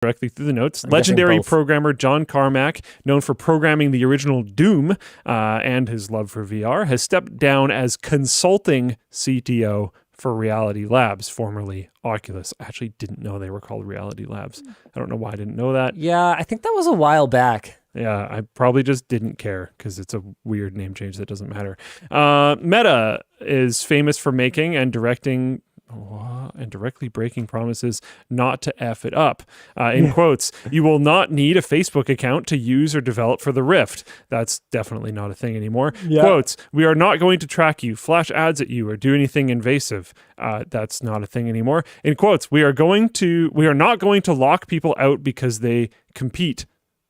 directly through the notes. Legendary programmer John Carmack, known for programming the original Doom and his love for VR, has stepped down as consulting CTO for Reality Labs, formerly Oculus. I actually didn't know they were called Reality Labs. I don't know why I didn't know that. Yeah, I think that was a while back. Yeah, I probably just didn't care because it's a weird name change that doesn't matter. Meta is famous for making and directing and directly breaking promises not to F it up. In quotes, you will not need a Facebook account to use or develop for the Rift. That's definitely not a thing anymore. Yeah. Quotes, we are not going to track you, flash ads at you, or do anything invasive. That's not a thing anymore. In quotes, we are not going to lock people out because they compete.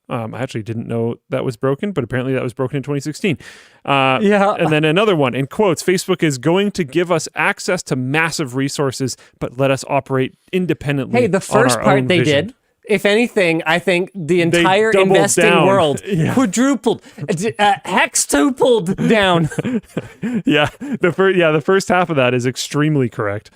I actually didn't know that was broken, but apparently that was broken in 2016. And then another one, in quotes, Facebook is going to give us access to massive resources, but let us operate independently. Hey, the first part they did, if anything, I think the entire investing world quadrupled, hextupled down. The first half of that is extremely correct.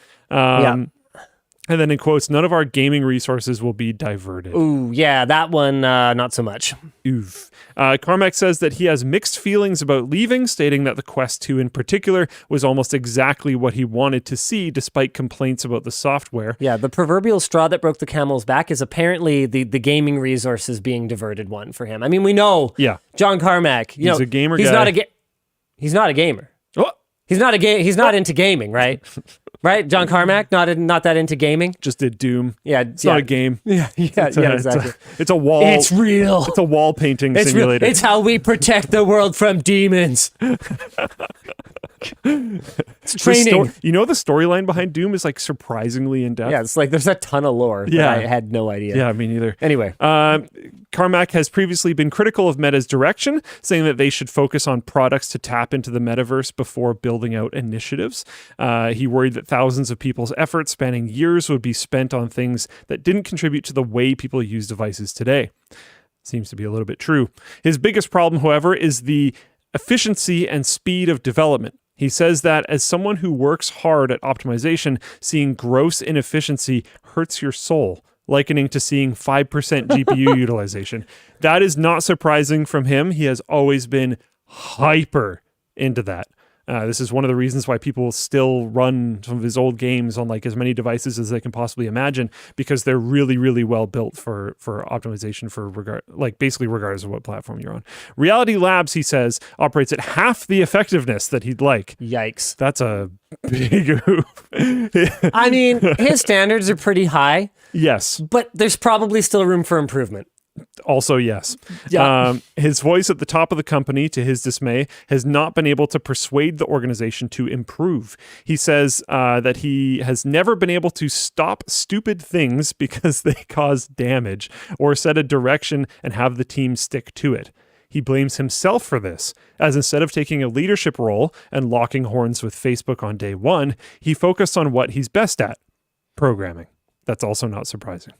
And then in quotes, none of our gaming resources will be diverted. Ooh, yeah, that one, not so much. Oof. Carmack says that he has mixed feelings about leaving, stating that the Quest 2 in particular was almost exactly what he wanted to see, despite complaints about the software. Yeah, the proverbial straw that broke the camel's back is apparently the gaming resources being diverted one for him. I mean, we know John Carmack. He's a gamer guy. He's not a gamer. Oh. He's not into gaming, right? Right, John Carmack, not that into gaming. Just did Doom. Yeah, it's not a game. Yeah, exactly. It's a wall. It's real. It's a wall painting simulator. It's how we protect the world from demons. It's training. You know, the storyline behind Doom is like surprisingly in depth. Yeah, it's like there's a ton of lore. Yeah, I had no idea. Yeah, me neither. Anyway, Carmack has previously been critical of Meta's direction, saying that they should focus on products to tap into the metaverse before building out initiatives. He worried that thousands of people's efforts spanning years would be spent on things that didn't contribute to the way people use devices today. Seems to be a little bit true. His biggest problem, however, is the efficiency and speed of development. He says that as someone who works hard at optimization, seeing gross inefficiency hurts your soul, likening to seeing 5% GPU utilization. That is not surprising from him. He has always been hyper into that. This is one of the reasons why people still run some of his old games on like as many devices as they can possibly imagine, because they're really, really well built for optimization basically regardless of what platform you're on. Reality Labs, he says, operates at half the effectiveness that he'd like. Yikes. That's a big oof. I mean, his standards are pretty high. Yes. But there's probably still room for improvement. Also, yes. Yeah. His voice at the top of the company, to his dismay, has not been able to persuade the organization to improve. He says that he has never been able to stop stupid things because they cause damage, or set a direction and have the team stick to it. He blames himself for this, as instead of taking a leadership role and locking horns with Facebook on day one, he focused on what he's best at, programming. That's also not surprising.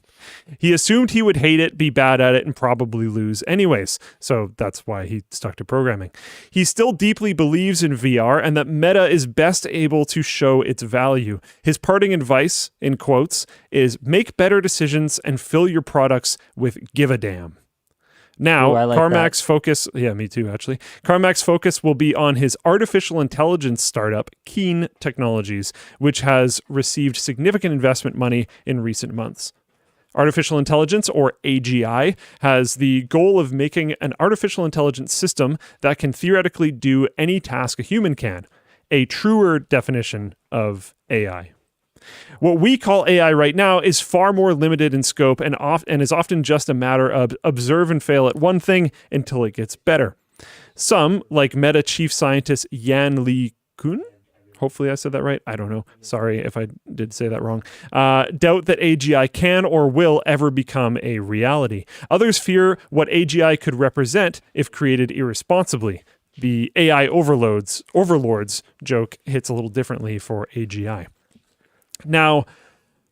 He assumed he would hate it, be bad at it, and probably lose anyways. So that's why he stuck to programming. He still deeply believes in VR and that Meta is best able to show its value. His parting advice, in quotes, is make better decisions and fill your products with give a damn. Now, Carmack's focus, me too, actually. Carmack's focus will be on his artificial intelligence startup, Keen Technologies, which has received significant investment money in recent months. Artificial intelligence, or AGI, has the goal of making an artificial intelligence system that can theoretically do any task a human can, a truer definition of AI. What we call AI right now is far more limited in scope and is often just a matter of observe and fail at one thing until it gets better. Some, like Meta chief scientist Yan Li-kun, hopefully I said that right, I don't know, sorry if I did say that wrong, doubt that AGI can or will ever become a reality. Others fear what AGI could represent if created irresponsibly. The AI overlords joke hits a little differently for AGI. Now,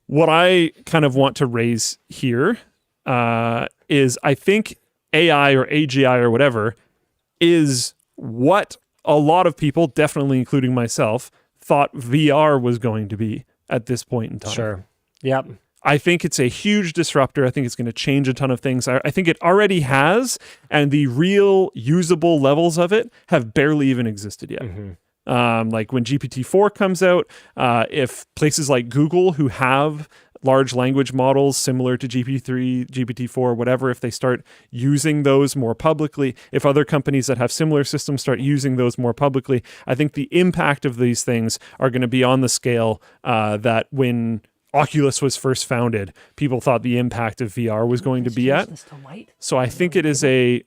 what I kind of want to raise here is I think AI or AGI or whatever is what a lot of people, definitely including myself, thought VR was going to be at this point in time. Sure. Yep. I think it's a huge disruptor. I think it's going to change a ton of things. I think it already has, and the real usable levels of it have barely even existed yet. Like when GPT-4 comes out, if places like Google, who have large language models similar to GPT-3, GPT-4, whatever, if they start using those more publicly, if other companies that have similar systems start using those more publicly, I think the impact of these things are going to be on the scale that when Oculus was first founded, people thought the impact of VR was going to be at. So I think it is a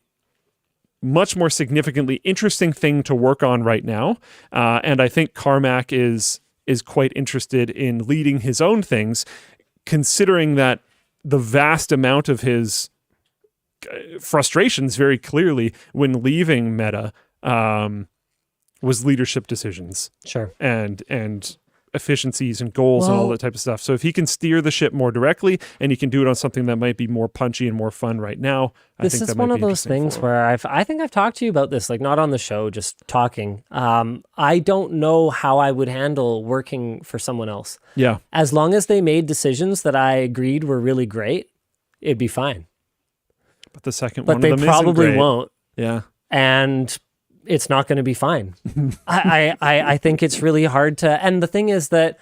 much more significantly interesting thing to work on right now. And I think Carmack is quite interested in leading his own things, considering that the vast amount of his frustrations very clearly when leaving Meta was leadership decisions. Sure. And efficiencies and goals and all that type of stuff. So if he can steer the ship more directly and he can do it on something that might be more punchy and more fun right now, I think that might be interesting. This is one of those things where I think I've talked to you about this, like not on the show, just talking. I don't know how I would handle working for someone else. Yeah. As long as they made decisions that I agreed were really great, it'd be fine. But the second one of them isn't great. But they probably won't. Yeah. And it's not going to be fine. I think it's really hard to, and the thing is that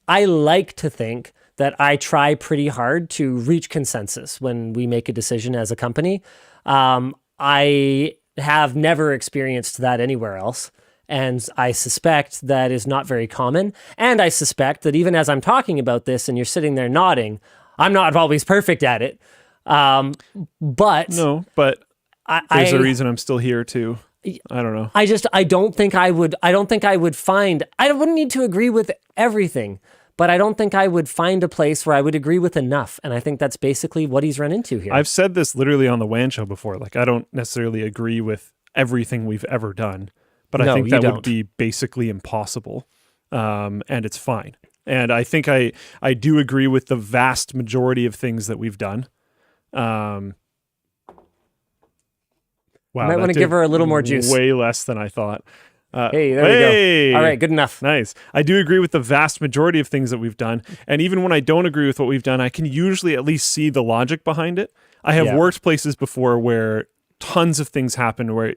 I like to think that I try pretty hard to reach consensus when we make a decision as a company. I have never experienced that anywhere else. And I suspect that is not very common. And I suspect that even as I'm talking about this and you're sitting there nodding, I'm not always perfect at it. But there's a reason I'm still here too. I don't know. I don't think I would find, I wouldn't need to agree with everything, but I don't think I would find a place where I would agree with enough. And I think that's basically what he's run into here. I've said this literally on the WAN show before. Like, I don't necessarily agree with everything we've ever done, but I think that would be basically impossible. And it's fine. And I think I do agree with the vast majority of things that we've done. Wow, you might want to give her a little more juice. Way less than I thought. Hey, there we go. All right, good enough. Nice. I do agree with the vast majority of things that we've done. And even when I don't agree with what we've done, I can usually at least see the logic behind it. I have worked places before where tons of things happen where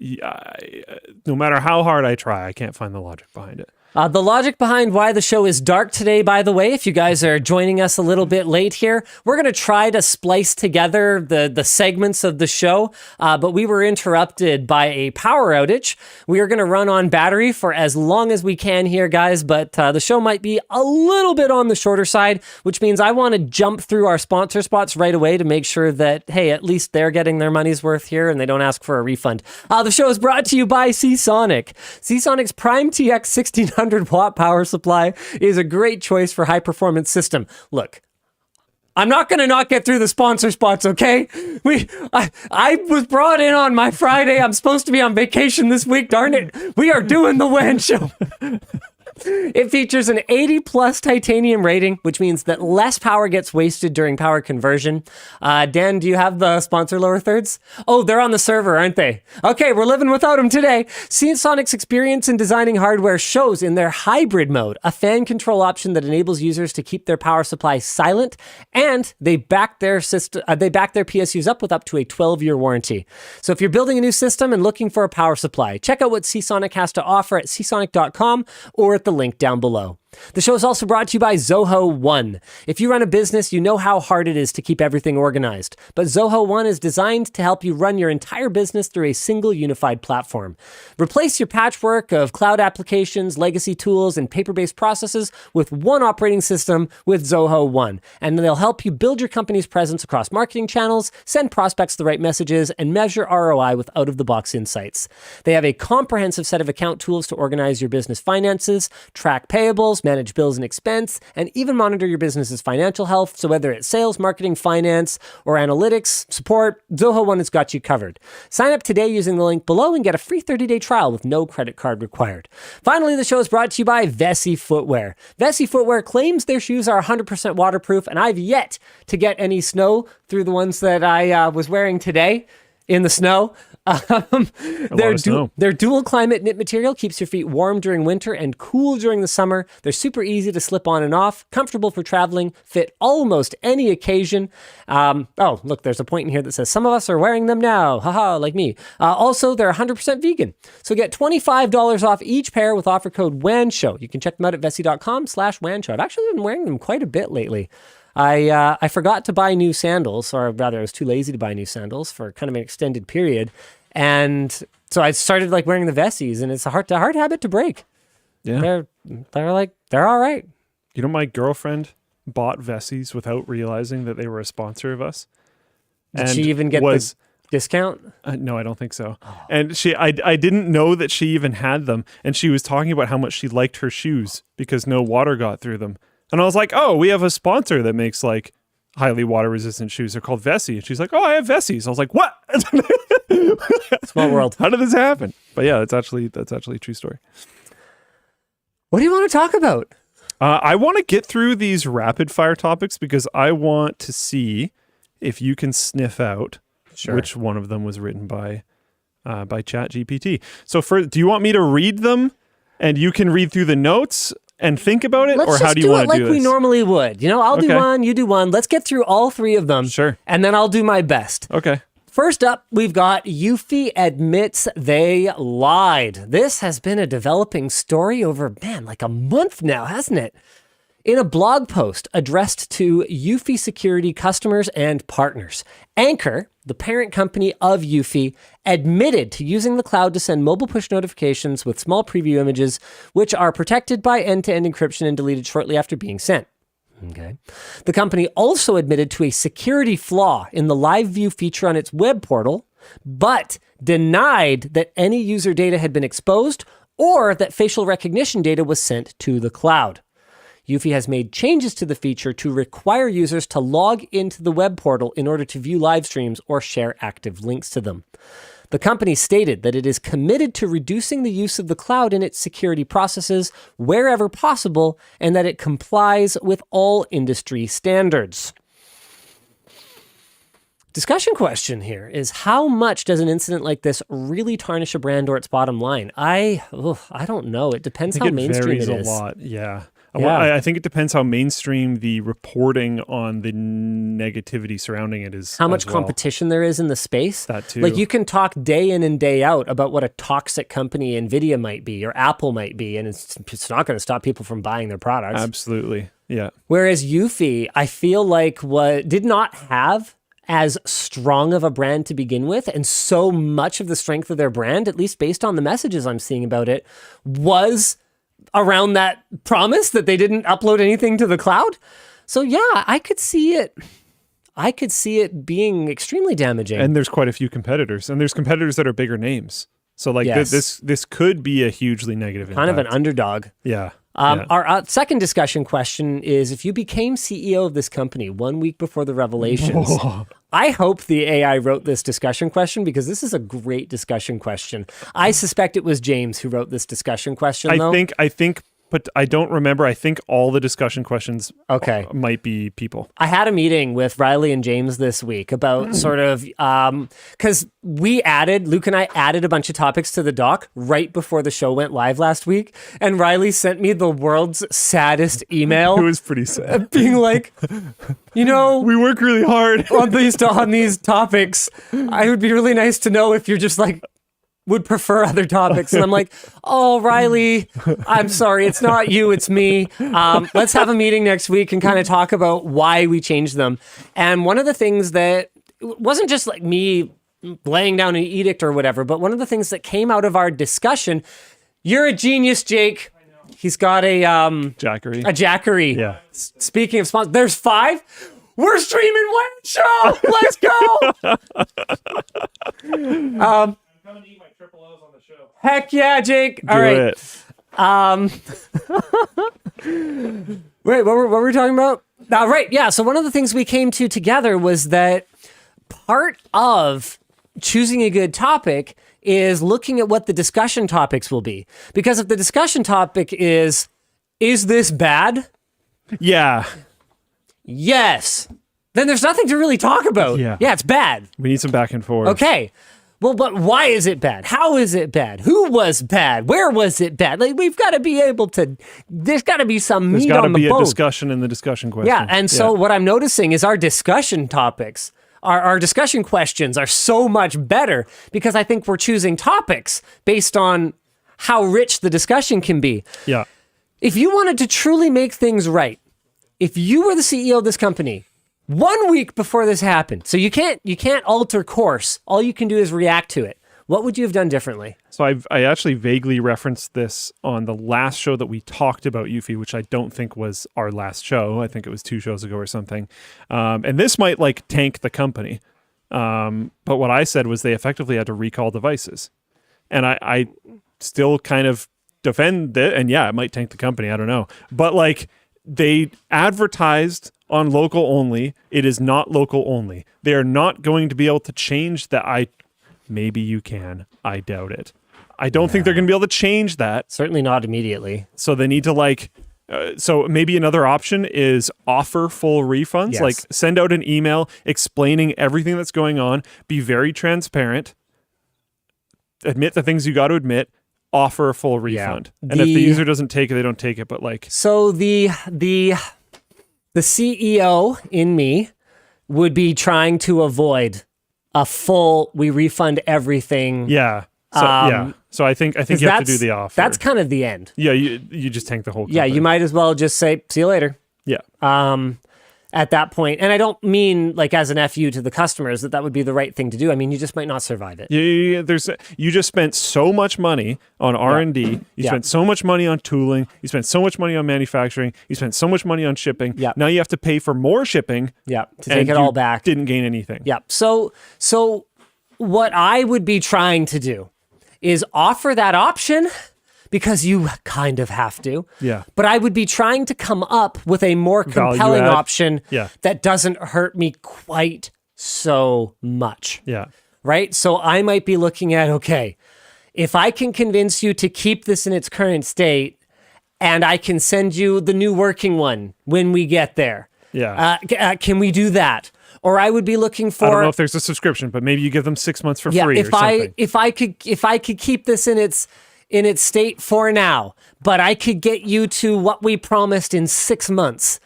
no matter how hard I try, I can't find the logic behind it. The logic behind why the show is dark today, by the way, if you guys are joining us a little bit late here, we're going to try to splice together the segments of the show, but we were interrupted by a power outage. We are going to run on battery for as long as we can here, guys, but the show might be a little bit on the shorter side, which means I want to jump through our sponsor spots right away to make sure that, hey, at least they're getting their money's worth here and they don't ask for a refund. The show is brought to you by Seasonic. Seasonic's Prime TX 1600 watt power supply is a great choice for high performance system. Look, I'm not going to not get through the sponsor spots, okay? I was brought in on my Friday. I'm supposed to be on vacation this week, darn it. We are doing the WAN show. It features an 80 plus titanium rating, which means that less power gets wasted during power conversion. Dan, do you have the sponsor lower thirds? Oh, they're on the server, aren't they? Okay, we're living without them today. Seasonic's experience in designing hardware shows in their hybrid mode, a fan control option that enables users to keep their power supply silent, and they back their PSUs up with up to a 12-year warranty. So if you're building a new system and looking for a power supply, check out what Seasonic has to offer at seasonic.com or at the link down below. The show is also brought to you by Zoho One. If you run a business, you know how hard it is to keep everything organized. But Zoho One is designed to help you run your entire business through a single unified platform. Replace your patchwork of cloud applications, legacy tools, and paper-based processes with one operating system with Zoho One. And they'll help you build your company's presence across marketing channels, send prospects the right messages, and measure ROI with out-of-the-box insights. They have a comprehensive set of account tools to organize your business finances, track payables, manage bills and expense, and even monitor your business's financial health. So whether it's sales, marketing, finance, or analytics, support, Zoho One has got you covered. Sign up today using the link below and get a free 30-day trial with no credit card required. Finally, the show is brought to you by Vessi Footwear. Vessi Footwear claims their shoes are 100% waterproof, and I've yet to get any snow through the ones that I was wearing today. in the snow. Their, snow. their dual climate knit material keeps your feet warm during winter and cool during the summer. They're super easy to slip on and off, comfortable for traveling, fit almost any occasion. Oh, look, there's a point in here that says some of us are wearing them now. Haha, like me. Also, they're 100% vegan. So get $25 off each pair with offer code WANSHOW. You can check them out at vessi.com/WANSHOW. I've actually been wearing them quite a bit lately. I forgot to buy new sandals, or rather I was too lazy to buy new sandals for kind of an extended period. And so I started like wearing the Vessis, and it's a hard habit to break. Yeah. They're all right. You know, my girlfriend bought Vessis without realizing that they were a sponsor of us. Did she even get the discount? No, I don't think so. Oh. And I didn't know that she even had them. And she was talking about how much she liked her shoes because no water got through them. And I was like, oh, we have a sponsor that makes like highly water resistant shoes. They're called Vessi. And she's like, oh, I have Vessis. I was like, what? Small world. How did this happen? But yeah, that's actually a true story. What do you want to talk about? I want to get through these rapid fire topics because I want to see if you can sniff out which one of them was written by ChatGPT. So do you want me to read them and you can read through the notes and think about it? Let's or how do you want to do this? like we normally would. You know, I'll do one, you do one. Let's get through all three of them. Sure. And then I'll do my best. Okay. First up, we've got Eufy admits they lied. This has been a developing story over, like a month now, hasn't it? In a blog post addressed to Eufy security customers and partners, Anchor, the parent company of Eufy, admitted to using the cloud to send mobile push notifications with small preview images, which are protected by end-to-end encryption and deleted shortly after being sent. Okay. The company also admitted to a security flaw in the live view feature on its web portal, but denied that any user data had been exposed or that facial recognition data was sent to the cloud. Eufy has made changes to the feature to require users to log into the web portal in order to view live streams or share active links to them. The company stated that it is committed to reducing the use of the cloud in its security processes wherever possible, and that it complies with all industry standards. Discussion question here is, how much does an incident like this really tarnish a brand or its bottom line? I don't know. It depends how mainstream it is. It varies a lot, yeah. I think it depends how mainstream the reporting on the negativity surrounding it is. How much competition there is in the space. That too. Like, you can talk day in and day out about what a toxic company NVIDIA might be or Apple might be, and it's not going to stop people from buying their products. Absolutely, yeah. Whereas Eufy, I feel like did not have as strong of a brand to begin with, and so much of the strength of their brand, at least based on the messages I'm seeing about it, was around that promise that they didn't upload anything to the cloud. So yeah, I could see it being extremely damaging. And there's quite a few competitors, and there's competitors that are bigger names. So like this could be a hugely negative impact. Kind of an underdog. Yeah. Our second discussion question is, if you became CEO of this company 1 week before the revelations, I hope the AI wrote this discussion question, because this is a great discussion question. I suspect it was James who wrote this discussion question, though. I think, but I don't remember. I think all the discussion questions might be people. I had a meeting with Riley and James this week about sort of, because Luke and I added a bunch of topics to the doc right before the show went live last week. And Riley sent me the world's saddest email. It was pretty sad. Being like, we work really hard on these topics. It would be really nice to know if you're just like, would prefer other topics. And I'm like, oh, Riley, I'm sorry. It's not you, it's me. Let's have a meeting next week and kind of talk about why we changed them. And one of the things that wasn't just like me laying down an edict or whatever, but one of the things that came out of our discussion, you're a genius, Jake. He's got a Jackery. A Jackery. Yeah. Speaking of sponsors, there's 5. We're streaming one show. Let's go. I'm gonna eat my triple O's on the show. Heck yeah, Jake. All right. Wait, what were we talking about? Right. Yeah. So one of the things we came to together was that part of choosing a good topic is looking at what the discussion topics will be. Because if the discussion topic is this bad? Yeah. Yes. then there's nothing to really talk about. Yeah. Yeah, it's bad. We need some back and forth. Okay. Well, but why is it bad? How is it bad? Who was bad? Where was it bad? Like, we've got to be able to, there's got to be some There's meat got to on the be a bone. discussion in the discussion question. Yeah, and so what I'm noticing is our discussion topics, our discussion questions are so much better because I think we're choosing topics based on how rich the discussion can be. Yeah. If you wanted to truly make things right, if you were the CEO of this company, 1 week before this happened, so you can't alter course, all you can do is react to it. What would you have done differently? So I actually vaguely referenced this on the last show that we talked about Eufy, which I don't think was our last show. I think it was 2 shows ago or something. And this might like tank the company. But what I said was they effectively had to recall devices. And I still kind of defend it. And yeah, it might tank the company. I don't know. But like they advertised on local only. It is not local only. They are not going to be able to change that. Maybe you can. I doubt it. I don't think they're going to be able to change that. Certainly not immediately. So they need to so maybe another option is offer full refunds. Yes. Like send out an email explaining everything that's going on. Be very transparent. Admit the things you got to admit. Offer a full refund. And if the user doesn't take it, they don't take it. But like, so the CEO in me would be trying to avoid a full, we refund everything. yeah. So So I think you have to do the offer. That's kind of the end. Yeah, you just tank the whole company. Yeah, you might as well just say, see you later. Yeah. At that point. And I don't mean like as an FU to the customers that would be the right thing to do. I mean, you just might not survive it. Yeah, you just spent so much money on R&D. You spent so much money on tooling. You spent so much money on manufacturing. You spent so much money on shipping. Yeah. Now you have to pay for more shipping. Yeah, to take it all back. Didn't gain anything. Yeah. So what I would be trying to do is offer that option because you kind of have to. Yeah. But I would be trying to come up with a more compelling option that doesn't hurt me quite so much. Yeah. Right? So I might be looking at, okay, if I can convince you to keep this in its current state and I can send you the new working one when we get there. Yeah. Can we do that? Or I would be looking for. I don't know if there's a subscription, but maybe you give them 6 months for free or something. If I could keep this in its state for now, but I could get you to what we promised in 6 months.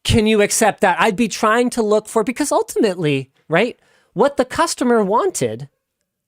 Can you accept that? I'd be trying to look for, because ultimately, right, what the customer wanted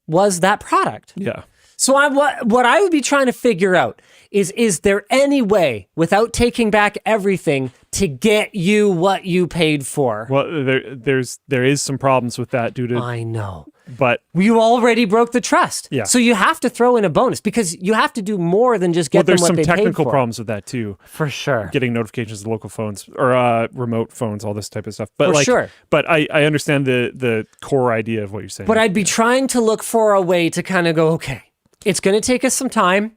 was that product. Yeah. So what I would be trying to figure out is there any way, without taking back everything, to get you what you paid for? Well, there is some problems with that due to. I know. But you already broke the trust. Yeah. So you have to throw in a bonus because you have to do more than just get them what they paid for. There's some technical problems with that too. For sure. Getting notifications to local phones or remote phones, all this type of stuff. But For sure. But I understand the core idea of what you're saying. But I'd be trying to look for a way to kind of go, okay, it's going to take us some time.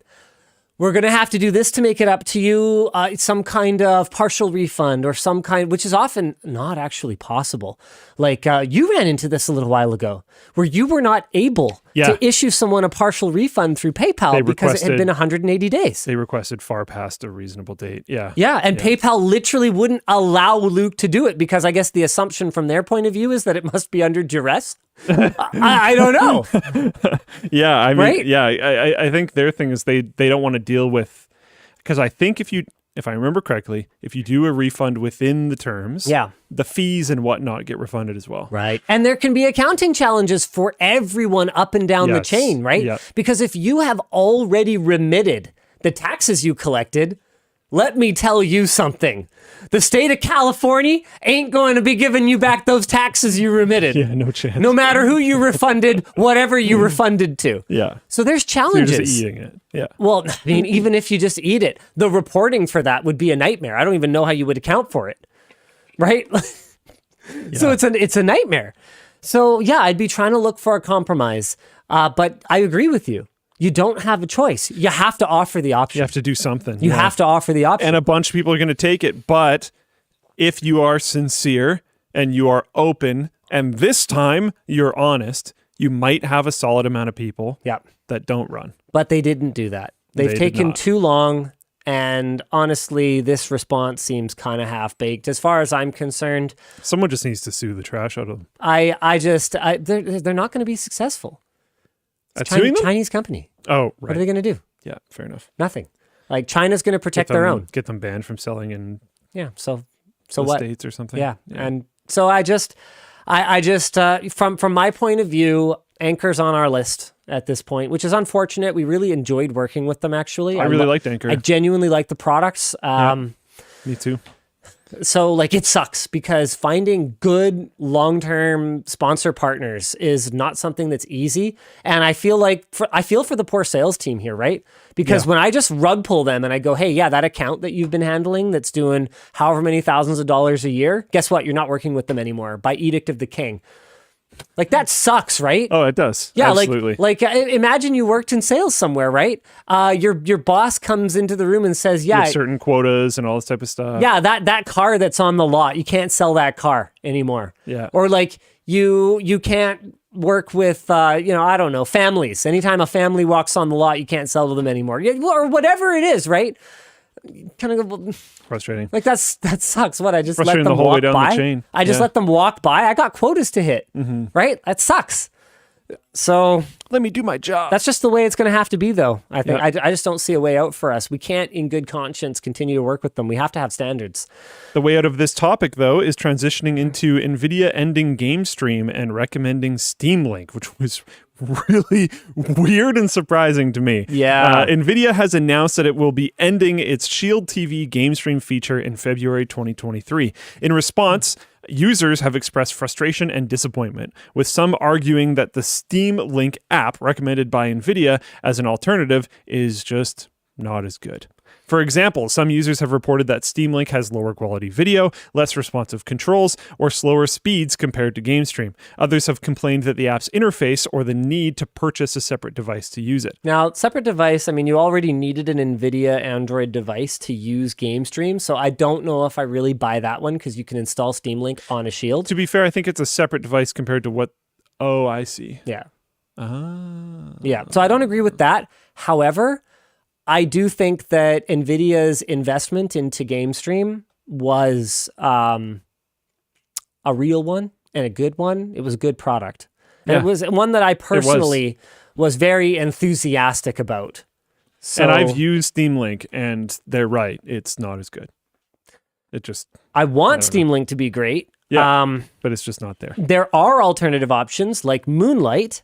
We're going to have to do this to make it up to you, some kind of partial refund or some kind, which is often not actually possible. Like you ran into this a little while ago where you were not able to issue someone a partial refund through PayPal because it had been 180 days. They requested far past a reasonable date. Yeah. Yeah, and PayPal literally wouldn't allow Luke to do it because I guess the assumption from their point of view is that it must be under duress. I don't know. Yeah, I mean, right? Yeah, I think their thing is they don't want to deal with, because I think if I remember correctly, if you do a refund within the terms, the fees and whatnot get refunded as well. Right. And there can be accounting challenges for everyone up and down the chain, right? Yep. Because if you have already remitted the taxes you collected, let me tell you something. The state of California ain't going to be giving you back those taxes you remitted. Yeah, no chance. No matter who you refunded, whatever you refunded to. Yeah. So there's challenges. So you're just eating it. Yeah. Well, I mean, even if you just eat it, the reporting for that would be a nightmare. I don't even know how you would account for it. Right? So it's a nightmare. So yeah, I'd be trying to look for a compromise. But I agree with you. You don't have a choice. You have to offer the option. You have to do something. You have to offer the option. And a bunch of people are going to take it. But if you are sincere and you are open, and this time you're honest, you might have a solid amount of people that don't run. But they didn't do that. They've taken too long, And honestly, this response seems kind of half-baked. As far as I'm concerned, Someone just needs to sue the trash out of them. they're not going to be successful. At suing them? Chinese company. Oh, right. What are they going to do? Yeah, fair enough. Nothing. Like China's going to protect their own. Get them banned from selling in Yeah. So the what? States or something. Yeah. And so I just from my point of view, Anchor's on our list at this point, which is unfortunate. We really enjoyed working with them. Actually, I really liked Anchor. I genuinely like the products. Me too. So like it sucks because finding good long-term sponsor partners is not something that's easy. And I feel for the poor sales team here, right? Because when I just rug pull them and I go, hey, yeah, that account that you've been handling that's doing however many thousands of dollars a year, guess what? You're not working with them anymore by edict of the king. Like that sucks, right? Oh, it does. Yeah, absolutely. like imagine you worked in sales somewhere, right? Your boss comes into the room and says, You "Yeah, have certain quotas and all this type of stuff. yeah, that car that's on the lot, you can't sell that car anymore." Yeah. Or like you can't work with I don't know, families. Anytime a family walks on the lot, you can't sell to them anymore. Or whatever it is, right? Kind of go, Frustrating. like that sucks. What I just let Frustrating them the whole walk way down by. the chain. I just Yeah. let them walk by. I got quotas to hit, right? That sucks. So Let me do my job. that's just the way it's going to have to be, though. I think Yeah. I just don't see a way out for us. We can't, in good conscience, continue to work with them. We have to have standards. The way out of this topic, though, is transitioning into NVIDIA ending GameStream and recommending Steam Link, which was really weird and surprising to me. Yeah. NVIDIA has announced that it will be ending its Shield TV GameStream feature in February 2023. In response, users have expressed frustration and disappointment, with some arguing that the Steam Link app recommended by NVIDIA as an alternative is just not as good. For example, some users have reported that Steam Link has lower quality video, less responsive controls, or slower speeds compared to GameStream. Others have complained that the app's interface or the need to purchase a separate device to use it. Now, separate device, I mean, you already needed an NVIDIA Android device to use GameStream, so I don't know if I really buy that one because you can install Steam Link on a Shield. To be fair, I think it's a separate device compared to what... Oh, I see. Yeah. Ah. Yeah. So I don't agree with that. However, I do think that NVIDIA's investment into GameStream was a real one and a good one. It was a good product. And Yeah. it was one that I personally was very enthusiastic about. So And I've used Steam Link, and they're right. It's not as good. It just... I want Steam Link to be great. Yeah, but it's just not there. There are alternative options like Moonlight.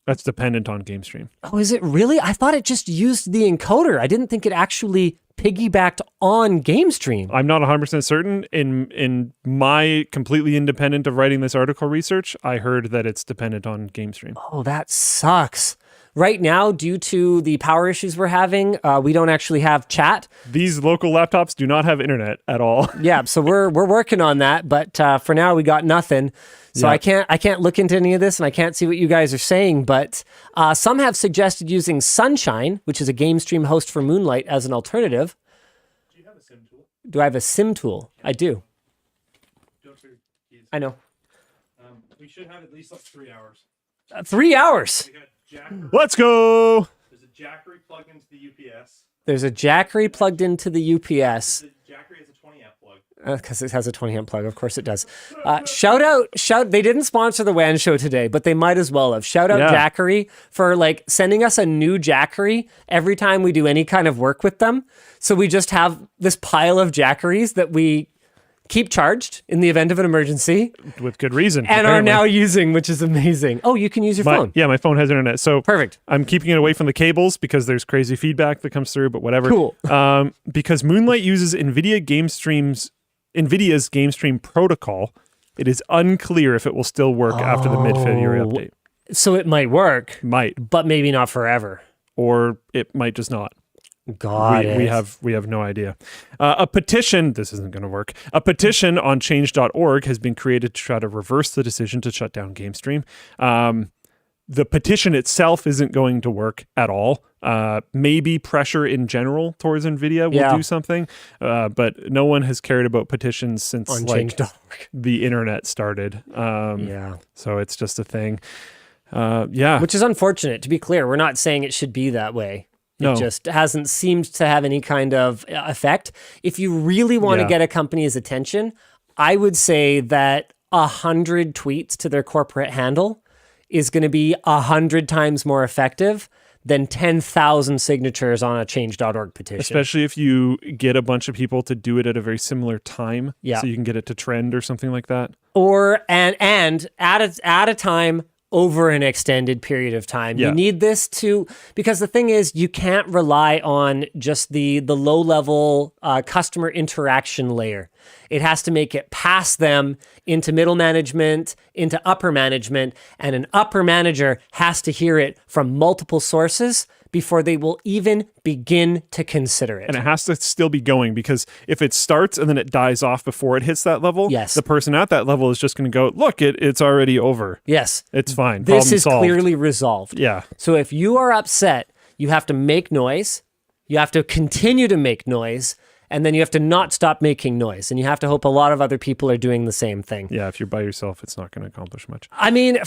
That's dependent on GameStream. Oh, is it really? I thought it just used the encoder. I didn't think it actually piggybacked on GameStream. I'm not 100% certain. In my completely independent of writing this article research, I heard that it's dependent on GameStream. Oh, that sucks. Right now, due to the power issues we're having, we don't actually have chat. These local laptops do not have internet at all. Yeah, so we're working on that, but for now we got nothing. So Yeah. I can't look into any of this, and I can't see what you guys are saying. But some have suggested using Sunshine, which is a GameStream host for Moonlight, as an alternative. Do you have a SIM tool? Do I have a SIM tool? I do. I know. We should have at least like 3 hours. 3 hours. Let's go. There's a Jackery plugged into the UPS. There's a Jackery plugged into the UPS. The Jackery has a 20 amp plug. Because it has a 20 amp plug. Of course it does. Shout. They didn't sponsor the WAN show today, but they might as well have. Shout out Yeah. Jackery for like sending us a new Jackery every time we do any kind of work with them. So we just have this pile of Jackeries that we keep charged in the event of an emergency With good reason. and are apparently. now using, which is amazing. Oh, you can use your phone. Yeah, my phone has internet. So Perfect. I'm keeping it away from the cables because there's crazy feedback that comes through, but whatever. Cool. Because Moonlight uses NVIDIA's GameStream protocol, it is unclear if it will still work after the mid-February update. So it might work, Might, but maybe not forever. or it might just not. Got it. We have no idea. A petition, this isn't going to work. A petition on change.org has been created to try to reverse the decision to shut down GameStream. The petition itself isn't going to work at all. Maybe pressure in general towards NVIDIA will do something, but no one has cared about petitions since On like change.org. the internet started. Yeah. So it's just a thing. Yeah. Which is unfortunate. To be clear, we're not saying it should be that way. No. It just hasn't seemed to have any kind of effect. If you really want to Yeah. get a company's attention, I would say that 100 tweets to their corporate handle is going to be 100 times more effective than 10,000 signatures on a change.org petition. Especially if you get a bunch of people to do it at a very similar time. Yeah. So you can get it to trend or something like that. Or and at a time over an extended period of time. Yeah. You need this because the thing is, you can't rely on just the low level customer interaction layer. It has to make it past them into middle management, into upper management, and an upper manager has to hear it from multiple sources before they will even begin to consider it. And it has to still be going, because if it starts and then it dies off before it hits that level, Yes. the person at that level is just going to go, look, it's already over. Yes. It's fine. This Problem is solved. clearly resolved. Yeah. So if you are upset, you have to make noise, you have to continue to make noise, and then you have to not stop making noise. And you have to hope a lot of other people are doing the same thing. Yeah. If you're by yourself, it's not going to accomplish much. I mean,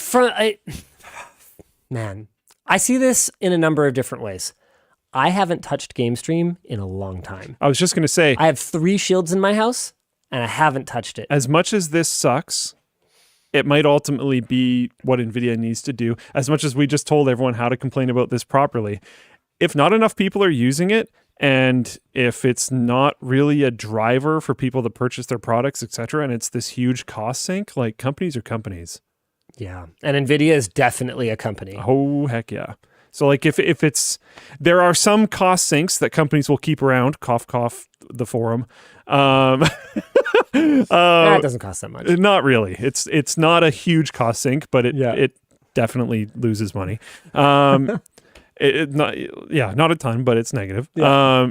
man, I see this in a number of different ways. I haven't touched GameStream in a long time. I was just going to say, I have 3 shields in my house, and I haven't touched it. as much as this sucks, it might ultimately be what NVIDIA needs to do. As much as we just told everyone how to complain about this properly, if not enough people are using it, and if it's not really a driver for people to purchase their products, etc., and it's this huge cost sink, like, companies are companies. Yeah. And NVIDIA is definitely a company. Oh, heck yeah. So, like, if it's, there are some cost sinks that companies will keep around, cough, cough, the forum. That doesn't cost that much. Not really. It's not a huge cost sink, but Yeah. it definitely loses money. Not a ton, but it's negative. Yeah.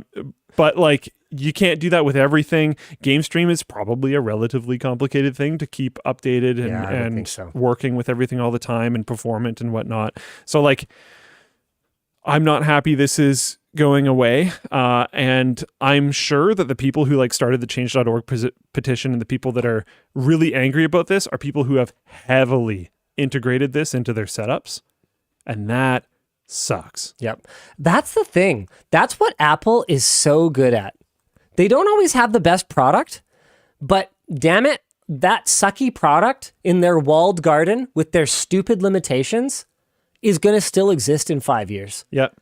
But like, you can't do that with everything. GameStream is probably a relatively complicated thing to keep updated and, Yeah, I would think and so. working with everything all the time and performant and whatnot. So like, I'm not happy this is going away. And I'm sure that the people who like started the change.org petition and the people that are really angry about this are people who have heavily integrated this into their setups. And that sucks. Yep. That's the thing. That's what Apple is so good at. They don't always have the best product, but damn it, that sucky product in their walled garden with their stupid limitations is going to still exist in 5 years. Yep.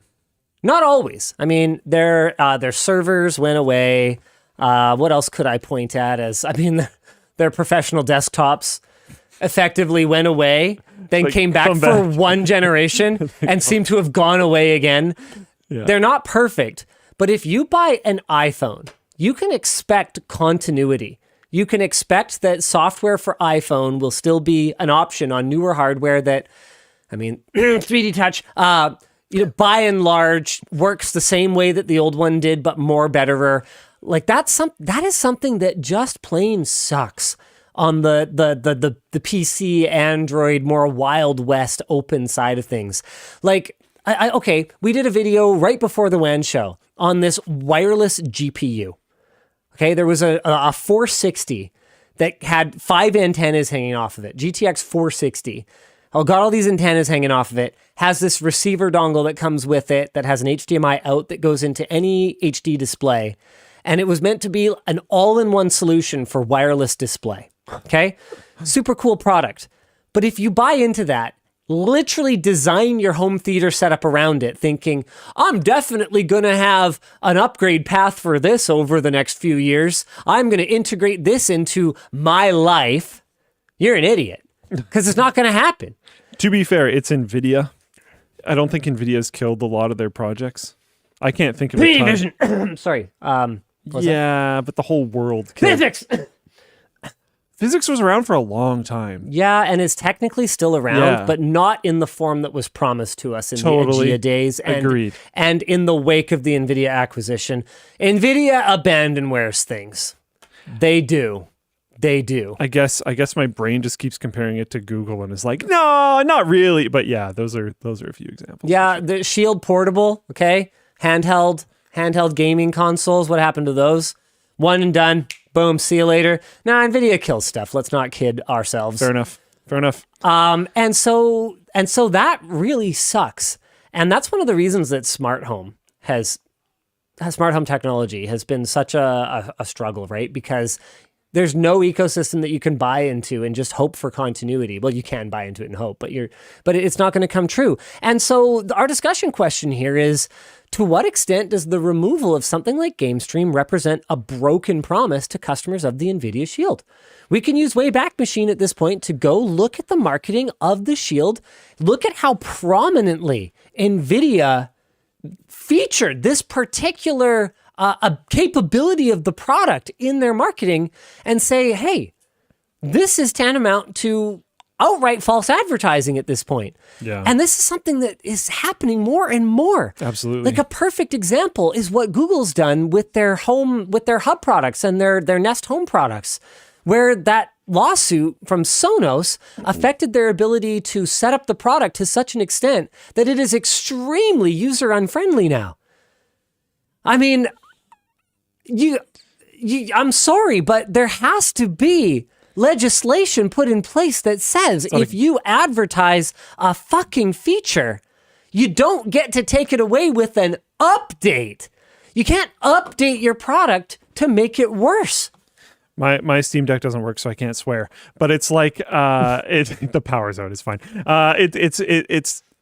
Not always. I mean, their servers went away. What else could I point at their professional desktops effectively went away, then Like, came back come for back. one generation and seem to have gone away again. Yeah. They're not perfect, but if you buy an iPhone, you can expect continuity. You can expect that software for iPhone will still be an option on newer hardware that, 3D Touch, by and large, works the same way that the old one did, but more betterer. Like that is something that just plain sucks on the PC, Android, more Wild West open side of things. Like, okay, we did a video right before the WAN show on this wireless GPU. Okay, there was a 460 that had 5 antennas hanging off of it. GTX 460. Got all these antennas hanging off of it, has this receiver dongle that comes with it that has an HDMI out that goes into any HD display. And it was meant to be an all-in-one solution for wireless display. Okay? Super cool product. But if you buy into that, literally design your home theater setup around it, thinking, I'm definitely going to have an upgrade path for this over the next few years. I'm going to integrate this into my life. You're an idiot. Because it's not going to happen. To be fair, it's NVIDIA. I don't think NVIDIA's killed a lot of their projects. I can't think of a ton. Vision. Sorry. Yeah, but the whole world killed. Physics. Physics was around for a long time. Yeah, and is technically still around, Yeah. but not in the form that was promised to us in Totally. the Agea days. Agreed. And in the wake of the NVIDIA acquisition. NVIDIA abandonwares things. They do. They do. I guess my brain just keeps comparing it to Google and is like, no, not really. But yeah, those are a few examples. Yeah, the Shield Portable, okay? Handheld gaming consoles. What happened to those? One and done. Boom, see you later. Nah, NVIDIA kills stuff. Let's not kid ourselves. Fair enough. And so that really sucks. And that's one of the reasons that smart home smart home technology has been such a struggle, right? Because there's no ecosystem that you can buy into and just hope for continuity. Well, you can buy into it and hope, but it's not going to come true. And so our discussion question here is, to what extent does the removal of something like GameStream represent a broken promise to customers of the NVIDIA Shield? We can use Wayback Machine at this point to go look at the marketing of the Shield, look at how prominently NVIDIA featured this particular a capability of the product in their marketing, and say, hey, this is tantamount to outright false advertising at this point. Yeah. And this is something that is happening more and more. Absolutely. Like a perfect example is what Google's done with their Hub products and their Nest Home products, where that lawsuit from Sonos affected their ability to set up the product to such an extent that it is extremely user unfriendly now. I mean, I'm sorry, but there has to be legislation put in place that says if you advertise a fucking feature, you don't get to take it away with an update. You can't update your product to make it worse. My Steam Deck doesn't work, so I can't swear. But it's like the power's out. It's fine.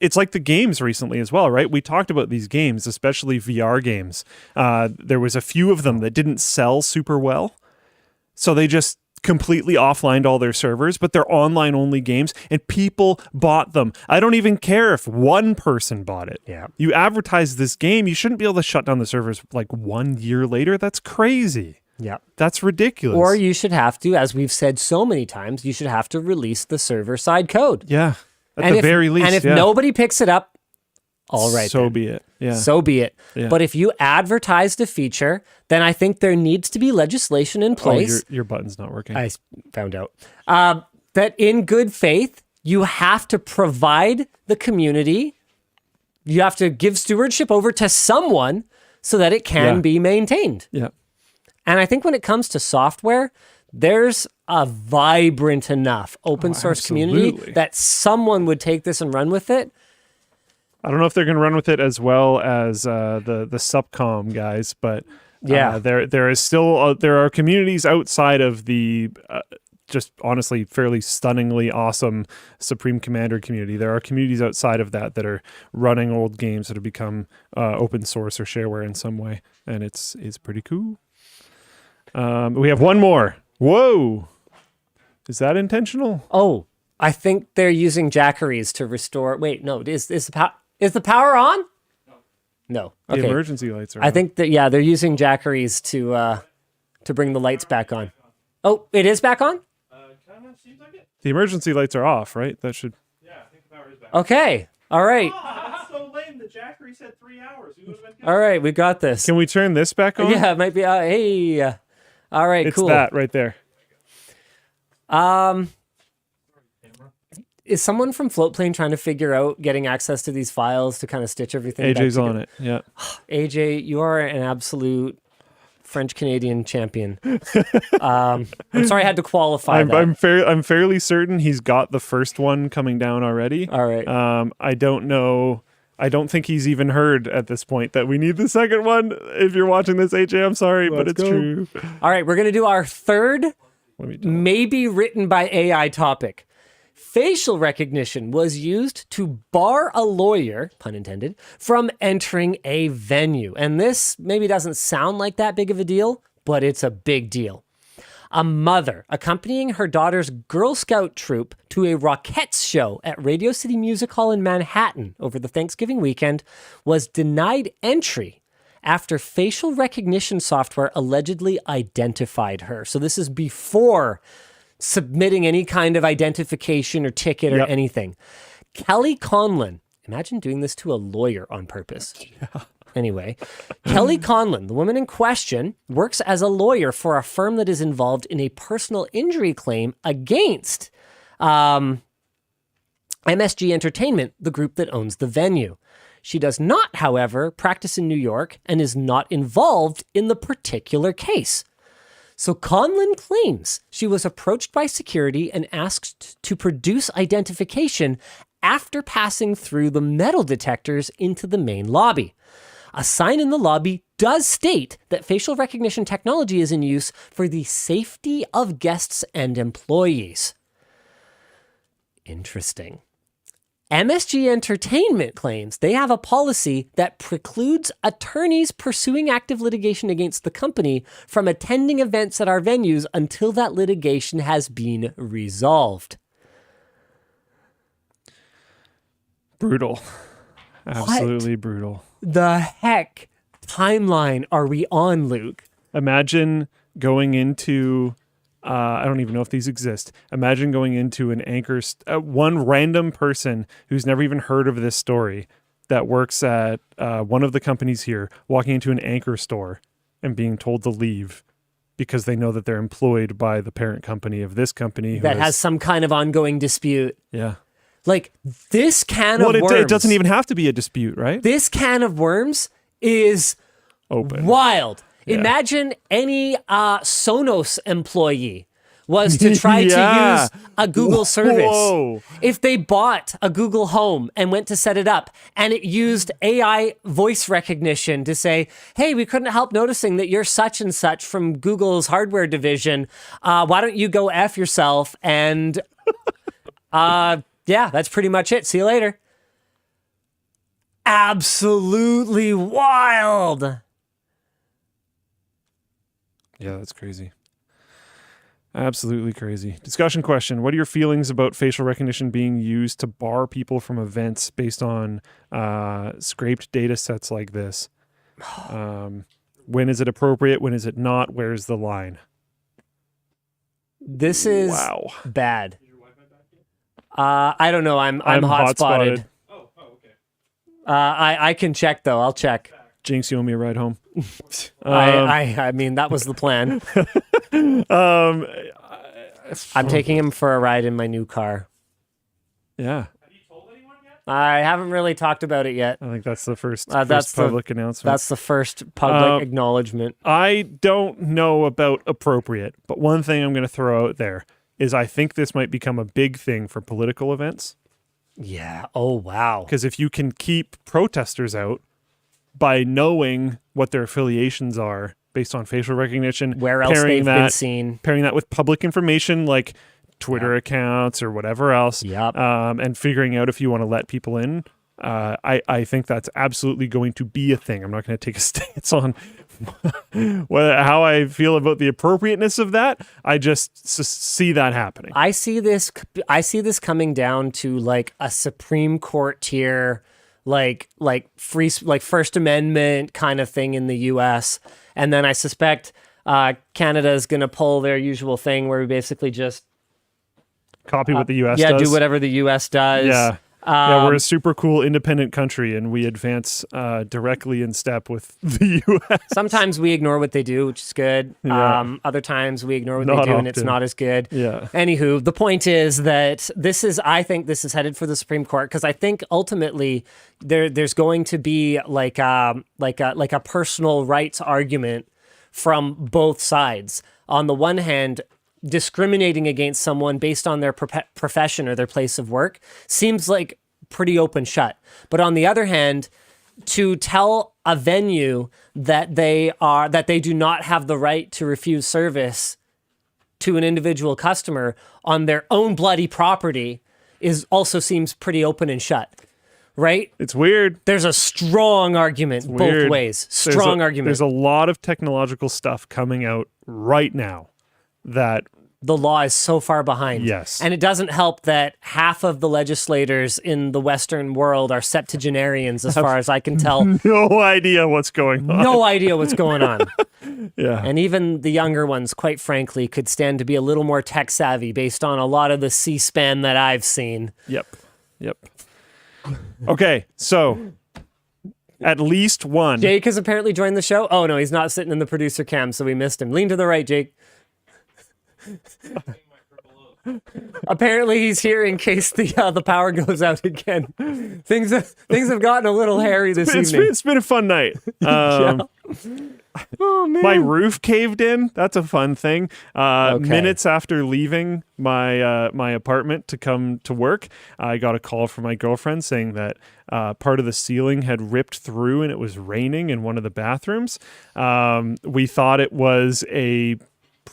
It's like the games recently as well, right? We talked about these games, especially VR games. There was a few of them that didn't sell super well, so they just completely offlined all their servers, but they're online-only games, and people bought them. I don't even care if one person bought it. Yeah. You advertise this game, you shouldn't be able to shut down the servers like 1 year later. That's crazy. Yeah. That's ridiculous. Or you should have to, as we've said so many times, you should have to release the server-side code. Yeah. At the very least. And if nobody picks it up, all right. So be it. Yeah. So be it. Yeah. But if you advertise the feature, then I think there needs to be legislation in place. Oh, your button's not working. I found out. That in good faith, you have to provide the community, you have to give stewardship over to someone so that it can be maintained. Yeah. And I think when it comes to software, there's a vibrant enough open source community that someone would take this and run with it. I don't know if they're going to run with it as well as the Subcom guys, but there is still there are communities outside of the just honestly fairly stunningly awesome Supreme Commander community. There are communities outside of that are running old games that have become open source or shareware in some way, and it's pretty cool. We have one more. Whoa. Is that intentional? Oh, I think they're using jackeries to restore. Wait, no. Is the power on? No. Okay. The emergency lights are I on. think that, they're using jackeries to bring the lights back on. Oh, it is back on? Kind of seems like it. The emergency lights are off, right? That should... Yeah, I think the power is back. Okay. All right. Oh, that's so lame. The Jackery said 3 hours. We would've been good. All right. We got this. Can we turn this back on? Yeah, it might be. Hey. All right, It's cool. that right there. Is someone from Floatplane trying to figure out getting access to these files to kind of stitch everything back AJ's together? on it. Yeah. AJ, you are an absolute French-Canadian champion. I'm sorry I had to qualify that. I'm fairly certain he's got the first one coming down already. All right. I don't know. I don't think he's even heard at this point that we need the second one. If you're watching this, AJ, I'm sorry, but it's true. All right, we're going to do our third, maybe written by AI topic. Facial recognition was used to bar a lawyer, pun intended, from entering a venue. And this maybe doesn't sound like that big of a deal, but it's a big deal. A mother accompanying her daughter's Girl Scout troop to a Rockettes show at Radio City Music Hall in Manhattan over the Thanksgiving weekend was denied entry after facial recognition software allegedly identified her. So this is before submitting any kind of identification or ticket or anything. Kelly Conlon, imagine doing this to a lawyer on purpose. Yeah. Anyway, Kelly Conlon, the woman in question, works as a lawyer for a firm that is involved in a personal injury claim against MSG Entertainment, the group that owns the venue. She does not, however, practice in New York and is not involved in the particular case. So Conlon claims she was approached by security and asked to produce identification after passing through the metal detectors into the main lobby. A sign in the lobby does state that facial recognition technology is in use for the safety of guests and employees. Interesting. MSG Entertainment claims they have a policy that precludes attorneys pursuing active litigation against the company from attending events at our venues until that litigation has been resolved. Brutal. Absolutely brutal. The heck timeline are we on, Luke? Imagine going into, I don't even know if these exist. Imagine going into an one random person who's never even heard of this story that works at one of the companies here, walking into an Anchor store and being told to leave because they know that they're employed by the parent company of this company. That has some kind of ongoing dispute. Yeah. Like, this can of worms. It doesn't even have to be a dispute, right? This can of worms is open. Wild. Yeah. Imagine any Sonos employee was to try to use a Google service. Whoa. If they bought a Google Home and went to set it up and it used AI voice recognition to say, hey, we couldn't help noticing that you're such and such from Google's hardware division. Why don't you go F yourself? And yeah, that's pretty much it. See you later. Absolutely wild. Yeah, that's crazy. Absolutely crazy. Discussion question. What are your feelings about facial recognition being used to bar people from events based on scraped data sets like this? When is it appropriate? When is it not? Where's the line? This is bad. I don't know. I'm hotspotted. Oh, okay. I can check though. I'll check. Jinx, you owe me a ride home. I mean, that was the plan. I'm taking him for a ride in my new car. Yeah. Have you told anyone yet? I haven't really talked about it yet. I think that's the first That's public announcement. That's the first public acknowledgement. I don't know about appropriate, but one thing I'm going to throw out there is I think this might become a big thing for political events. Yeah. Oh, wow. Because if you can keep protesters out by knowing what their affiliations are based on facial recognition, Where else they've been seen. pairing that with public information like Twitter accounts or whatever else, Yep. And figuring out if you want to let people in, I think that's absolutely going to be a thing. I'm not going to take a stance on how I feel about the appropriateness of that. I just see that happening. I see this coming down to like a Supreme Court tier, like First Amendment kind of thing in the US. And then I suspect Canada is going to pull their usual thing where we basically just copy what the US does. Yeah, do whatever the US does. Yeah. We're a super cool independent country and we advance directly in step with the US. Sometimes we ignore what they do, which is good. Yeah. Other times we ignore what Not they do and it's often. not as good. Yeah. Anywho, the point is that I think this is headed for the Supreme Court because I think ultimately there's going to be like a personal rights argument from both sides. On the one hand, discriminating against someone based on their profession or their place of work seems like pretty open shut. But on the other hand, to tell a venue that they do not have the right to refuse service to an individual customer on their own bloody property also seems pretty open and shut. Right? It's weird. There's a strong argument both ways. Strong argument. There's a lot of technological stuff coming out right now that the law is so far behind. Yes. And it doesn't help that half of the legislators in the Western world are septuagenarians, as far as I can tell. No idea what's going on. No idea what's going on. Yeah. And even the younger ones, quite frankly, could stand to be a little more tech savvy based on a lot of the C-SPAN that I've seen. Yep. Okay, so at least one. Jake has apparently joined the show. Oh, no, he's not sitting in the producer cam, so we missed him. Lean to the right, Jake. Apparently, he's here in case the power goes out again. Things have gotten a little hairy this evening. It's been a fun night. Oh man, My roof caved in. That's a fun thing. Okay. Minutes after leaving my apartment to come to work, I got a call from my girlfriend saying that part of the ceiling had ripped through and it was raining in one of the bathrooms. We thought it was a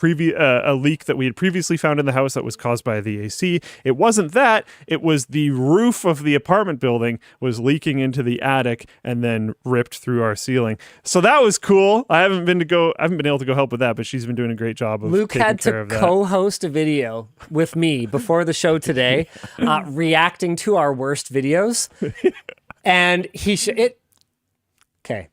leak that we had previously found in the house that was caused by the AC. It wasn't that. It was the roof of the apartment building was leaking into the attic and then ripped through our ceiling. So that was cool. I haven't been able to go help with that, but she's been doing a great job of Luke taking had care to of that. co-host a video with me before the show today, reacting to our worst videos, and Okay,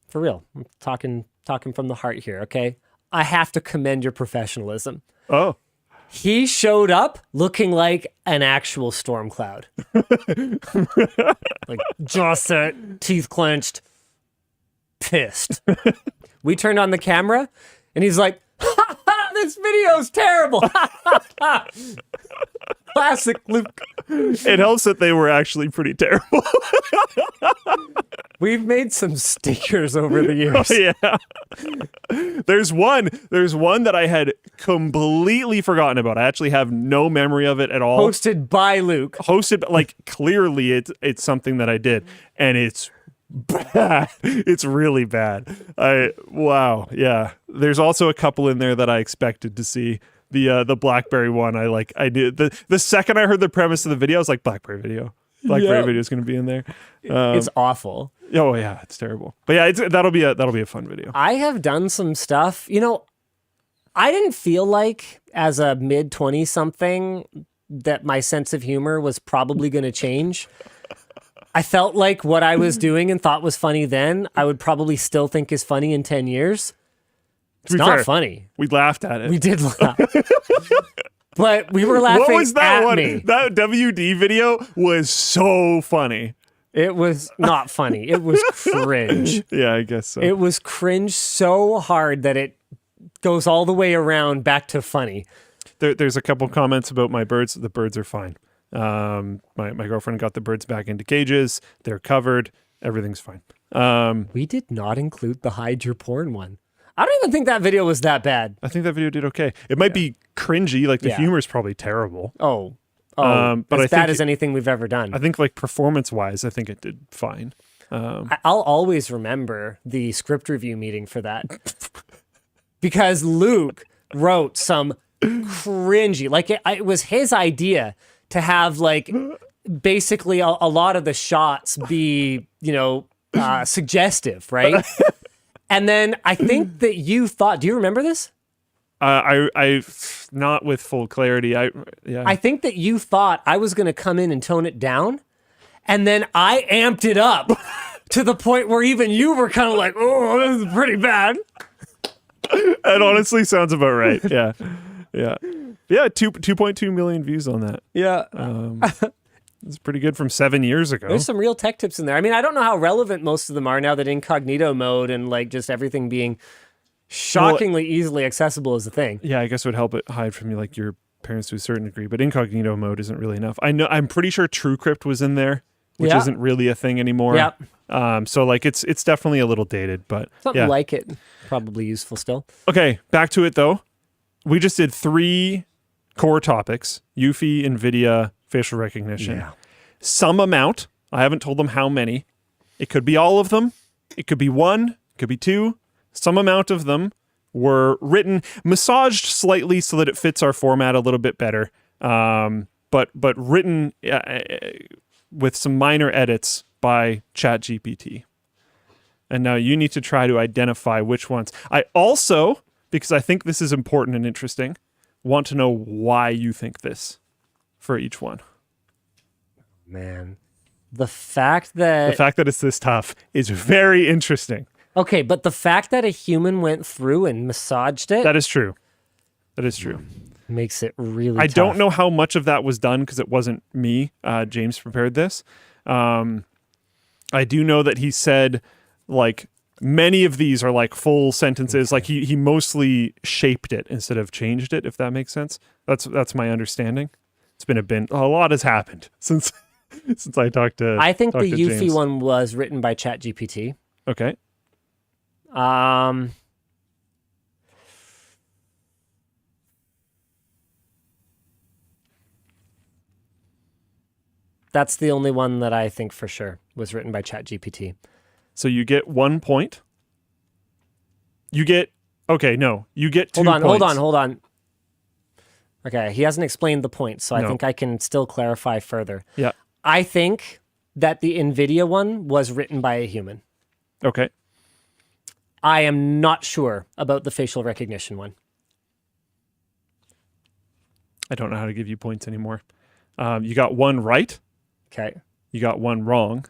for real, I'm talking from the heart here. Okay. I have to commend your professionalism. Oh. He showed up looking like an actual storm cloud. Like jaw set, teeth clenched, pissed. We turned on the camera and he's like, ha, ha, this video's terrible. Classic Luke. It helps that they were actually pretty terrible. We've made some stickers over the years. Yeah. There's one that I had completely forgotten about. I actually have no memory of it at all. Hosted by Luke. Like clearly it's something that I did and it's bad. It's really bad. Wow. Yeah. There's also a couple in there that I expected to see. The BlackBerry one, I did the second I heard the premise of the video, I was like, BlackBerry video video is going to be in there. It's awful. Oh yeah, it's terrible. But yeah, that'll be a fun video. I have done some stuff. I didn't feel like as a mid 20 something that my sense of humor was probably going to change. I felt like what I was doing and thought was funny then, I would probably still think is funny in 10 years. It's not funny. We laughed at it. We did laugh. But we were laughing What was that at one? me. That WD video was so funny. It was not funny. It was cringe. Yeah, I guess so. It was cringe so hard that it goes all the way around back to funny. There's a couple comments about my birds. The birds are fine. My girlfriend got the birds back into cages. They're covered. Everything's fine. We did not include the hide your porn one. I don't even think that video was that bad. I think that video did okay. It might be cringy. Like the humor is probably terrible. Oh, but as bad as anything we've ever done. I think like performance-wise, I think it did fine. I'll always remember the script review meeting for that because Luke wrote some cringy, like it was his idea to have like basically a lot of the shots be, suggestive, right? And then I think that you thought, do you remember this? I not with full clarity. I think that you thought I was going to come in and tone it down. And then I amped it up to the point where even you were kind of like, oh, this is pretty bad. That honestly sounds about right. Yeah. 2.2 million views on that. Yeah. It's pretty good from 7 years ago. There's some real tech tips in there. I mean, I don't know how relevant most of them are now that incognito mode and like just everything being shockingly easily accessible is a thing. Yeah, I guess it would help it hide from you, like your parents to a certain degree, but incognito mode isn't really enough. I'm pretty sure TrueCrypt was in there, which isn't really a thing anymore. Yeah. So like it's definitely a little dated, but something like it, probably useful still. Okay, back to it though. We just did 3 core topics: Eufy, NVIDIA, facial recognition. Yeah. Some amount. I haven't told them how many. It could be all of them. It could be 1. It could be 2. Some amount of them were written, massaged slightly so that it fits our format a little bit better. But written with some minor edits by ChatGPT. And now you need to try to identify which ones. I also, because I think this is important and interesting, want to know why you think this for each one. Man, the fact that it's this tough is very interesting. Okay, but the fact that a human went through and massaged it, That is true. makes it really I tough. don't know how much of that was done because it wasn't me. James prepared this. I do know that he said like Many of these are like full sentences. Like he mostly shaped it instead of changed it, if that makes sense. That's my understanding. It's been a lot has happened since I talked to. I think talked the to Eufy James. one was written by ChatGPT. Okay. That's the only one that I think for sure was written by ChatGPT. So you get 1 point. You get you get 2 points. Hold on. Okay, he hasn't explained the point, so I No. think I can still clarify further. Yeah. I think that the NVIDIA one was written by a human. Okay. I am not sure about the facial recognition one. I don't know how to give you points anymore. You got one right. Okay. You got one wrong.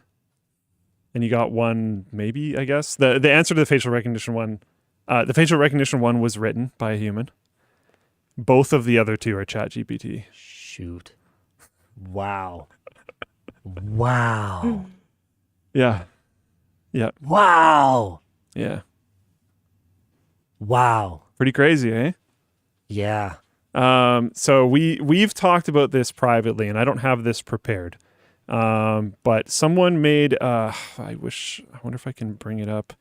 And you got one maybe, I guess. The answer to the facial recognition one, was written by a human. Both of the other two are ChatGPT. Shoot. Wow. Wow. Yeah. Yeah. Wow. Yeah. Wow. Pretty crazy, eh? Yeah. So we've talked about this privately, and I don't have this prepared. But someone made I wonder if I can bring it up.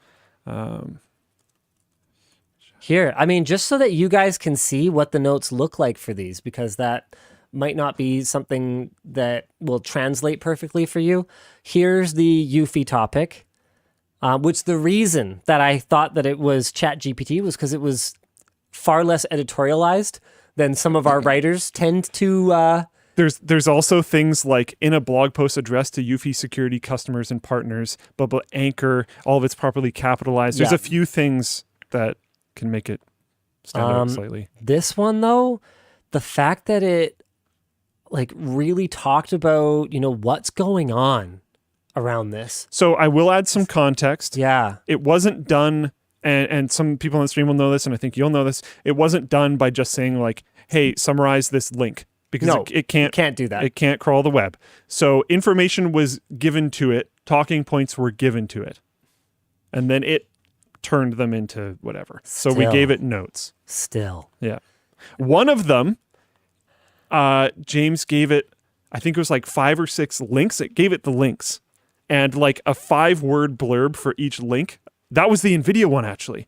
Here, I mean, just so that you guys can see what the notes look like for these, because that might not be something that will translate perfectly for you. Here's the Eufy topic, which the reason that I thought that it was ChatGPT was because it was far less editorialized than some of our writers tend to. There's also things like in a blog post addressed to Eufy security customers and partners, but anchor, all of it's properly capitalized. There's Yeah. a few things that can make it stand out slightly. This one, though, the fact that it like really talked about, what's going on around this. So I will add some context. Yeah. It wasn't done, and some people on the stream will know this, and I think you'll know this. It wasn't done by just saying like, "Hey, summarize this link," because No, it can't do that. It can't crawl the web. So information was given to it. Talking points were given to it, and then it turned them into whatever. So we Still. gave it notes. Still. Yeah. One of them, James gave it, I think it was like 5 or 6 links. It gave it the links and like a 5-word blurb for each link. That was the NVIDIA one, actually.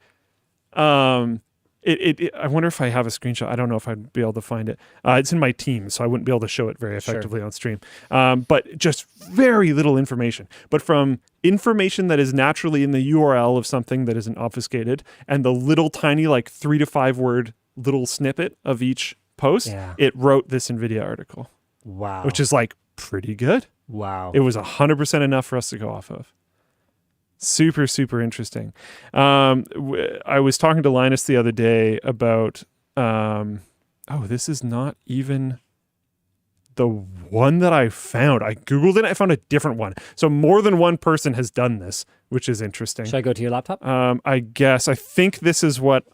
I wonder if I have a screenshot. I don't know if I'd be able to find it. It's in my team, so I wouldn't be able to show it very effectively on stream. But just very little information. But from information that is naturally in the URL of something that isn't obfuscated, and the little tiny like 3 to 5 word little snippet of each post, Yeah. it wrote this NVIDIA article, Wow. which is like pretty good. wow. It was 100% enough for us to go off of. Super, super interesting. I was talking to Linus the other day about, this is not even the one that I found. I Googled it. I found a different one. So more than one person has done this, which is interesting. Should I go to your laptop? I guess. I think this is what,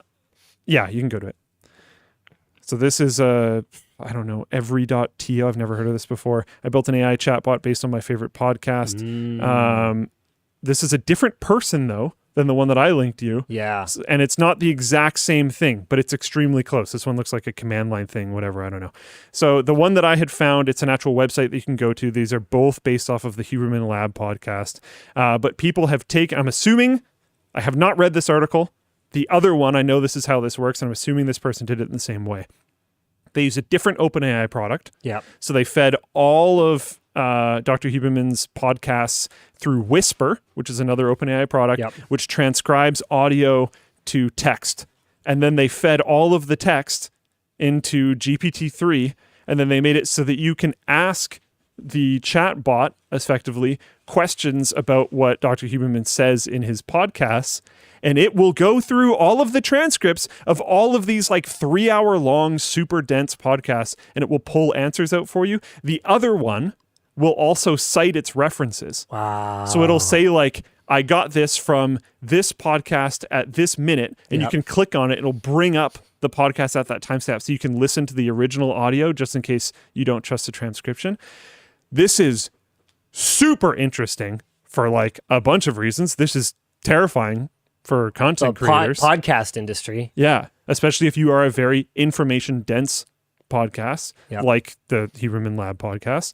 yeah, you can go to it. So this is I don't know, every.to. I've never heard of this before. I built an AI chatbot based on my favorite podcast. This is a different person, though, than the one that I linked you. Yeah. And it's not the exact same thing, but it's extremely close. This one looks like a command line thing, whatever, I don't know. So the one that I had found, it's an actual website that you can go to. These are both based off of the Huberman Lab podcast. But people have taken, I'm assuming, I have not read this article. The other one, I know this is how this works, and I'm assuming this person did it in the same way. They use a different OpenAI product. Yeah. So they fed all of Dr. Huberman's podcasts through Whisper, which is another OpenAI product, Yep. which transcribes audio to text. And then they fed all of the text into GPT-3, and then they made it so that you can ask the chat bot, effectively, questions about what Dr. Huberman says in his podcasts, and it will go through all of the transcripts of all of these like 3-hour long, super dense podcasts, and it will pull answers out for you. The other one will also cite its references. Wow. So it'll say like, I got this from this podcast at this minute, and you Yep. can click on it. It'll bring up the podcast at that timestamp so you can listen to the original audio just in case you don't trust the transcription. This is super interesting for like a bunch of reasons. This is terrifying for content creators. Podcast industry. Yeah, especially if you are a very information dense podcast like the Huberman Lab podcast,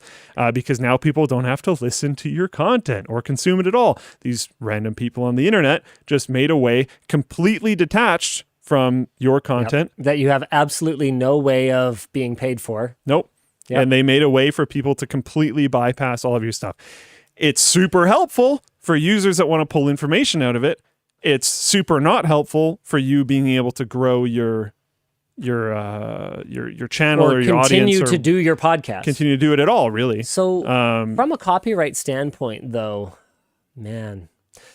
because now people don't have to listen to your content or consume it at all. These random people on the internet just made a way completely detached from your content that you have absolutely no way of being paid for. Nope. Yep. And they made a way for people to completely bypass all of your stuff. It's super helpful for users that want to pull information out of it. It's super not helpful for you being able to grow your channel or your audience, continue to do your podcast, continue to do it at all, really. So from a copyright standpoint, though, man,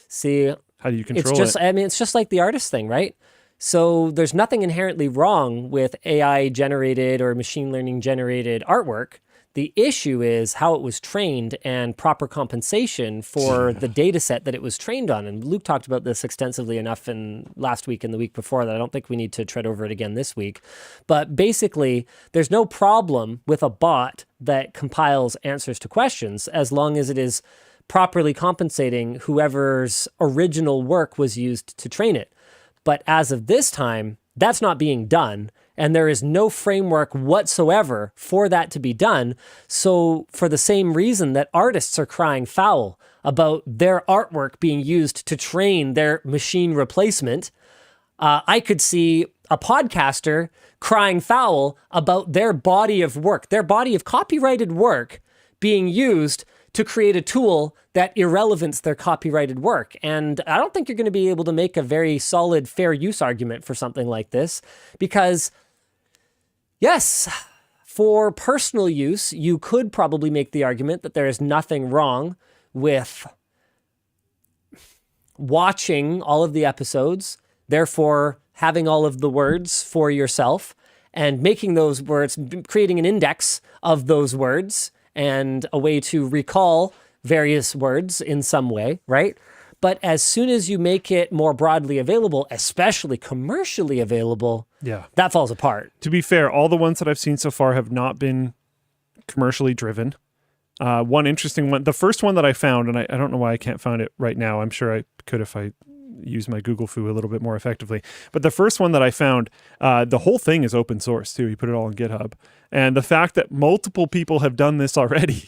see, how do you control it? I mean, it's just like the artist thing, right? So there's nothing inherently wrong with AI generated or machine learning generated artwork. The issue is how it was trained and proper compensation for the data set that it was trained on. And Luke talked about this extensively enough in last week and the week before that I don't think we need to tread over it again this week. But basically, there's no problem with a bot that compiles answers to questions as long as it is properly compensating whoever's original work was used to train it. But as of this time, that's not being done. And there is no framework whatsoever for that to be done. So for the same reason that artists are crying foul about their artwork being used to train their machine replacement, I could see a podcaster crying foul about their body of work, their body of copyrighted work being used to create a tool that irrelevants their copyrighted work. And I don't think you're going to be able to make a very solid fair use argument for something like this because, yes, for personal use, you could probably make the argument that there is nothing wrong with watching all of the episodes, therefore having all of the words for yourself and making those words, creating an index of those words and a way to recall various words in some way, right? But as soon as you make it more broadly available, especially commercially available, that falls apart. To be fair, all the ones that I've seen so far have not been commercially driven. One interesting one, the first one that I found, and I don't know why I can't find it right now. I'm sure I could if I use my Google Foo a little bit more effectively. But the first one that I found, the whole thing is open source too. You put it all on GitHub. And the fact that multiple people have done this already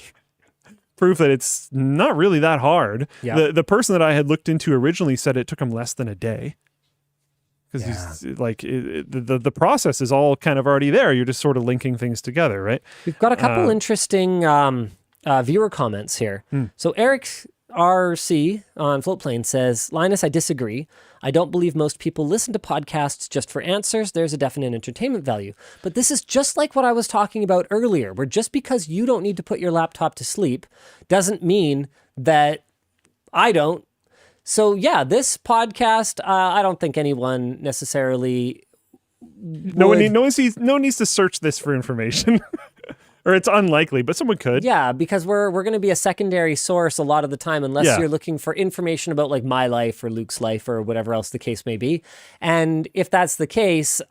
proof that it's not really that hard. Yeah. The person that I had looked into originally said it took him less than a day. Because the process is all kind of already there. You're just sort of linking things together, right? We've got a couple interesting viewer comments here. So Eric RC on Floatplane says, Linus, I disagree. I don't believe most people listen to podcasts just for answers. There's a definite entertainment value. But this is just like what I was talking about earlier, where just because you don't need to put your laptop to sleep doesn't mean that I don't. So yeah, this podcast, I don't think anyone necessarily No one needs to search this for information. Or it's unlikely, but someone could. Yeah, because we're going to be a secondary source a lot of the time, unless you're looking for information about like my life or Luke's life or whatever else the case may be. And if that's the case,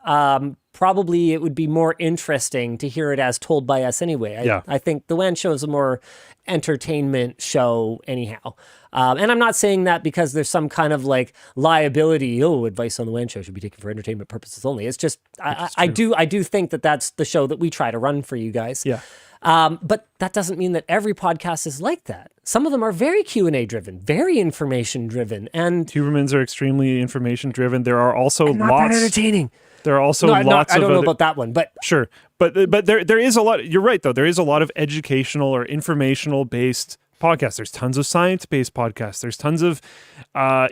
probably it would be more interesting to hear it as told by us anyway. I think the WAN show is a more entertainment show anyhow. And I'm not saying that because there's some kind of like liability, advice on the WAN show should be taken for entertainment purposes only. It's just, I do think that that's the show that we try to run for you guys. Yeah. But that doesn't mean that every podcast is like that. Some of them are very Q&A driven, very information driven. And Hubermans are extremely information driven. There are also not lots. that entertaining. There are also lots of I don't know about that one, but sure. But there is a lot. You're right, though. There is a lot of educational or informational based podcasts. There's tons of science-based podcasts. There's tons of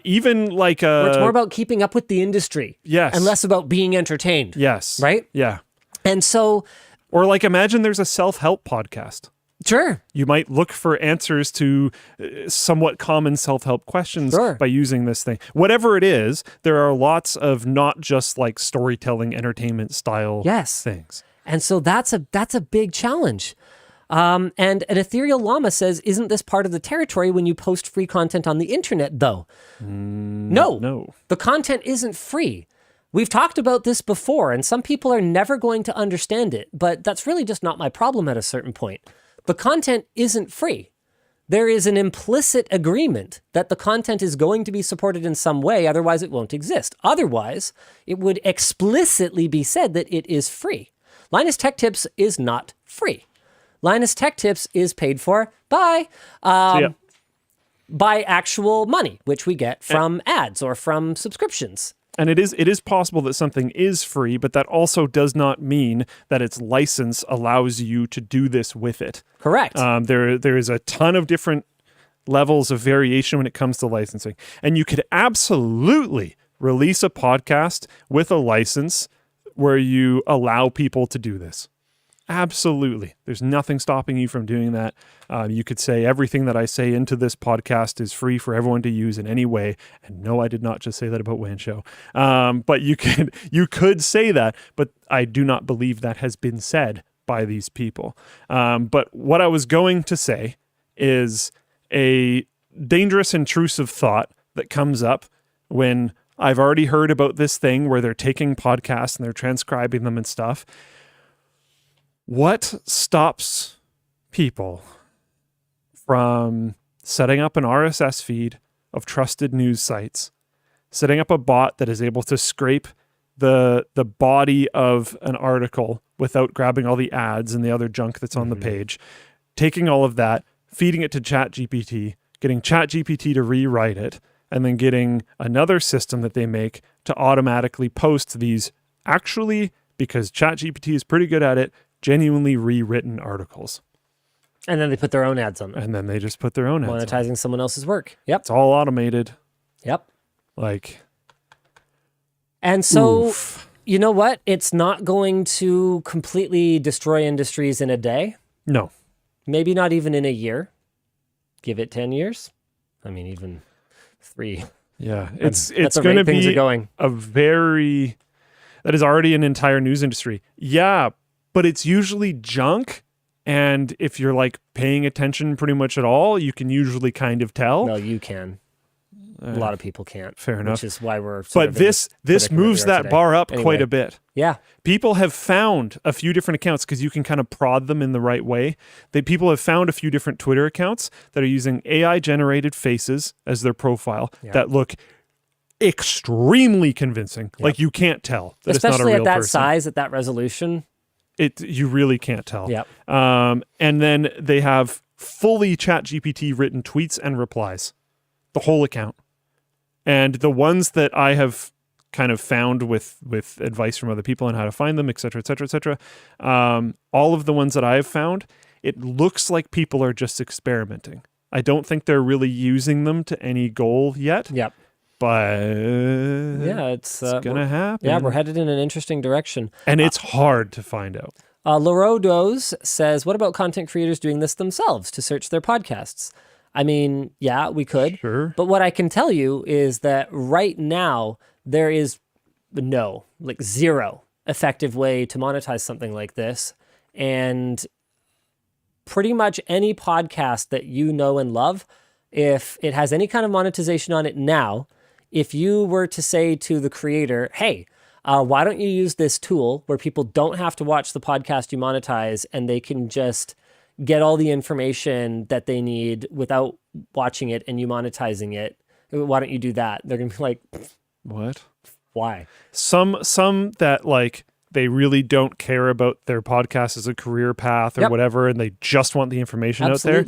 even like where it's more about keeping up with the industry. Yes. And less about being entertained. Yes. Right? Yeah. And so, or like imagine there's a self-help podcast. Sure. You might look for answers to somewhat common self-help questions by using this thing. Whatever it is, there are lots of not just like storytelling, entertainment style things. And so that's a big challenge. And an ethereal llama says, isn't this part of the territory when you post free content on the internet, though? No. The content isn't free. We've talked about this before, and some people are never going to understand it, but that's really just not my problem at a certain point. The content isn't free. there is an implicit agreement that the content is going to be supported in some way, otherwise it won't exist. Otherwise, it would explicitly be said that it is free. Linus Tech Tips is not free. Linus Tech Tips is paid for by actual money, which we get from ads or from subscriptions. And it is possible that something is free, but that also does not mean that its license allows you to do this with it. Correct. There is a ton of different levels of variation when it comes to licensing. And you could absolutely release a podcast with a license where you allow people to do this. Absolutely. There's nothing stopping you from doing that. You could say everything that I say into this podcast is free for everyone to use in any way. And no, I did not just say that about WAN Show. But you could say that, but I do not believe that has been said by these people. But what I was going to say is a dangerous, intrusive thought that comes up when I've already heard about this thing where they're taking podcasts and they're transcribing them and stuff. What stops people from setting up an RSS feed of trusted news sites, setting up a bot that is able to scrape the body of an article without grabbing all the ads and the other junk that's on the page, taking all of that, feeding it to ChatGPT, getting ChatGPT to rewrite it, and then getting another system that they make to automatically post these actually, because ChatGPT is pretty good at it, genuinely rewritten articles. And then they put their own ads on them. And then they just put their own ads on. Monetizing someone else's work. Yep. It's all automated. Yep. And so, oof. You know what? It's not going to completely destroy industries in a day. No. Maybe not even in a year. Give it 10 years. I mean, even 3. Yeah. It's going to be going. That is already an entire news industry. Yeah, but it's usually junk. And if you're paying attention pretty much at all, you can usually kind of tell. No, you can. A lot of people can't. Fair enough. Which is why we're. But this moves that bar up quite a bit. Yeah. People have found a few different accounts because you can kind of prod them in the right way. People have found a few different Twitter accounts that are using AI generated faces as their profile that look extremely convincing. Yep. You can't tell that especially it's not a real at that person. size, at that resolution. You really can't tell. Yep. And then they have fully ChatGPT written tweets and replies, the whole account. And the ones that I have kind of found with advice from other people on how to find them, et cetera, et cetera, et cetera, all of the ones that I have found, it looks like people are just experimenting. I don't think they're really using them to any goal yet. Yep. But it's going to happen. Yeah, we're headed in an interesting direction. And it's hard to find out. Larodos says, what about content creators doing this themselves to search their podcasts? I mean, yeah, we could. Sure. But what I can tell you is that right now, there is zero effective way to monetize something like this. And pretty much any podcast that you know and love, if it has any kind of monetization on it now, if you were to say to the creator, hey, why don't you use this tool where people don't have to watch the podcast you monetize and they can just get all the information that they need without watching it and you monetizing it? Why don't you do that? They're going to be like, what? Why? Some that they really don't care about their podcast as a career path or whatever, and they just want the information out there.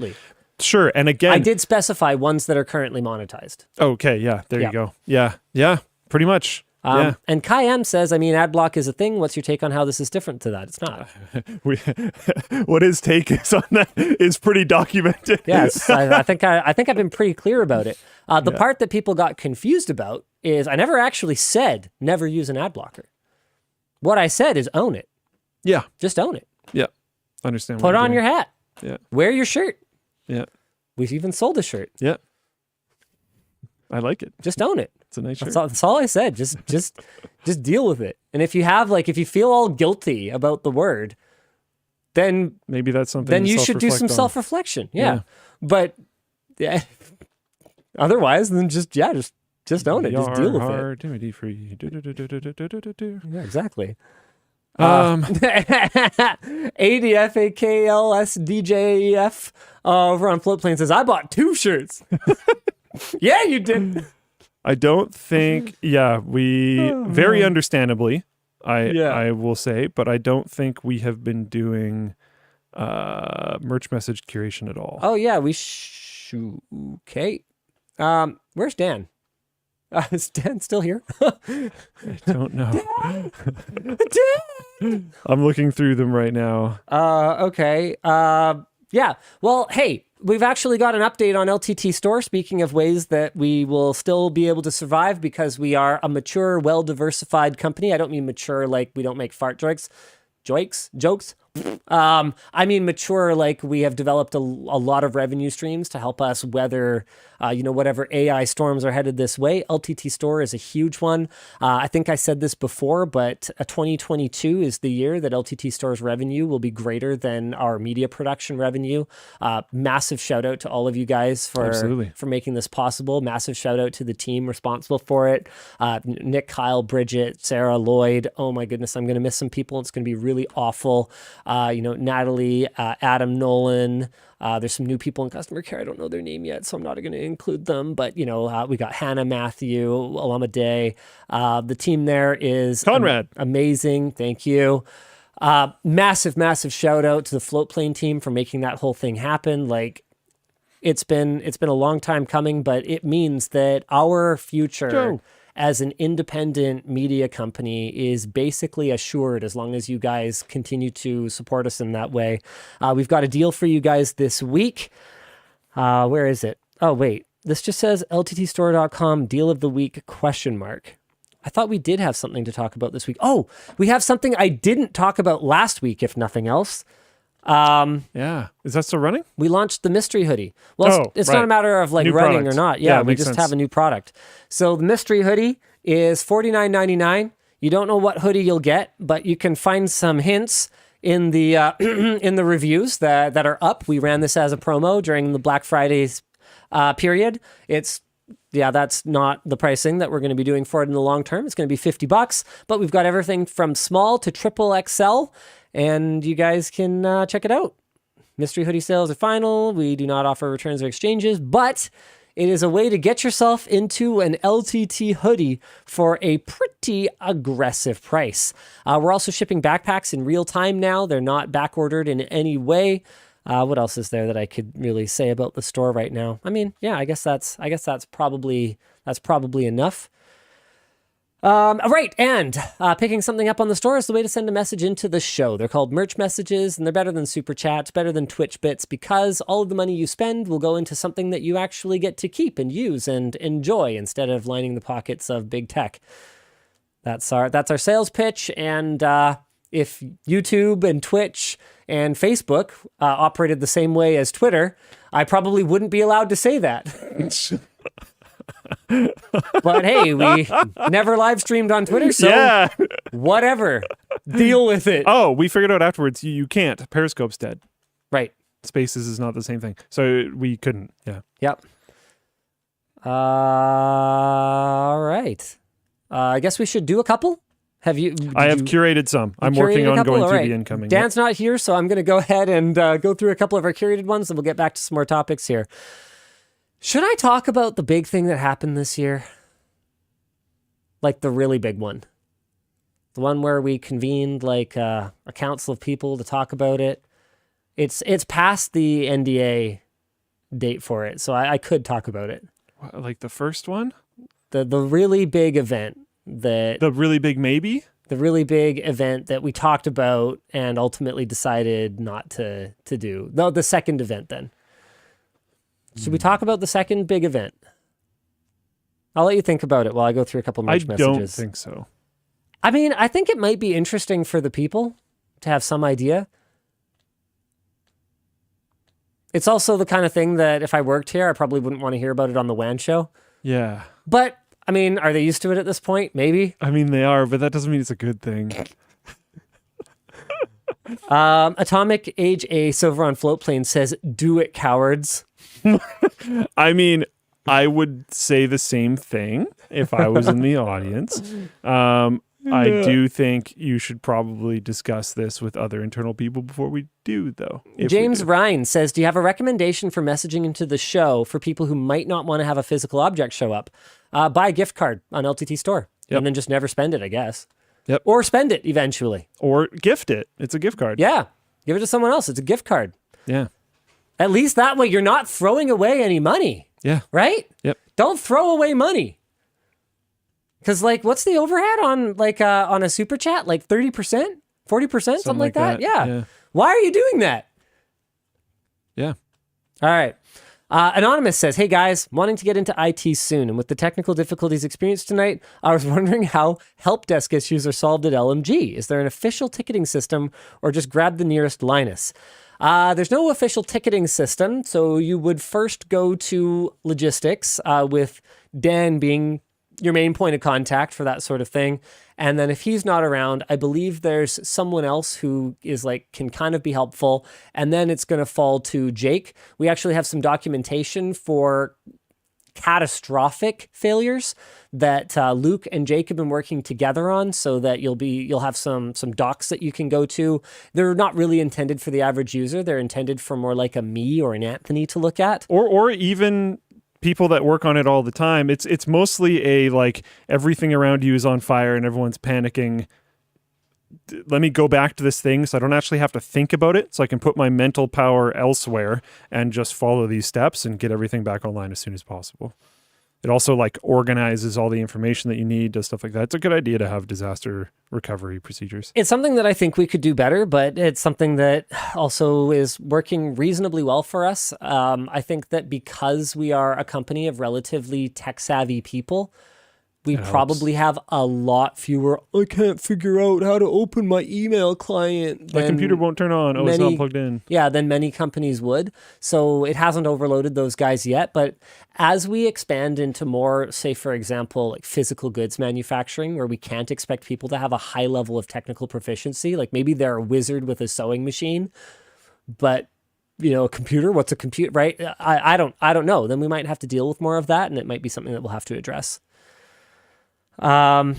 Sure. And again, I did specify ones that are currently monetized. Okay. Yeah. There you go. Yeah. Yeah. Pretty much. And Kai M says, I mean, ad block is a thing. What's your take on how this is different to that? It's not. What his take is on that is pretty documented. Yes. I think I've been pretty clear about it. The part that people got confused about is I never actually said never use an ad blocker. What I said is own it. Yeah. Just own it. Yeah. Understand. Put on your hat. Yeah. Wear your shirt. Yeah. We've even sold a shirt. Yeah. I like it. Just own it. It's a nice shirt. That's all I said. Just deal with it. And if you have if you feel all guilty about the word, then maybe that's something. Then you should do some self-reflection. Yeah. But otherwise, then just own it. Just deal with it. Timothy free. Yeah, exactly. ADFAKLSDJEF over on Floatplane says, I bought 2 shirts. Yeah, you did. I don't think, we very understandably, I will say, but I don't think we have been doing merch message curation at all. Oh, yeah, okay. Where's Dan? Is Dan still here? I don't know. Dan! I'm looking through them right now. Okay. Yeah. Well, hey, we've actually got an update on LTT Store. Speaking of ways that we will still be able to survive because we are a mature, well-diversified company. I don't mean mature like we don't make fart jokes. Jokes? I mean mature like we have developed a lot of revenue streams to help us weather, whatever AI storms are headed this way. LTT Store is a huge one. I think I said this before, but 2022 is the year that LTT Store's revenue will be greater than our media production revenue. Massive shout out to all of you guys for making this possible. Massive shout out to the team responsible for it. Nick, Kyle, Bridget, Sarah, Lloyd. Oh my goodness, I'm going to miss some people. It's going to be really awful. Natalie, Adam, Nolan. There's some new people in customer care. I don't know their name yet, so I'm not going to include them. But, we got Hannah, Matthew, Alama Day. The team there is Conrad. Amazing. Thank you. Massive, massive shout out to the Floatplane team for making that whole thing happen. Like, it's been a long time coming, but it means that our future as an independent media company is basically assured as long as you guys continue to support us in that way. We've got a deal for you guys this week. Where is it? Oh, wait. This just says lttstore.com deal of the week ? I thought we did have something to talk about this week. Oh, we have something I didn't talk about last week, if nothing else. Yeah. Is that still running? We launched the mystery hoodie. Well, it's not a matter of like new running product. or not. Yeah, we just sense. have a new product. So the mystery hoodie is $49.99. You don't know what hoodie you'll get, but you can find some hints in the in the reviews that are up. We ran this as a promo during the Black Friday's period. That's not the pricing that we're going to be doing for it in the long term. It's going to be $50, but we've got everything from small to triple XL, and you guys can check it out. Mystery hoodie sales are final. We do not offer returns or exchanges, but it is a way to get yourself into an LTT hoodie for a pretty aggressive price. We're also shipping backpacks in real time now. They're not back ordered in any way. What else is there that I could really say about the store right now? I mean, yeah, I guess that's probably enough. Right, and picking something up on the store is the way to send a message into the show. They're called merch messages, and they're better than super chats, better than Twitch bits, because all of the money you spend will go into something that you actually get to keep and use and enjoy instead of lining the pockets of big tech. That's our sales pitch, and if YouTube and Twitch and Facebook operated the same way as Twitter, I probably wouldn't be allowed to say that. But hey, we never live streamed on Twitter, so whatever. Deal with it. Oh, we figured out afterwards you can't. Periscope's dead. Right. Spaces is not the same thing. So we couldn't. Yeah. Yep. All right. I guess we should do a couple. I have curated some. I'm working on going through the incoming. Dan's not here, so I'm going to go ahead and go through a couple of our curated ones, and we'll get back to some more topics here. Should I talk about the big thing that happened this year? Like the really big one. The one where we convened like a council of people to talk about it. It's past the NDA date for it, so I could talk about it. What, like the first one? The really big event. The really big maybe? The really big event that we talked about and ultimately decided not to do. No, the second event then. Should we talk about the second big event? I'll let you think about it while I go through a couple of merch messages. I don't think so. I mean, I think it might be interesting for the people to have some idea. It's also the kind of thing that if I worked here, I probably wouldn't want to hear about it on the WAN show. Yeah. But, I mean, are they used to it at this point? Maybe. I mean, they are, but that doesn't mean it's a good thing. Atomic Age Ace over on Floatplane says, "Do it, cowards." I mean, I would say the same thing if I was in the audience. I do think you should probably discuss this with other internal people before we do, though. If we James do. Ryan says, do you have a recommendation for messaging into the show for people who might not want to have a physical object show up? Buy a gift card on LTT Store and then just never spend it, I guess. Yep. Or spend it eventually. Or gift it. It's a gift card. Yeah. Give it to someone else. It's a gift card. Yeah. At least that way you're not throwing away any money. Yeah. Right? Yep. Don't throw away money. Because, like, what's the overhead on, like, on a super chat? Like 30%? 40%? Something like that? Yeah. Why are you doing that? Yeah. All right. Anonymous says, hey guys, wanting to get into IT soon, and with the technical difficulties experienced tonight, I was wondering how help desk issues are solved at LMG. Is there an official ticketing system, or just grab the nearest Linus? There's no official ticketing system, so you would first go to logistics, with Dan being your main point of contact for that sort of thing. And then if he's not around, I believe there's someone else who is like, can kind of be helpful. And then it's going to fall to Jake. We actually have some documentation for catastrophic failures that Luke and Jake have been working together on, so that you'll have some docs that you can go to. They're not really intended for the average user. They're intended for more like a me or an Anthony to look at. Or even people that work on it all the time. It's mostly a like everything around you is on fire and everyone's panicking. Let me go back to this thing so I don't actually have to think about it, so I can put my mental power elsewhere and just follow these steps and get everything back online as soon as possible. It also like organizes all the information that you need, does stuff like that. It's a good idea to have disaster recovery procedures. It's something that I think we could do better, but it's something that also is working reasonably well for us. I think that because we are a company of relatively tech-savvy people, we probably have a lot fewer, I can't figure out how to open my email client. My computer won't turn on. Oh, it's not plugged in. Yeah, than many companies would. So it hasn't overloaded those guys yet. But as we expand into more, say, for example, like physical goods manufacturing, where we can't expect people to have a high level of technical proficiency, like maybe they're a wizard with a sewing machine, but a computer, what's a computer, right? I don't know. Then we might have to deal with more of that, and it might be something that we'll have to address. Kevin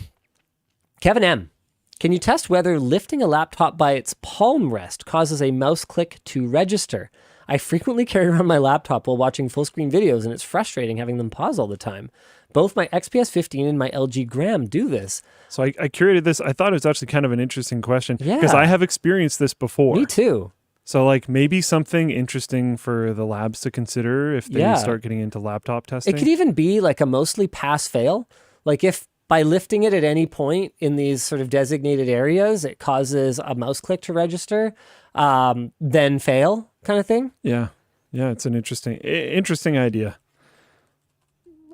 M. Can you test whether lifting a laptop by its palm rest causes a mouse click to register? I frequently carry around my laptop while watching full screen videos, and it's frustrating having them pause all the time. Both my XPS 15 and my LG Gram do this. So I curated this. I thought it was actually kind of an interesting question Yeah. because I have experienced this before. Me too. So like maybe something interesting for the labs to consider if they start getting into laptop testing. It could even be like a mostly pass fail. Like if by lifting it at any point in these sort of designated areas, it causes a mouse click to register, then fail kind of thing. Yeah. Yeah, it's an interesting idea.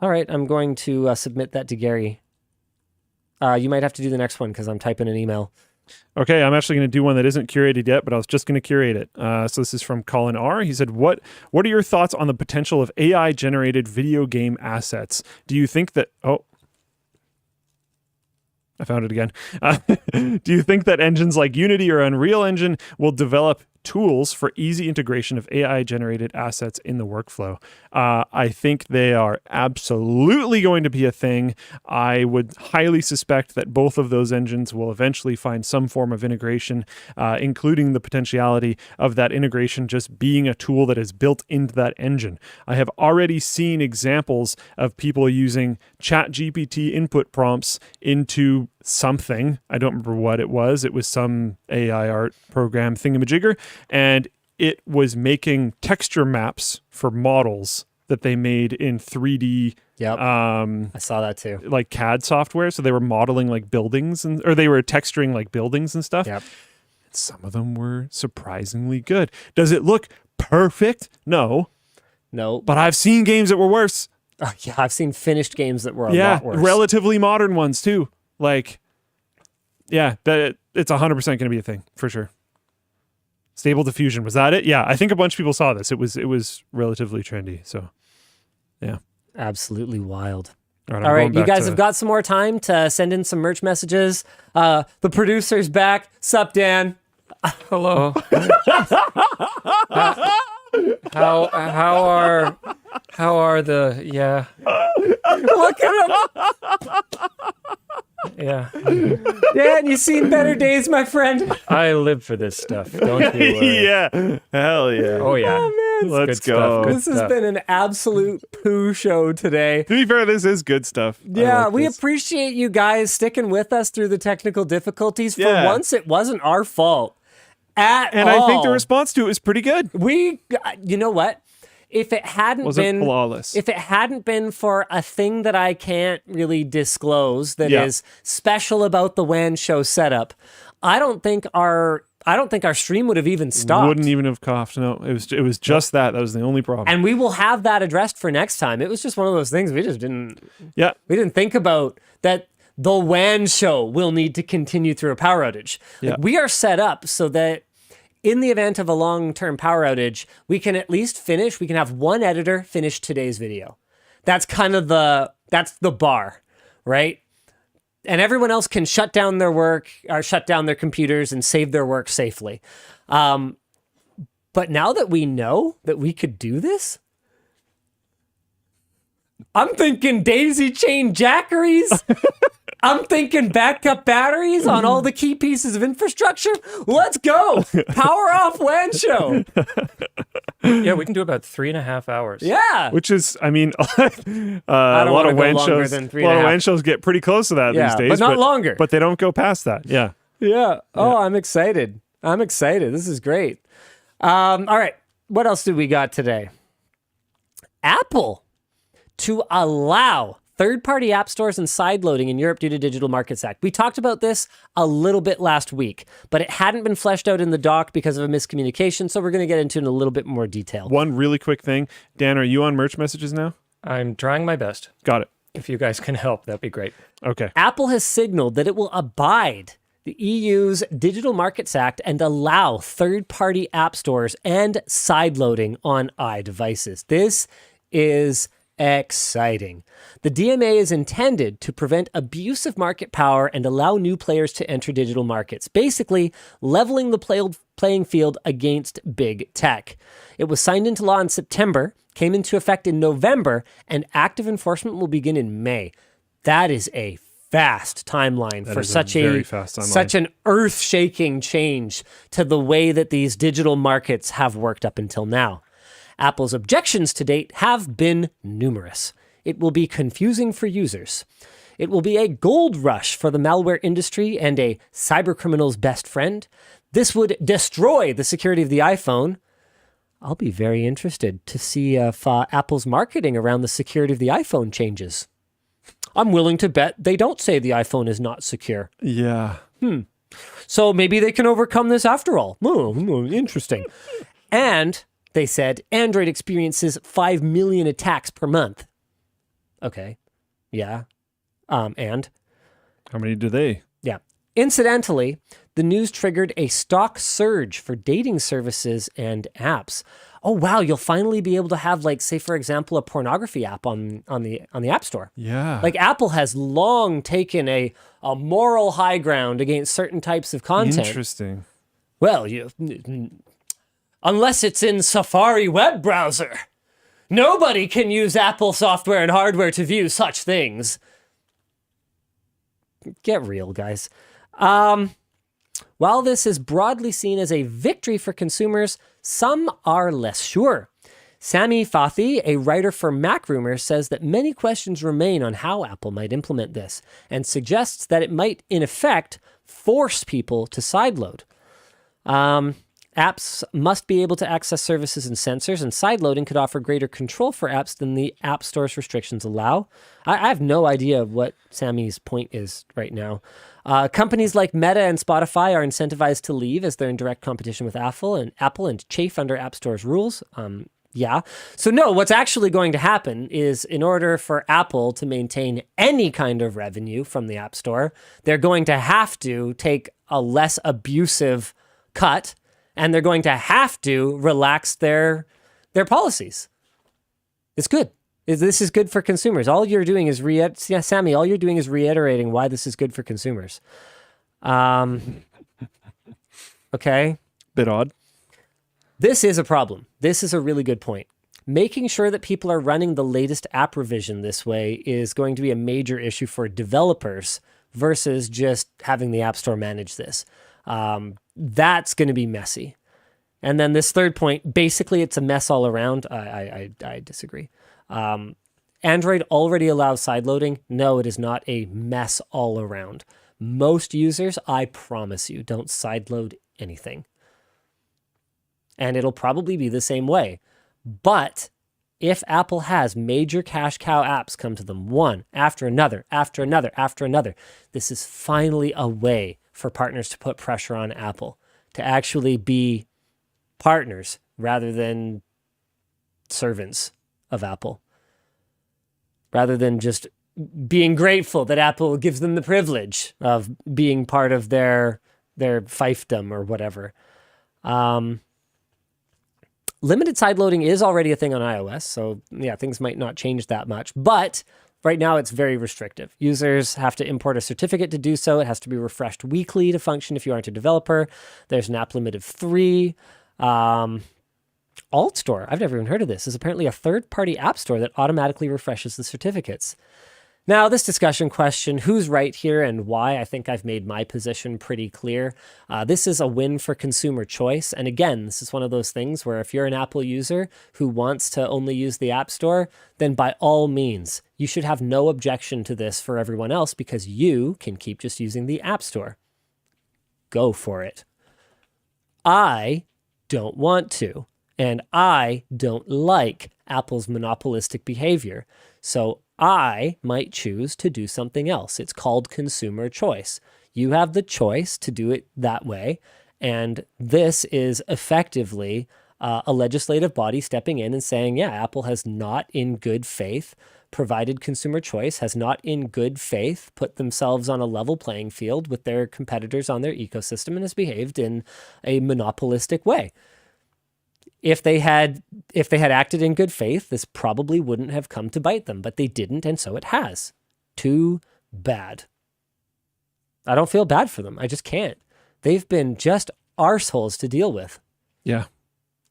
All right, I'm going to submit that to Gary. You might have to do the next one because I'm typing an email. Okay, I'm actually going to do one that isn't curated yet, but I was just going to curate it. So this is from Colin R. He said, what are your thoughts on the potential of AI-generated video game assets? Do you think that... Oh, I found it again. Do you think that engines like Unity or Unreal Engine will develop tools for easy integration of AI-generated assets in the workflow? I think they are absolutely going to be a thing. I would highly suspect that both of those engines will eventually find some form of integration, including the potentiality of that integration just being a tool that is built into that engine. I have already seen examples of people using ChatGPT input prompts into something. I don't remember what it was. It was some AI art program thingamajigger, and it was making texture maps for models that they made in 3D. Yep. I saw that too. Like CAD software. So they were modeling like buildings or they were texturing like buildings and stuff. Yep. Some of them were surprisingly good. Does it look perfect? No. But I've seen games that were worse. Yeah, I've seen finished games that were a lot worse. Relatively modern ones too. Like, yeah, it's 100% going to be a thing for sure. Stable diffusion, was that it? Yeah, I think a bunch of people saw this. It was relatively trendy. So, yeah, absolutely wild. All right, you guys have got some more time to send in some merch messages. The producer's back. Sup, Dan? Hello. How are the Look at him. Yeah. Dan, you seen better days, my friend. I live for this stuff. Don't you worry. Yeah. Hell yeah. Oh, yeah. Oh, man. Let's Good go. stuff, good This has stuff. been an absolute poo show today. To be fair, this is good stuff. I Yeah, like we this. appreciate you guys sticking with us through the technical difficulties. For Yeah. once, it wasn't our fault at And all. I think the response to it was pretty good. You know what? If it hadn't Wasn't been flawless. if it hadn't been for a thing that I can't really disclose that is Yeah. special about the WAN show setup, I don't think our stream would have even stopped. Wouldn't even have coughed. No, it was just that. That was the only problem. And we will have that addressed for next time. It was just one of those things we didn't think about that the WAN show will need to continue through a power outage. Like, Yeah. we are set up so that in the event of a long-term power outage, we can at least we can have one editor finish today's video. That's kind of that's the bar, right? And everyone else can shut down their work or shut down their computers and save their work safely. But now that we know that we could do this, I'm thinking daisy chain jackeries. I'm thinking backup batteries on all the key pieces of infrastructure. Let's go. Power off WAN show. Yeah, we can do about 3.5 hours. Yeah. Which is, I mean, a don't lot wanna of go WAN longer shows. than A 3.5. lot of WAN shows get pretty close to that Yeah, these days, but not longer. But they don't go past that. Yeah. Yeah. Oh, I'm excited. This is great. All right. What else do we got today? Apple to allow third-party app stores and sideloading in Europe due to Digital Markets Act. We talked about this a little bit last week, but it hadn't been fleshed out in the doc because of a miscommunication, so we're going to get into it in a little bit more detail. One really quick thing. Dan, are you on merch messages now? I'm trying my best. Got it. If you guys can help, that'd be great. Okay. Apple has signaled that it will abide the EU's Digital Markets Act and allow third-party app stores and sideloading on iDevices. This is exciting. The DMA is intended to prevent abuse of market power and allow new players to enter digital markets, basically leveling the playing field against big tech. It was signed into law in September, came into effect in November, and active enforcement will begin in May. That is a fast timeline for is a such very fast timeline. such an earth-shaking change to the way that these digital markets have worked up until now. Apple's objections to date have been numerous. It will be confusing for users. It will be a gold rush for the malware industry and a cybercriminal's best friend. This would destroy the security of the iPhone. I'll be very interested to see if Apple's marketing around the security of the iPhone changes. I'm willing to bet they don't say the iPhone is not secure. Yeah. So maybe they can overcome this after all. Interesting. And they said Android experiences 5 million attacks per month. Okay. Yeah. And? How many do they? Yeah. Incidentally, the news triggered a stock surge for dating services and apps. Oh, wow. You'll finally be able to have, like, say, for example, a pornography app on the App Store. Yeah. Like, Apple has long taken a moral high ground against certain types of content. Interesting. Well, unless it's in Safari web browser. Nobody can use Apple software and hardware to view such things. Get real, guys. While this is broadly seen as a victory for consumers, some are less sure. Sami Fathi, a writer for MacRumors, says that many questions remain on how Apple might implement this and suggests that it might, in effect, force people to sideload. Apps must be able to access services and sensors, and sideloading could offer greater control for apps than the App Store's restrictions allow. I have no idea what Sammy's point is right now. Companies like Meta and Spotify are incentivized to leave as they're in direct competition with Apple and chafe under App Store's rules. Yeah. So no, what's actually going to happen is in order for Apple to maintain any kind of revenue from the App Store, they're going to have to take a less abusive cut, and they're going to have to relax their policies. It's good. This is good for consumers. All you're doing is Sammy, all you're doing is reiterating why this is good for consumers. Okay. Bit odd. This is a problem. This is a really good point. Making sure that people are running the latest app revision this way is going to be a major issue for developers versus just having the App Store manage this. That's going to be messy. And then this third point, basically it's a mess all around. I disagree. Android already allows sideloading. No, it is not a mess all around. Most users, I promise you, don't sideload anything. And it'll probably be the same way. But if Apple has major cash cow apps come to them, one after another, after another, after another, this is finally a way for partners to put pressure on Apple to actually be partners rather than servants of Apple. Rather than just being grateful that Apple gives them the privilege of being part of their fiefdom or whatever. Limited sideloading is already a thing on iOS, so yeah, things might not change that much. But right now, it's very restrictive. Users have to import a certificate to do so. It has to be refreshed weekly to function if you aren't a developer. There's an app limit of 3. AltStore, I've never even heard of this, is apparently a third-party app store that automatically refreshes the certificates. Now, this discussion question, who's right here and why, I think I've made my position pretty clear. This is a win for consumer choice. And again, this is one of those things where if you're an Apple user who wants to only use the App Store, then by all means, you should have no objection to this for everyone else because you can keep just using the App Store. Go for it. I don't want to. And I don't like Apple's monopolistic behavior. So I might choose to do something else. It's called consumer choice. You have the choice to do it that way. And this is effectively a legislative body stepping in and saying, yeah, Apple has not in good faith provided consumer choice, has not in good faith put themselves on a level playing field with their competitors on their ecosystem and has behaved in a monopolistic way. If they had acted in good faith, this probably wouldn't have come to bite them, but they didn't, and so it has. Too bad. I don't feel bad for them. I just can't. They've been just arseholes to deal with. Yeah,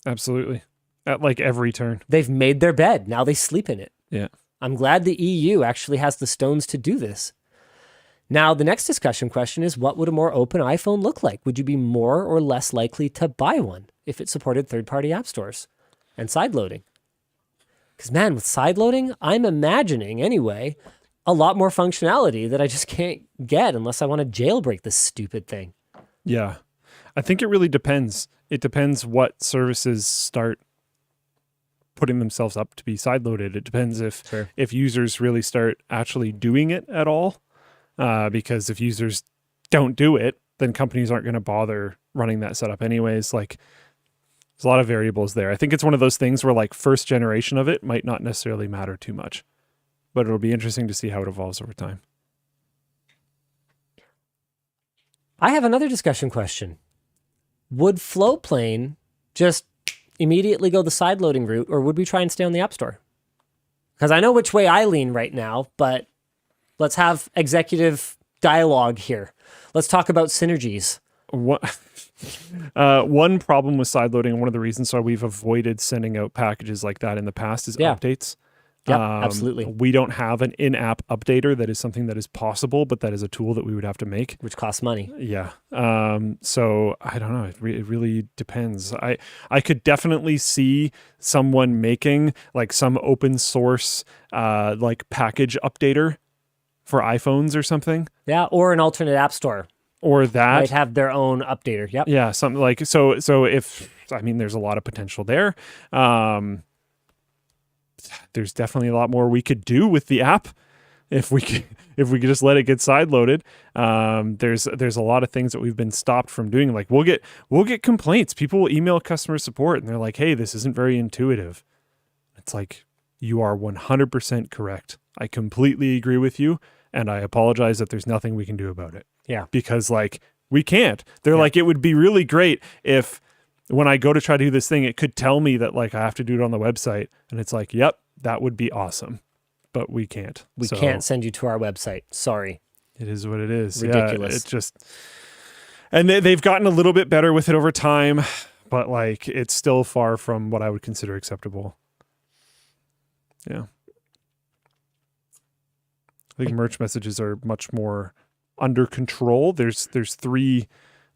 absolutely. At like every turn. They've made their bed. Now they sleep in it. Yeah. I'm glad the EU actually has the stones to do this. Now, the next discussion question is, what would a more open iPhone look like? Would you be more or less likely to buy one if it supported third-party app stores and sideloading? Because, man, with sideloading, I'm imagining, anyway, a lot more functionality that I just can't get unless I want to jailbreak this stupid thing. Yeah. I think it really depends. It depends what services start putting themselves up to be sideloaded. It depends if users really start actually doing it at all. Because if users don't do it, then companies aren't going to bother running that setup anyways. Like, there's a lot of variables there. I think it's one of those things where like first generation of it might not necessarily matter too much, but it'll be interesting to see how it evolves over time. I have another discussion question. Would Flowplane just immediately go the sideloading route, or would we try and stay on the App Store? Because I know which way I lean right now, but let's have executive dialogue here. Let's talk about synergies. One problem with sideloading, and one of the reasons why we've avoided sending out packages like that in the past is updates. Yeah, absolutely. We don't have an in-app updater. That is something that is possible, but that is a tool that we would have to make. Which costs money. Yeah. So I don't know. It really depends. I could definitely see someone making like some open source like package updater for iPhones or something. Yeah, or an alternate app store. Or that. Might have their own updater. Yep. Yeah, something like so if I mean there's a lot of potential there. There's definitely a lot more we could do with the app if we could just let it get sideloaded. There's a lot of things that we've been stopped from doing. Like we'll get complaints. People will email customer support and they're like, "Hey, this isn't very intuitive." It's like, you are 100% correct. I completely agree with you, and I apologize that there's nothing we can do about it. Yeah. Because like we can't. They're like, it would be really great if when I go to try to do this thing, it could tell me that like I have to do it on the website. And it's like, yep, that would be awesome. But we can't. We can't send you to our website. Sorry. It is what it is. Ridiculous. Yeah, it's just, and they've gotten a little bit better with it over time, but like it's still far from what I would consider acceptable. Yeah. I think merge messages are much more under control. There's 3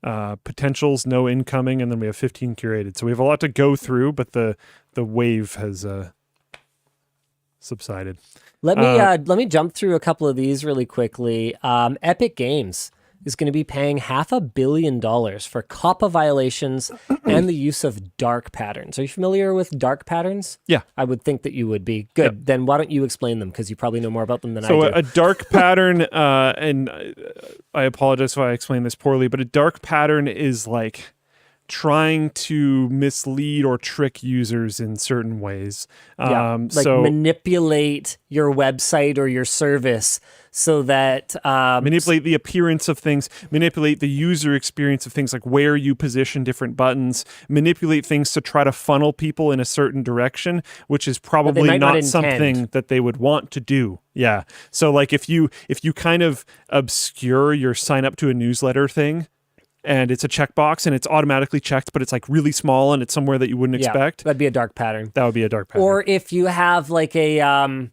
potentials, no incoming, and then we have 15 curated. So we have a lot to go through, but the wave has subsided. Let me jump through a couple of these really quickly. Epic Games is going to be paying $500 million for COPPA violations and the use of dark patterns. Are you familiar with dark patterns? Yeah. I would think that you would be. Good. Then why don't you explain them? Because you probably know more about them than I do. So a dark pattern, and I apologize if I explain this poorly, but a dark pattern is like trying to mislead or trick users in certain ways. Manipulate your website or your service so that manipulate the appearance of things, manipulate the user experience of things, like where you position different buttons, manipulate things to try to funnel people in a certain direction, which is probably not something that they would want to do. Yeah. So like if you kind of obscure your sign up to a newsletter thing, and it's a checkbox and it's automatically checked, but it's like really small and it's somewhere that you wouldn't expect. That'd be a dark pattern. That would be a dark pattern. Or if you have like a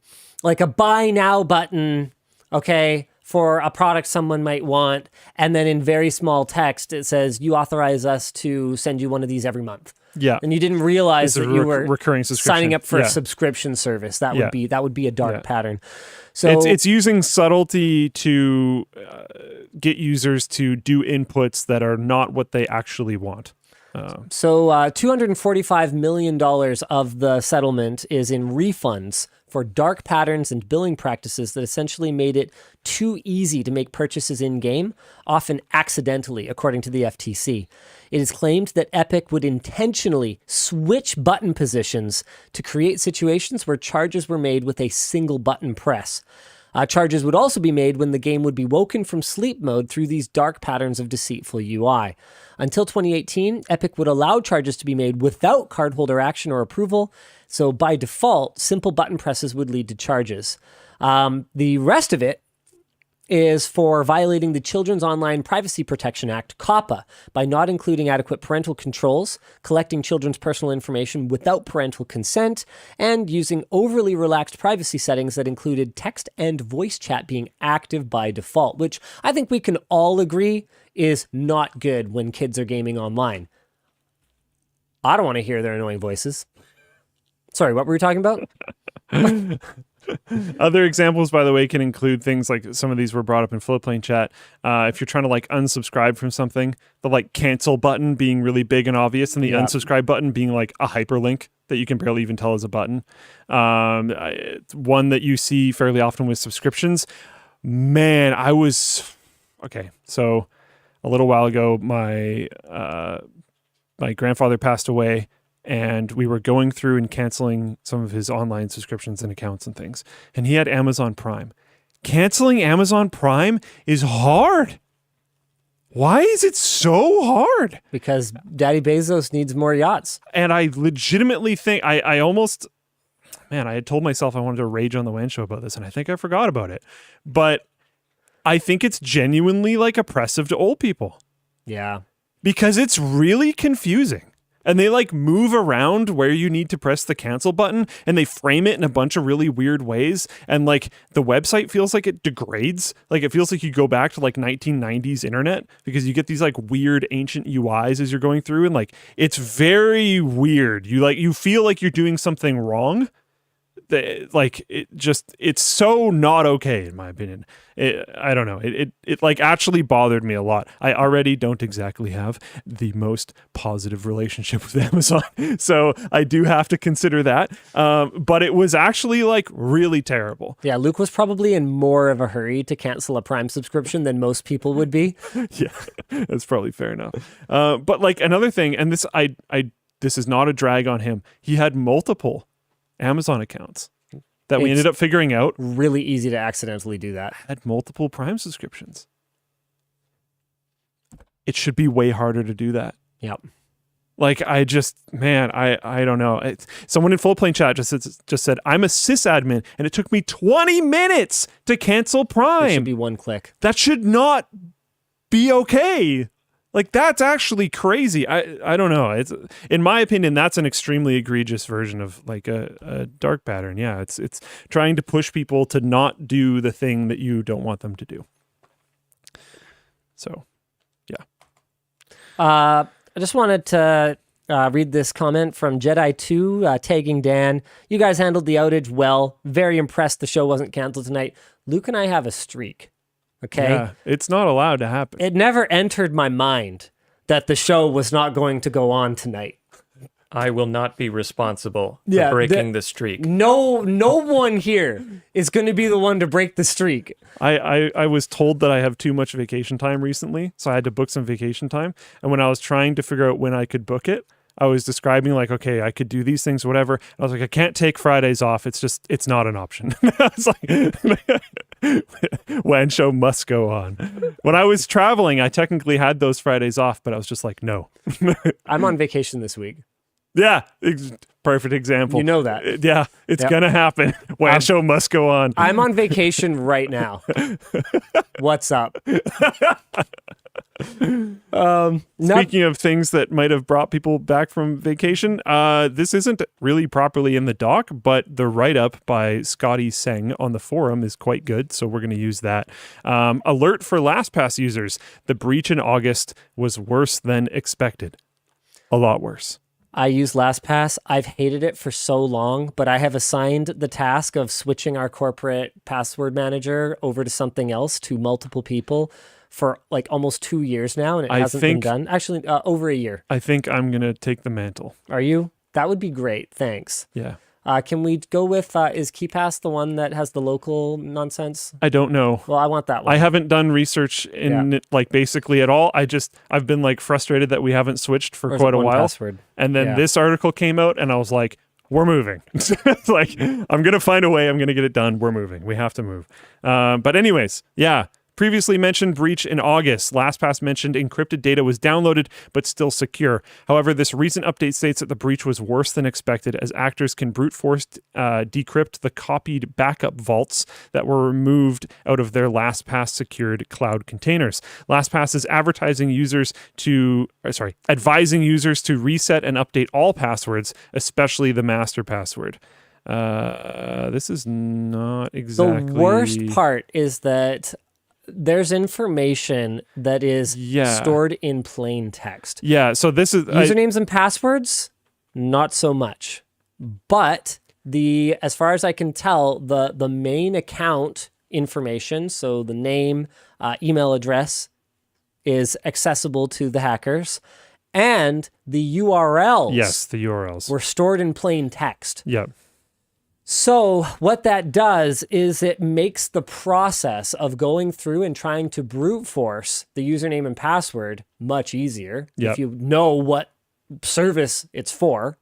buy now button, okay, for a product someone might want, and then in very small text it says you authorize us to send you one of these every month. Yeah. And you didn't realize that you were recurring signing up for a subscription service. That would be a dark pattern. So it's using subtlety to get users to do inputs that are not what they actually want. So $245 million of the settlement is in refunds for dark patterns and billing practices that essentially made it too easy to make purchases in-game, often accidentally, according to the FTC. It is claimed that Epic would intentionally switch button positions to create situations where charges were made with a single button press. Charges would also be made when the game would be woken from sleep mode through these dark patterns of deceitful UI. Until 2018, Epic would allow charges to be made without cardholder action or approval, so by default, simple button presses would lead to charges. The rest of it is for violating the Children's Online Privacy Protection Act, COPPA, by not including adequate parental controls, collecting children's personal information without parental consent, and using overly relaxed privacy settings that included text and voice chat being active by default, which I think we can all agree is not good when kids are gaming online. I don't want to hear their annoying voices. Sorry, what were we talking about? Other examples, by the way, can include things like some of these were brought up in Floatplane chat. If you're trying to like unsubscribe from something, the like cancel button being really big and obvious, and the unsubscribe button being like a hyperlink that you can barely even tell is a button. One that you see fairly often with subscriptions. Man, so a little while ago, my grandfather passed away. And we were going through and canceling some of his online subscriptions and accounts and things. And he had Amazon Prime. Canceling Amazon Prime is hard. Why is it so hard? Because Daddy Bezos needs more yachts. And I legitimately think, I had told myself I wanted to rage on the WAN show about this, and I think I forgot about it. But I think it's genuinely like oppressive to old people. Yeah. Because it's really confusing. And they like move around where you need to press the cancel button, and they frame it in a bunch of really weird ways. And like the website feels like it degrades. Like it feels like you go back to like 1990s internet, because you get these like weird ancient UIs as you're going through, and like it's very weird. You feel like you're doing something wrong. It's so not okay in my opinion. I don't know. It like actually bothered me a lot. I already don't exactly have the most positive relationship with Amazon, so I do have to consider that. But it was actually like really terrible. Yeah, Luke was probably in more of a hurry to cancel a Prime subscription than most people would be. Yeah, that's probably fair enough. But like another thing, and this this is not a drag on him. He had multiple Amazon accounts that we ended up figuring out. Really easy to accidentally do that. Had multiple Prime subscriptions. It should be way harder to do that. Yep. Like I don't know. Someone in Floatplane chat just said, I'm a sysadmin and it took me 20 minutes to cancel Prime. It should be one click. That should not be okay. Like that's actually crazy. I don't know. It's, in my opinion, that's an extremely egregious version of like a dark pattern. Yeah, it's trying to push people to not do the thing that you don't want them to do. So, yeah. I just wanted to read this comment from Jedi2 tagging Dan. You guys handled the outage well. Very impressed the show wasn't canceled tonight. Luke and I have a streak. Okay? Yeah, it's not allowed to happen. It never entered my mind that the show was not going to go on tonight. I will not be responsible for Yeah, breaking the streak. No one here is going to be the one to break the streak. I was told that I have too much vacation time recently, so I had to book some vacation time. And when I was trying to figure out when I could book it, I was describing like, okay, I could do these things, whatever. I was like, I can't take Fridays off. It's not an option. I was like, WAN show must go on. When I was traveling, I technically had those Fridays off, but I was just like, no. I'm on vacation this week. Yeah, perfect example. You know that. Yeah, it's going to happen. WAN show must go on. I'm on vacation right now. What's up? Speaking of things that might have brought people back from vacation, this isn't really properly in the doc, but the write-up by Scotty Seng on the forum is quite good, so we're going to use that. Alert for LastPass users. The breach in August was worse than expected. A lot worse. I use LastPass. I've hated it for so long, but I have assigned the task of switching our corporate password manager over to something else to multiple people for like almost 2 years now, and it hasn't been done. Actually, over a year. I think I'm going to take the mantle. Are you? That would be great. Thanks. Yeah. Can we go with, is KeyPass the one that has the local nonsense? I don't know. Well, I want that one. I haven't done research in it, like basically at all. I've been like frustrated that we haven't switched for quite a while. Password? And then this article came out and I was like, we're moving. It's like, I'm going to find a way. I'm going to get it done. We're moving. We have to move. But anyways, yeah. Previously mentioned breach in August. LastPass mentioned encrypted data was downloaded but still secure. However, this recent update states that the breach was worse than expected as actors can brute force decrypt the copied backup vaults that were removed out of their LastPass secured cloud containers. LastPass is advising users to reset and update all passwords, especially the master password. This is not exactly... The worst part is that there's information that is stored in plain text. Yeah, so this is... Usernames and passwords, not so much. But as far as I can tell, the main account information, so the name, email address, is accessible to the hackers. And the URLs... Yes, the URLs. ...were stored in plain text. Yep. So what that does is it makes the process of going through and trying to brute force the username and password much easier if you know what service it's for.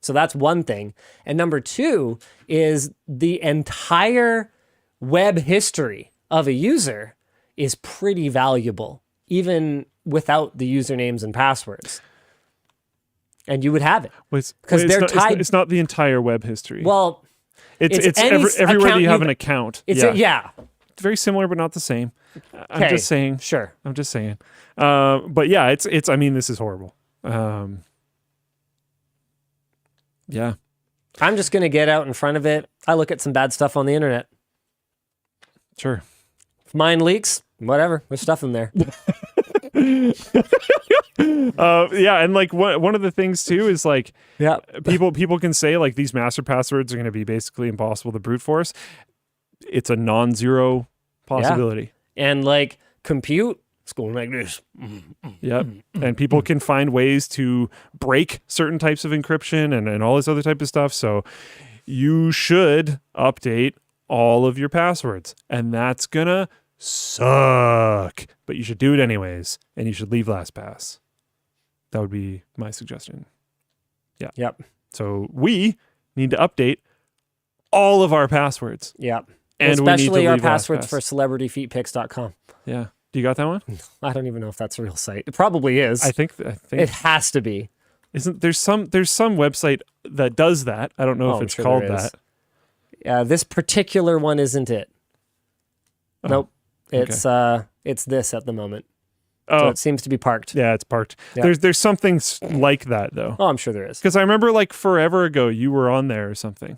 So that's one thing. And number two is the entire web history of a user is pretty valuable, even without the usernames and passwords. And you would have it. Because they're tied. It's not the entire web history. Well... It's everywhere that you have an account. It's very similar, but not the same. I'm just saying. Sure. I'm just saying. But yeah, it's. I mean, this is horrible. Yeah. I'm just gonna get out in front of it. I look at some bad stuff on the internet. Sure. If mine leaks, whatever. There's stuff in there. And like one of the things too is like people can say like these master passwords are going to be basically impossible to brute force. It's a non-zero possibility. And like compute, it's going like this. Yep. And people can find ways to break certain types of encryption and all this other type of stuff. So you should update all of your passwords, and that's gonna suck, but you should do it anyways, and you should leave LastPass. That would be my suggestion. Yeah. Yep. So we need to update all of our passwords. Yep. And especially our leave passwords LastPass. for celebrityfeetpics.com. Yeah. Do you got that one? I don't even know if that's a real site. It probably is. I think it has to be. There's some website that does that. I don't know if it's called that. Yeah, this particular one isn't it. Oh, nope. It's this at the moment. Oh, so it seems to be parked. Yeah, it's parked. Yeah. There's something like that though. Oh, I'm sure there is. Because I remember like forever ago you were on there or something.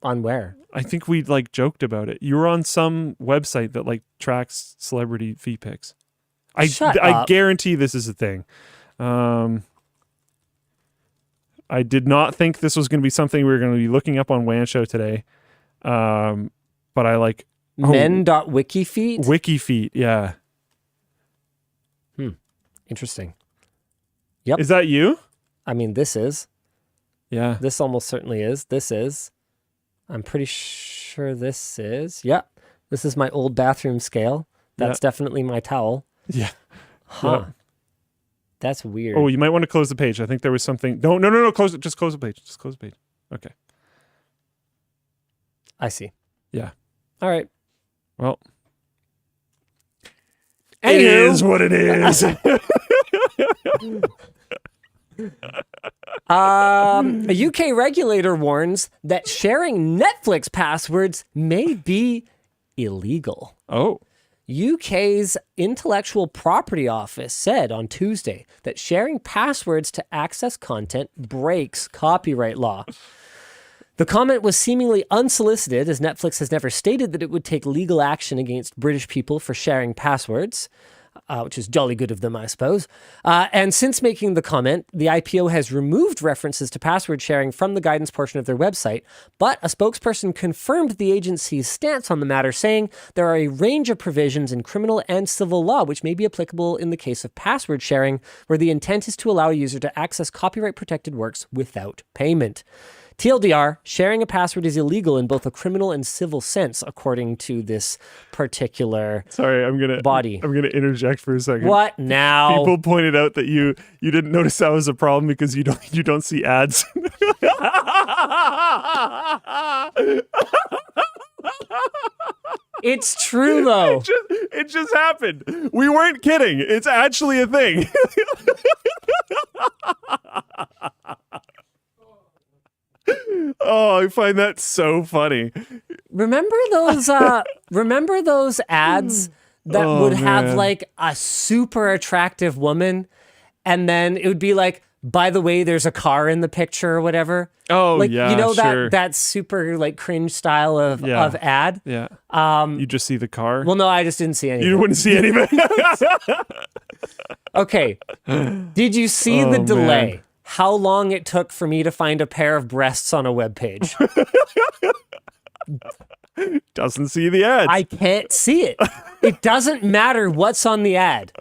On where? I think we like joked about it. You were on some website that like tracks celebrity feet pics. Shut I up. guarantee this is a thing. I did not think this was going to be something we were going to be looking up on WAN Show today. But I like Men.wikifeet? WikiFeet. Yeah. Interesting. Yep. Is that you? I mean, this is. Yeah. This almost certainly is. This is. I'm pretty sure this is. Yep. This is my old bathroom scale. That's definitely my towel. Yeah. Huh. Yeah. That's weird. Oh, you might want to close the page. I think there was something. No. Close it. Just close the page. Just close the page. Okay. I see. Yeah. All right. Well, Anywho, it is what it is. A UK regulator warns that sharing Netflix passwords may be illegal. Oh. UK's Intellectual Property Office said on Tuesday that sharing passwords to access content breaks copyright law. The comment was seemingly unsolicited, as Netflix has never stated that it would take legal action against British people for sharing passwords, which is jolly good of them, I suppose. And since making the comment, the IPO has removed references to password sharing from the guidance portion of their website, but a spokesperson confirmed the agency's stance on the matter, saying there are a range of provisions in criminal and civil law which may be applicable in the case of password sharing, where the intent is to allow a user to access copyright-protected works without payment. TLDR, sharing a password is illegal in both a criminal and civil sense, according to this particular Sorry, I'm body. gonna interject for a second. What now? People pointed out that you didn't notice that was a problem because you don't see ads. It's true, though. It just happened. We weren't kidding. It's actually a thing. Oh, I find that so funny. Remember those ads that Oh, would have man. like a super attractive woman, and then it would be like, by the way, there's a car in the picture or whatever. Oh, Like, yeah, you know, sure. that super like cringe style of ad. Yeah. You just see the car. Well, no, I just didn't see anything. You wouldn't see any of it. Okay. Did you see Oh, the delay? man. How long it took for me to find a pair of breasts on a web page? Doesn't see the ads. I can't see it. It doesn't matter what's on the ad.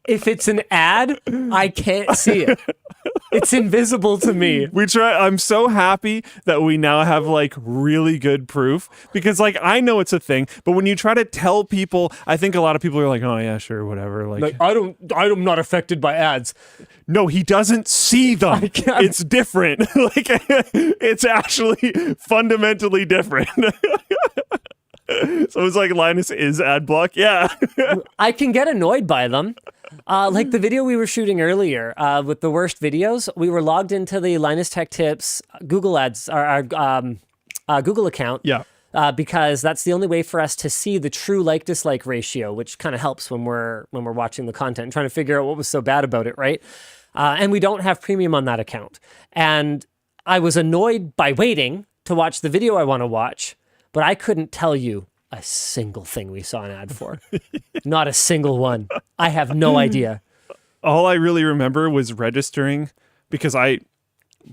If it's an ad, I can't see it. It's invisible to me. We try. I'm so happy that we now have like really good proof, because like I know it's a thing, but when you try to tell people, I think a lot of people are like, oh yeah, sure, whatever. Like I'm not affected by ads. no, he doesn't see them. can't- It's different. Like it's actually fundamentally different. So it's like Linus is ad block. Yeah. I can get annoyed by them. Like the video we were shooting earlier with the worst videos, we were logged into the Linus Tech Tips Google Ads, our Google account. Yeah. Because that's the only way for us to see the true like-dislike ratio, which kind of helps when we're watching the content and trying to figure out what was so bad about it, right? And we don't have premium on that account. And I was annoyed by waiting to watch the video I want to watch, but I couldn't tell you a single thing we saw an ad for. Not a single one. I have no idea. All I really remember was registering, because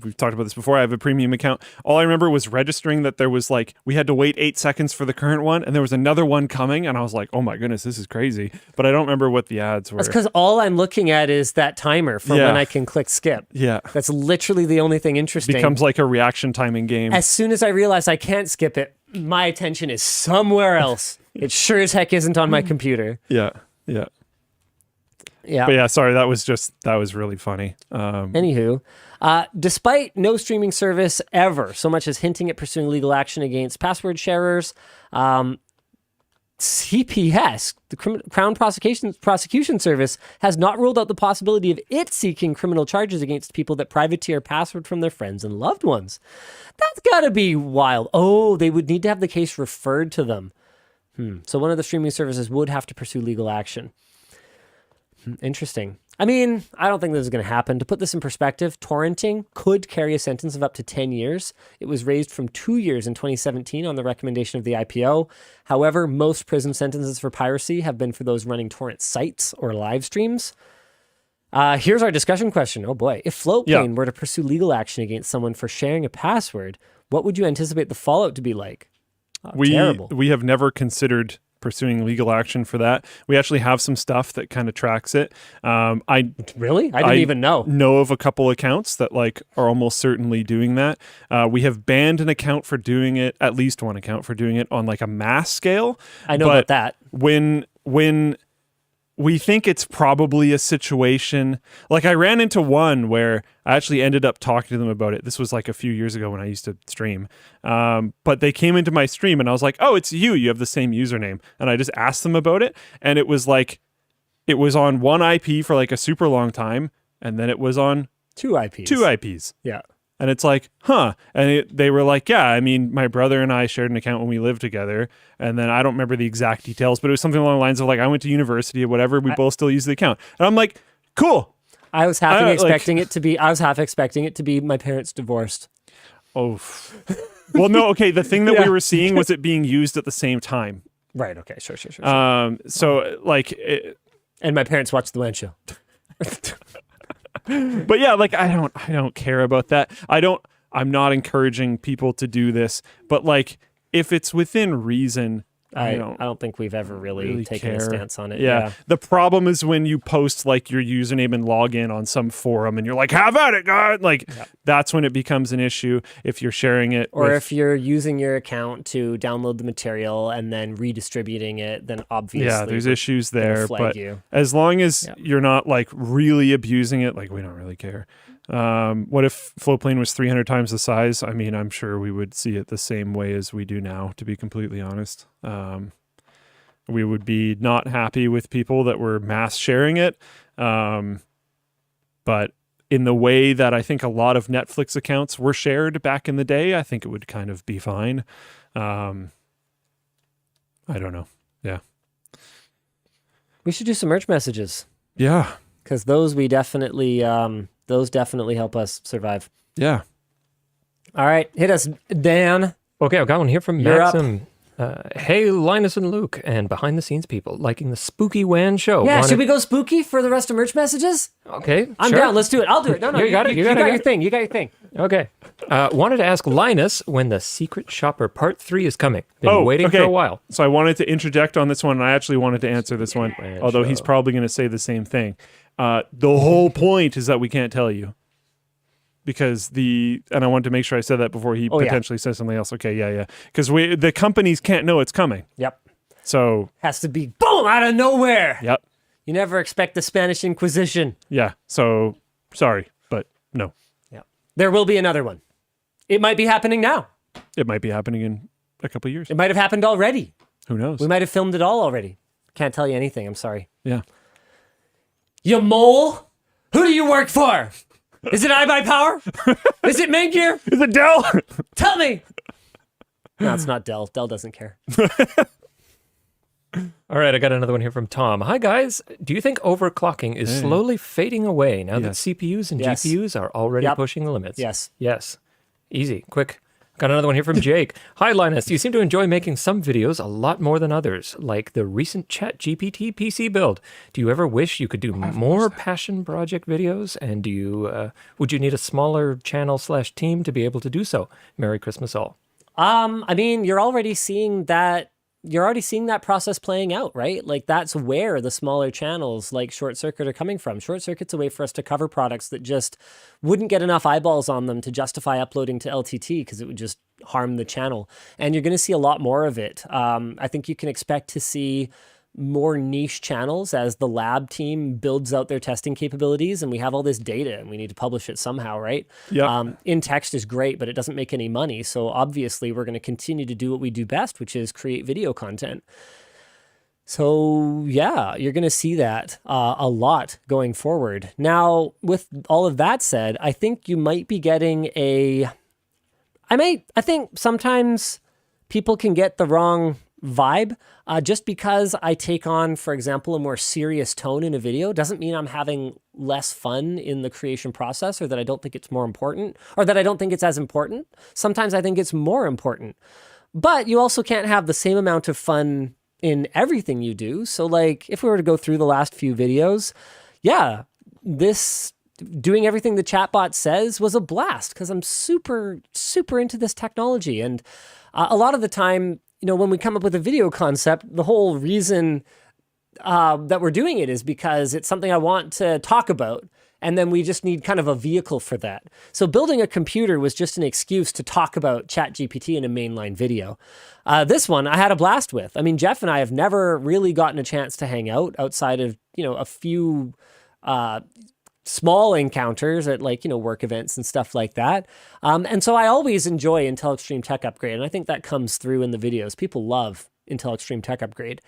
we've talked about this before, I have a premium account. All I remember was registering that there was like, we had to wait 8 seconds for the current one, and there was another one coming, and I was like, oh my goodness, this is crazy. But I don't remember what the ads were. That's because all I'm looking at is that timer for Yeah. when I can click skip. Yeah. That's literally the only thing interesting. Becomes like a reaction timing game. As soon as I realize I can't skip it, my attention is somewhere else. It sure as heck isn't on my computer. Yeah. Yeah. Yeah. But yeah, sorry, that was really funny. Anywho, despite no streaming service ever so much as hinting at pursuing legal action against password sharers, CPS, the Crown Prosecution Service, has not ruled out the possibility of it seeking criminal charges against people that privateer password from their friends and loved ones. That's gotta be wild. Oh, they would need to have the case referred to them. So one of the streaming services would have to pursue legal action. Interesting. I mean, I don't think this is going to happen. To put this in perspective, torrenting could carry a sentence of up to 10 years. It was raised from 2 years in 2017 on the recommendation of the IPO. However, most prison sentences for piracy have been for those running torrent sites or live streams. Here's our discussion question. Oh boy. If Floatplane were to pursue legal action against someone for sharing a password, what would you anticipate the fallout to be like? Terrible. We have never considered pursuing legal action for that. We actually have some stuff that kind of tracks it. Really? I didn't even know. Know of a couple accounts that like are almost certainly doing that. We have banned an account for doing it, at least one account for doing it on like a mass scale. I know about that. When we think it's probably a situation, like I ran into one where I actually ended up talking to them about it. This was like a few years ago when I used to stream. But they came into my stream and I was like, oh, it's you. You have the same username. And I just asked them about it. And it was like, it was on one IP for like a super long time. And then it was on two IPs. Two IPs. Yeah. And it's like, huh. And they were like, yeah, I mean, my brother and I shared an account when we lived together. And then I don't remember the exact details, but it was something along the lines of like, I went to university or whatever. We both still use the account. And I'm like, cool. I was half expecting it to be my parents divorced. Oh, well, no. Okay. The thing that we were seeing was it being used at the same time. Right. Okay. Sure. So like, and my parents watched the WAN show. But yeah, like I don't care about that. I'm not encouraging people to do this, but like if it's within reason, I don't think we've ever really taken care. a stance on it. Yeah. The problem is when you post like your username and login on some forum and you're like, have at it, God. Like that's when it becomes an issue if you're sharing it. Or if you're using your account to download the material and then redistributing it, then obviously. Yeah, there's issues there. But you. as long as you're not like really abusing it, like we don't really care. What if Floatplane was 300 times the size? I mean, I'm sure we would see it the same way as we do now, to be completely honest. We would be not happy with people that were mass sharing it. But in the way that I think a lot of Netflix accounts were shared back in the day, I think it would kind of be fine. I don't know. Yeah. We should do some merch messages. Yeah. Because those definitely help us survive. Yeah. All right, hit us, Dan. Okay, I've got one here from You're up. Maxim. Hey, Linus and Luke, and behind the scenes people liking the spooky WAN show. Yeah, should we go spooky for the rest of merch messages? Okay, I'm sure. down. Let's do it. I'll do it. No, You got it. You got your thing. You got your thing. Okay. Wanted to ask Linus when the Secret Shopper Part 3 is coming. Been waiting for a while. So I wanted to interject on this one, and I actually wanted to answer this one, although he's probably going to say the same thing. The whole point is that we can't tell you. Because and I wanted to make sure I said that before he potentially says something else. Okay, yeah. Because the companies can't know it's coming. Yep. So. Has to be boom out of nowhere. Yep. You never expect the Spanish Inquisition. Yeah. So, sorry, but no. Yeah. There will be another one. It might be happening now. It might be happening in a couple of years. It might have happened already. Who knows? We might have filmed it all already. Can't tell you anything. I'm sorry. Yeah. You mole? Who do you work for? Is it iBuyPower? Is it Maingear? Is it Dell? Tell me. No, it's not Dell. Dell doesn't care. All right, I got another one here from Tom. Hi, guys. Do you think overclocking is slowly fading away now that CPUs and GPUs are already pushing the limits? Yes. Yes. Easy. Quick. Got another one here from Jake. Hi, Linus. You seem to enjoy making some videos a lot more than others, like the recent ChatGPT PC build. Do you ever wish you could do more passion project videos? And do you would you need a smaller channel/team to be able to do so? Merry Christmas all. I mean, you're already seeing that process playing out, right? Like that's where the smaller channels like Short Circuit are coming from. Short Circuit's a way for us to cover products that just wouldn't get enough eyeballs on them to justify uploading to LTT because it would just harm the channel. And you're going to see a lot more of it. I think you can expect to see more niche channels as the lab team builds out their testing capabilities and we have all this data and we need to publish it somehow, right? Yeah. In text is great, but it doesn't make any money. So obviously we're going to continue to do what we do best, which is create video content. So yeah, you're going to see that a lot going forward. Now, with all of that said, I think you might be getting I think sometimes people can get the wrong vibe. Just because I take on, for example, a more serious tone in a video doesn't mean I'm having less fun in the creation process, or that I don't think it's more important, or that I don't think it's as important. Sometimes I think it's more important. But you also can't have the same amount of fun in everything you do. So like if we were to go through the last few videos, yeah, this doing everything the chatbot says was a blast because I'm super, super into this technology. And a lot of the time, when we come up with a video concept, the whole reason that we're doing it is because it's something I want to talk about. And then we just need kind of a vehicle for that. So building a computer was just an excuse to talk about ChatGPT in a mainline video. This one I had a blast with. I mean, Jeff and I have never really gotten a chance to hang out outside of, a few small encounters at work events and stuff like that. And so I always enjoy Intel Extreme Tech Upgrade. And I think that comes through in the videos. People love Intel Extreme Tech Upgrade.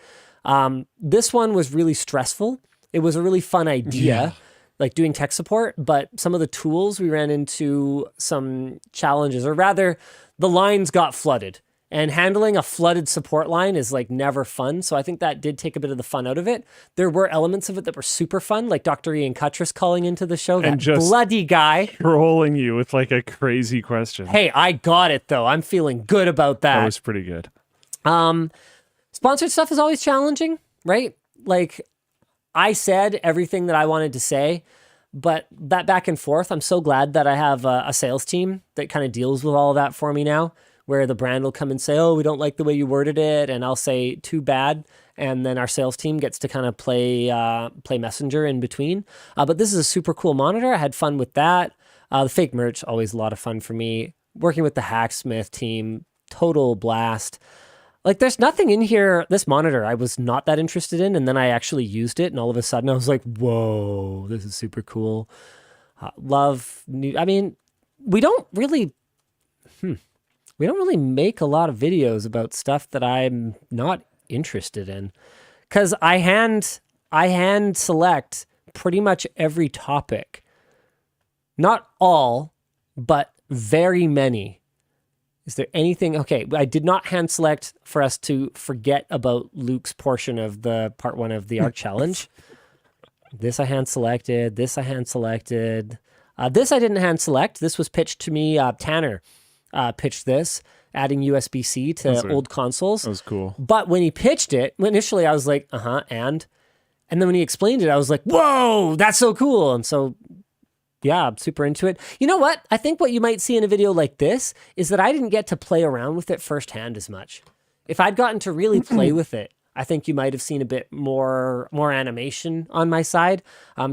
This one was really stressful. It was a really fun idea, like doing tech support, but some of the tools we ran into some challenges, or rather the lines got flooded. And handling a flooded support line is like never fun. So I think that did take a bit of the fun out of it. There were elements of it that were super fun, like Dr. Ian Cuttress calling into the show, that just bloody guy. Trolling you with like a crazy question. Hey, I got it though. I'm feeling good about that. That was pretty good. Sponsored stuff is always challenging, right? Like I said everything that I wanted to say, but that back and forth, I'm so glad that I have a sales team that kind of deals with all of that for me now, where the brand will come and say, oh, we don't like the way you worded it. And I'll say, too bad. And then our sales team gets to kind of play messenger in between. But this is a super cool monitor. I had fun with that. The fake merch, always a lot of fun for me. Working with the Hacksmith team, total blast. Like there's nothing in here, this monitor I was not that interested in, and then I actually used it, and all of a sudden I was like, whoa, this is super cool. We don't really make a lot of videos about stuff that I'm not interested in, because I hand select pretty much every topic. Not all, but very many. Is there anything? Okay, I did not hand select for us to forget about Luke's portion of the part 1 of the Arc Challenge. This I hand selected. This I hand selected. This I didn't hand select. This was pitched to me. Tanner pitched this, adding USB-C to old consoles. That was cool. But when he pitched it, initially I was like, and then when he explained it, I was like, whoa, that's so cool. And so yeah, I'm super into it. You know what? I think what you might see in a video like this is that I didn't get to play around with it firsthand as much. If I'd gotten to really play with it, I think you might have seen a bit more animation on my side.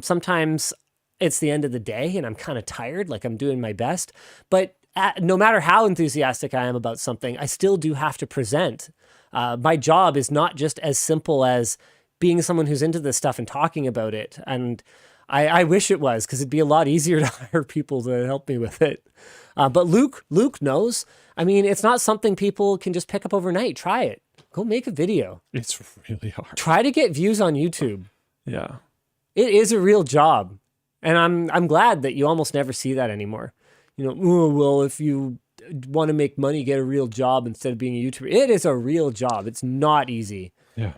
Sometimes it's the end of the day and I'm kind of tired, like I'm doing my best. But no matter how enthusiastic I am about something, I still do have to present. My job is not just as simple as being someone who's into this stuff and talking about it. And I wish it was, because it'd be a lot easier to hire people to help me with it. But Luke knows. I mean, it's not something people can just pick up overnight. Try it. Go make a video. It's really hard. Try to get views on YouTube. Yeah. It is a real job. And I'm glad that you almost never see that anymore. Oh, well, if you want to make money, get a real job instead of being a YouTuber. It is a real job. It's not easy. Yeah.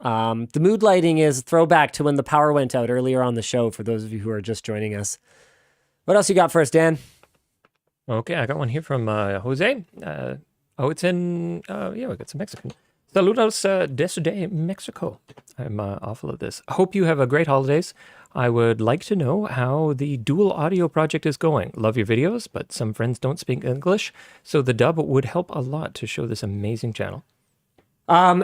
The mood lighting is a throwback to when the power went out earlier on the show, for those of you who are just joining us. What else you got for us, Dan? Okay, I got one here from Jose. It's in, we got some Mexican. Saludos desde Mexico. I'm awful at this. Hope you have a great holidays. I would like to know how the dual audio project is going. Love your videos, but some friends don't speak English, so the dub would help a lot to show this amazing channel.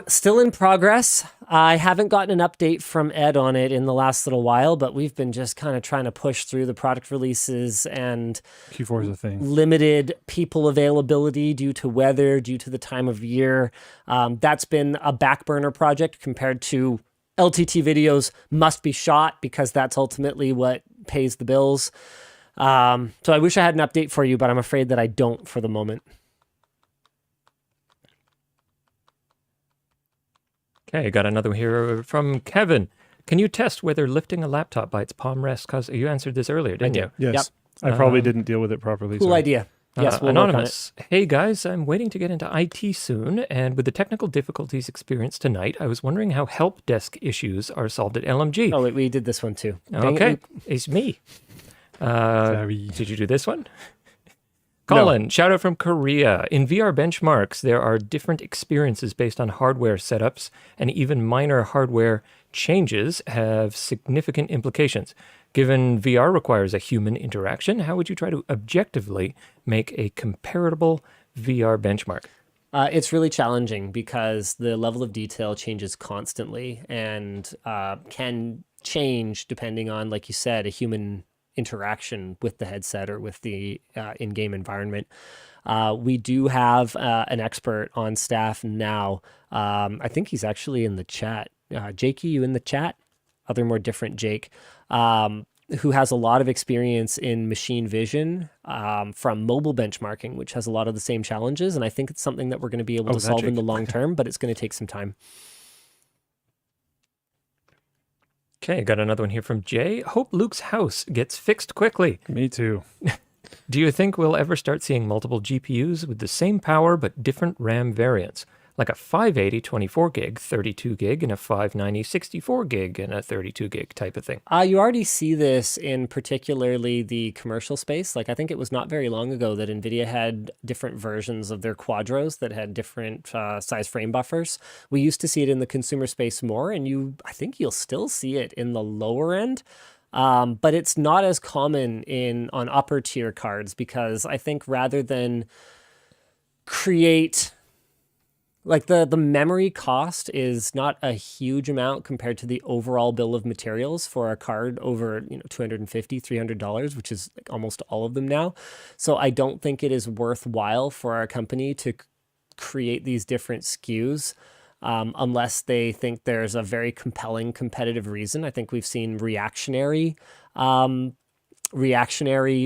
Still in progress. I haven't gotten an update from Ed on it in the last little while, but we've been just kind of trying to push through the product releases and Q4 is a thing. Limited people availability due to weather, due to the time of year. That's been a back burner project compared to LTT videos must be shot, because that's ultimately what pays the bills. So I wish I had an update for you, but I'm afraid that I don't for the moment. Okay, got another one here from Kevin. Can you test whether lifting a laptop by its palm rest? Because you answered this earlier, didn't you? Yes. Yep. I probably didn't deal with it properly. Cool sorry. idea. Yes, we'll work on it. Anonymous. Hey guys, I'm waiting to get into IT soon, and with the technical difficulties experienced tonight, I was wondering how help desk issues are solved at LMG. Oh, wait, we did this one too. Dang it, Okay, Luke. it's me. Sorry. Did you do this one? Colin, shout out from Korea. In VR benchmarks, there are different experiences based on hardware setups, and even minor hardware changes have significant implications. Given VR requires a human interaction, how would you try to objectively make a comparable VR benchmark? It's really challenging because the level of detail changes constantly and can change depending on, like you said, a human interaction with the headset or with the in-game environment. We do have an expert on staff now. I think he's actually in the chat. Jakey, you in the chat? Other more different Jake, who has a lot of experience in machine vision from mobile benchmarking, which has a lot of the same challenges. And I think it's something that we're going to be able to solve in the long term, but it's going to take some time. Okay, got another one here from Jay. Hope Luke's house gets fixed quickly. Me too. Do you think we'll ever start seeing multiple GPUs with the same power but different RAM variants? Like a 580 24 gig, 32 gig, and a 590 64 gig and a 32 gig type of thing. You already see this in particularly the commercial space. Like I think it was not very long ago that NVIDIA had different versions of their Quadros that had different size frame buffers. We used to see it in the consumer space more, and I think you'll still see it in the lower end. But it's not as common on upper tier cards because I think rather than create... Like the memory cost is not a huge amount compared to the overall bill of materials for a card over $250, $300, which is like almost all of them now. So I don't think it is worthwhile for our company to create these different SKUs unless they think there's a very compelling competitive reason. I think we've seen reactionary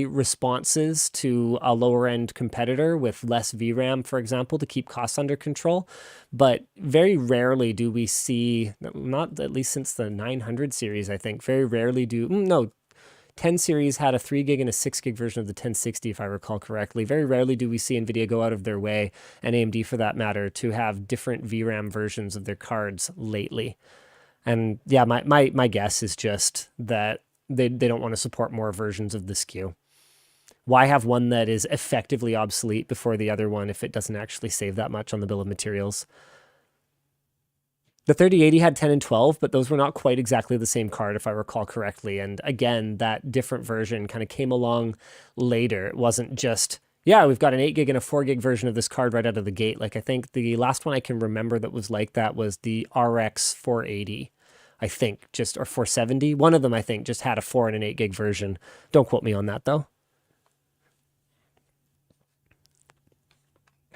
responses to a lower end competitor with less VRAM, for example, to keep costs under control. But very rarely do we see, not at least since the 900 series, I think, very rarely 10 series had a 3 gig and a 6 gig version of the 1060, if I recall correctly. Very rarely do we see NVIDIA go out of their way, and AMD for that matter, to have different VRAM versions of their cards lately. And yeah, my guess is just that they don't want to support more versions of the SKU. Why have one that is effectively obsolete before the other one if it doesn't actually save that much on the bill of materials? The 3080 had 10 and 12, but those were not quite exactly the same card, if I recall correctly. And again, that different version kind of came along later. It wasn't just, yeah, we've got an 8 gig and a 4 gig version of this card right out of the gate. Like I think the last one I can remember that was like that was the RX 480. I think or 470. One of them, I think, just had a 4 and an 8 gig version. Don't quote me on that, though.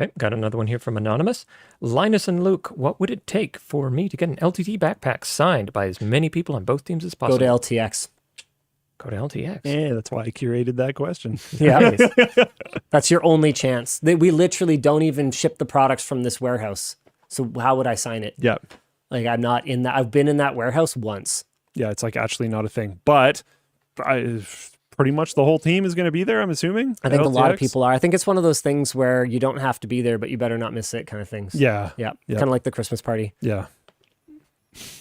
Okay, got another one here from Anonymous. Linus and Luke, what would it take for me to get an LTT backpack signed by as many people on both teams as possible? Go to LTX. Go to LTX. Yeah, that's why I curated that question. Yeah. That's your only chance. We literally don't even ship the products from this warehouse. So how would I sign it? Yeah. Like I'm not in that. I've been in that warehouse once. Yeah, it's like actually not a thing. But pretty much the whole team is going to be there, I'm assuming. I think a lot of LTX? people are. I think it's one of those things where you don't have to be there, but you better not miss it kind of things. Yeah. Yeah. Kind of like the Christmas party. Yeah.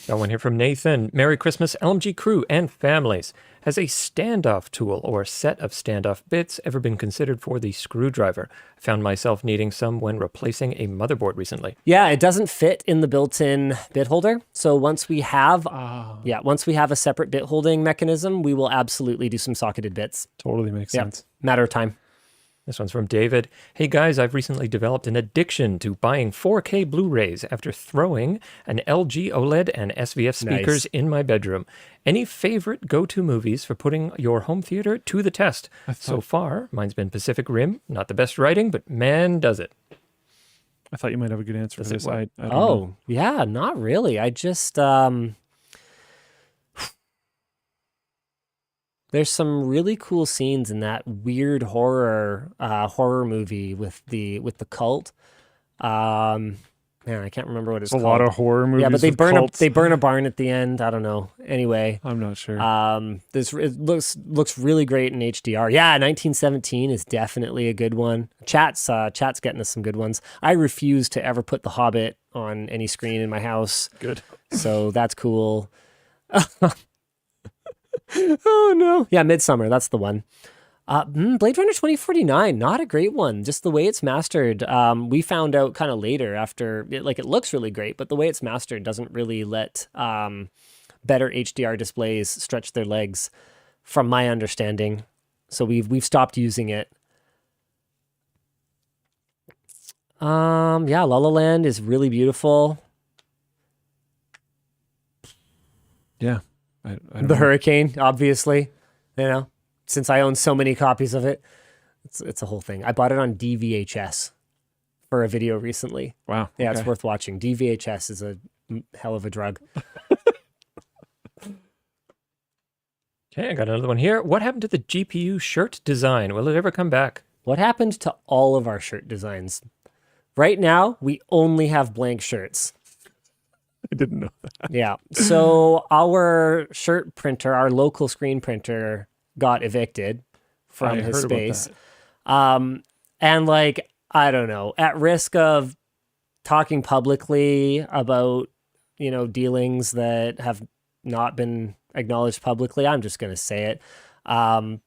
Got one here from Nathan. Merry Christmas, LMG crew and families. Has a standoff tool or set of standoff bits ever been considered for the screwdriver? I found myself needing some when replacing a motherboard recently. Yeah, it doesn't fit in the built-in bit holder. So once we have a separate bit holding mechanism, we will absolutely do some socketed bits. Totally makes sense. Matter of time. This one's from David. Hey guys, I've recently developed an addiction to buying 4K Blu-rays after throwing an LG OLED and SVF speakers in my bedroom. Any favorite go-to movies for putting your home theater to the test? So far, mine's been Pacific Rim. Not the best writing, but man, does it. I thought you might have a good answer for this. I don't know. Oh, yeah, not really. I just... There's some really cool scenes in that weird horror movie with the cult. Man, I can't remember what it's A called. lot of horror movies. Yeah, but with cults. they burn a barn at the end. I don't know. Anyway, I'm not sure. this it looks really great in HDR. Yeah, 1917 is definitely a good one. Chat's getting us some good ones. I refuse to ever put The Hobbit on any screen in my house. Good. So that's cool. Oh no. Yeah, Midsummer, that's the one. Blade Runner 2049, not a great one. Just the way it's mastered. We found out kind of later after, it looks really great, but the way it's mastered doesn't really let better HDR displays stretch their legs, from my understanding. So we've stopped using it. Yeah, La La Land is really beautiful. Yeah. I don't The know. Hurricane, obviously, since I own so many copies of it, it's a whole thing. I bought it on DVHS for a video recently. Wow. Yeah, okay. it's worth watching. DVHS is a hell of a drug. Okay, I got another one here. What happened to the GPU shirt design? Will it ever come back? What happened to all of our shirt designs? Right now, we only have blank shirts. I didn't know that. Yeah. So our shirt printer, our local screen printer, got evicted from I his heard about space. that. And I don't know, at risk of talking publicly about, dealings that have not been acknowledged publicly, I'm just going to say it. I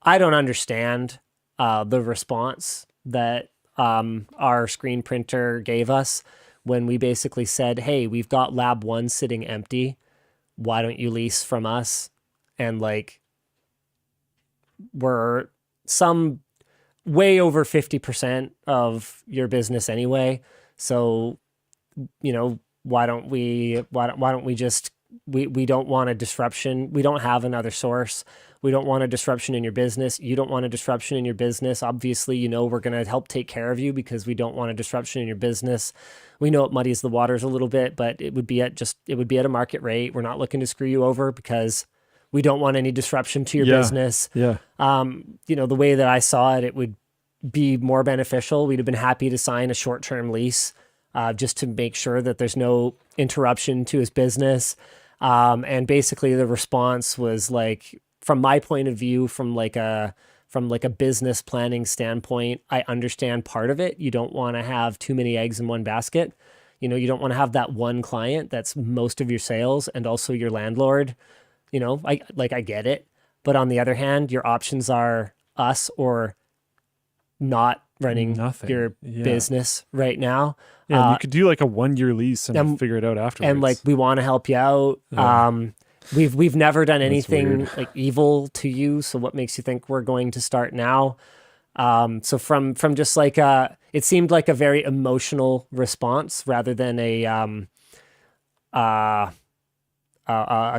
don't understand the response that our screen printer gave us when we basically said, hey, we've got lab 1 sitting empty. Why don't you lease from us? And we're some way over 50% of your business anyway. So, why don't we just, we don't want a disruption. We don't have another source. We don't want a disruption in your business. You don't want a disruption in your business. Obviously, we're going to help take care of you because we don't want a disruption in your business. We know it muddies the waters a little bit, but it would be at a market rate. We're not looking to screw you over because we don't want any disruption to your business. Yeah. The way that I saw it, it would be more beneficial. We'd have been happy to sign a short-term lease just to make sure that there's no interruption to his business. And basically the response was from my point of view, from a business planning standpoint, I understand part of it. You don't want to have too many eggs in one basket. You don't want to have that one client that's most of your sales and also your landlord. I get it. But on the other hand, your options are us or not running your business right now. Yeah, you could do a 1-year lease and figure it out afterwards. And we want to help you out. Yeah. We've never done anything weird. evil to you. So what makes you think we're going to start now? So from just it seemed like a very emotional response rather than a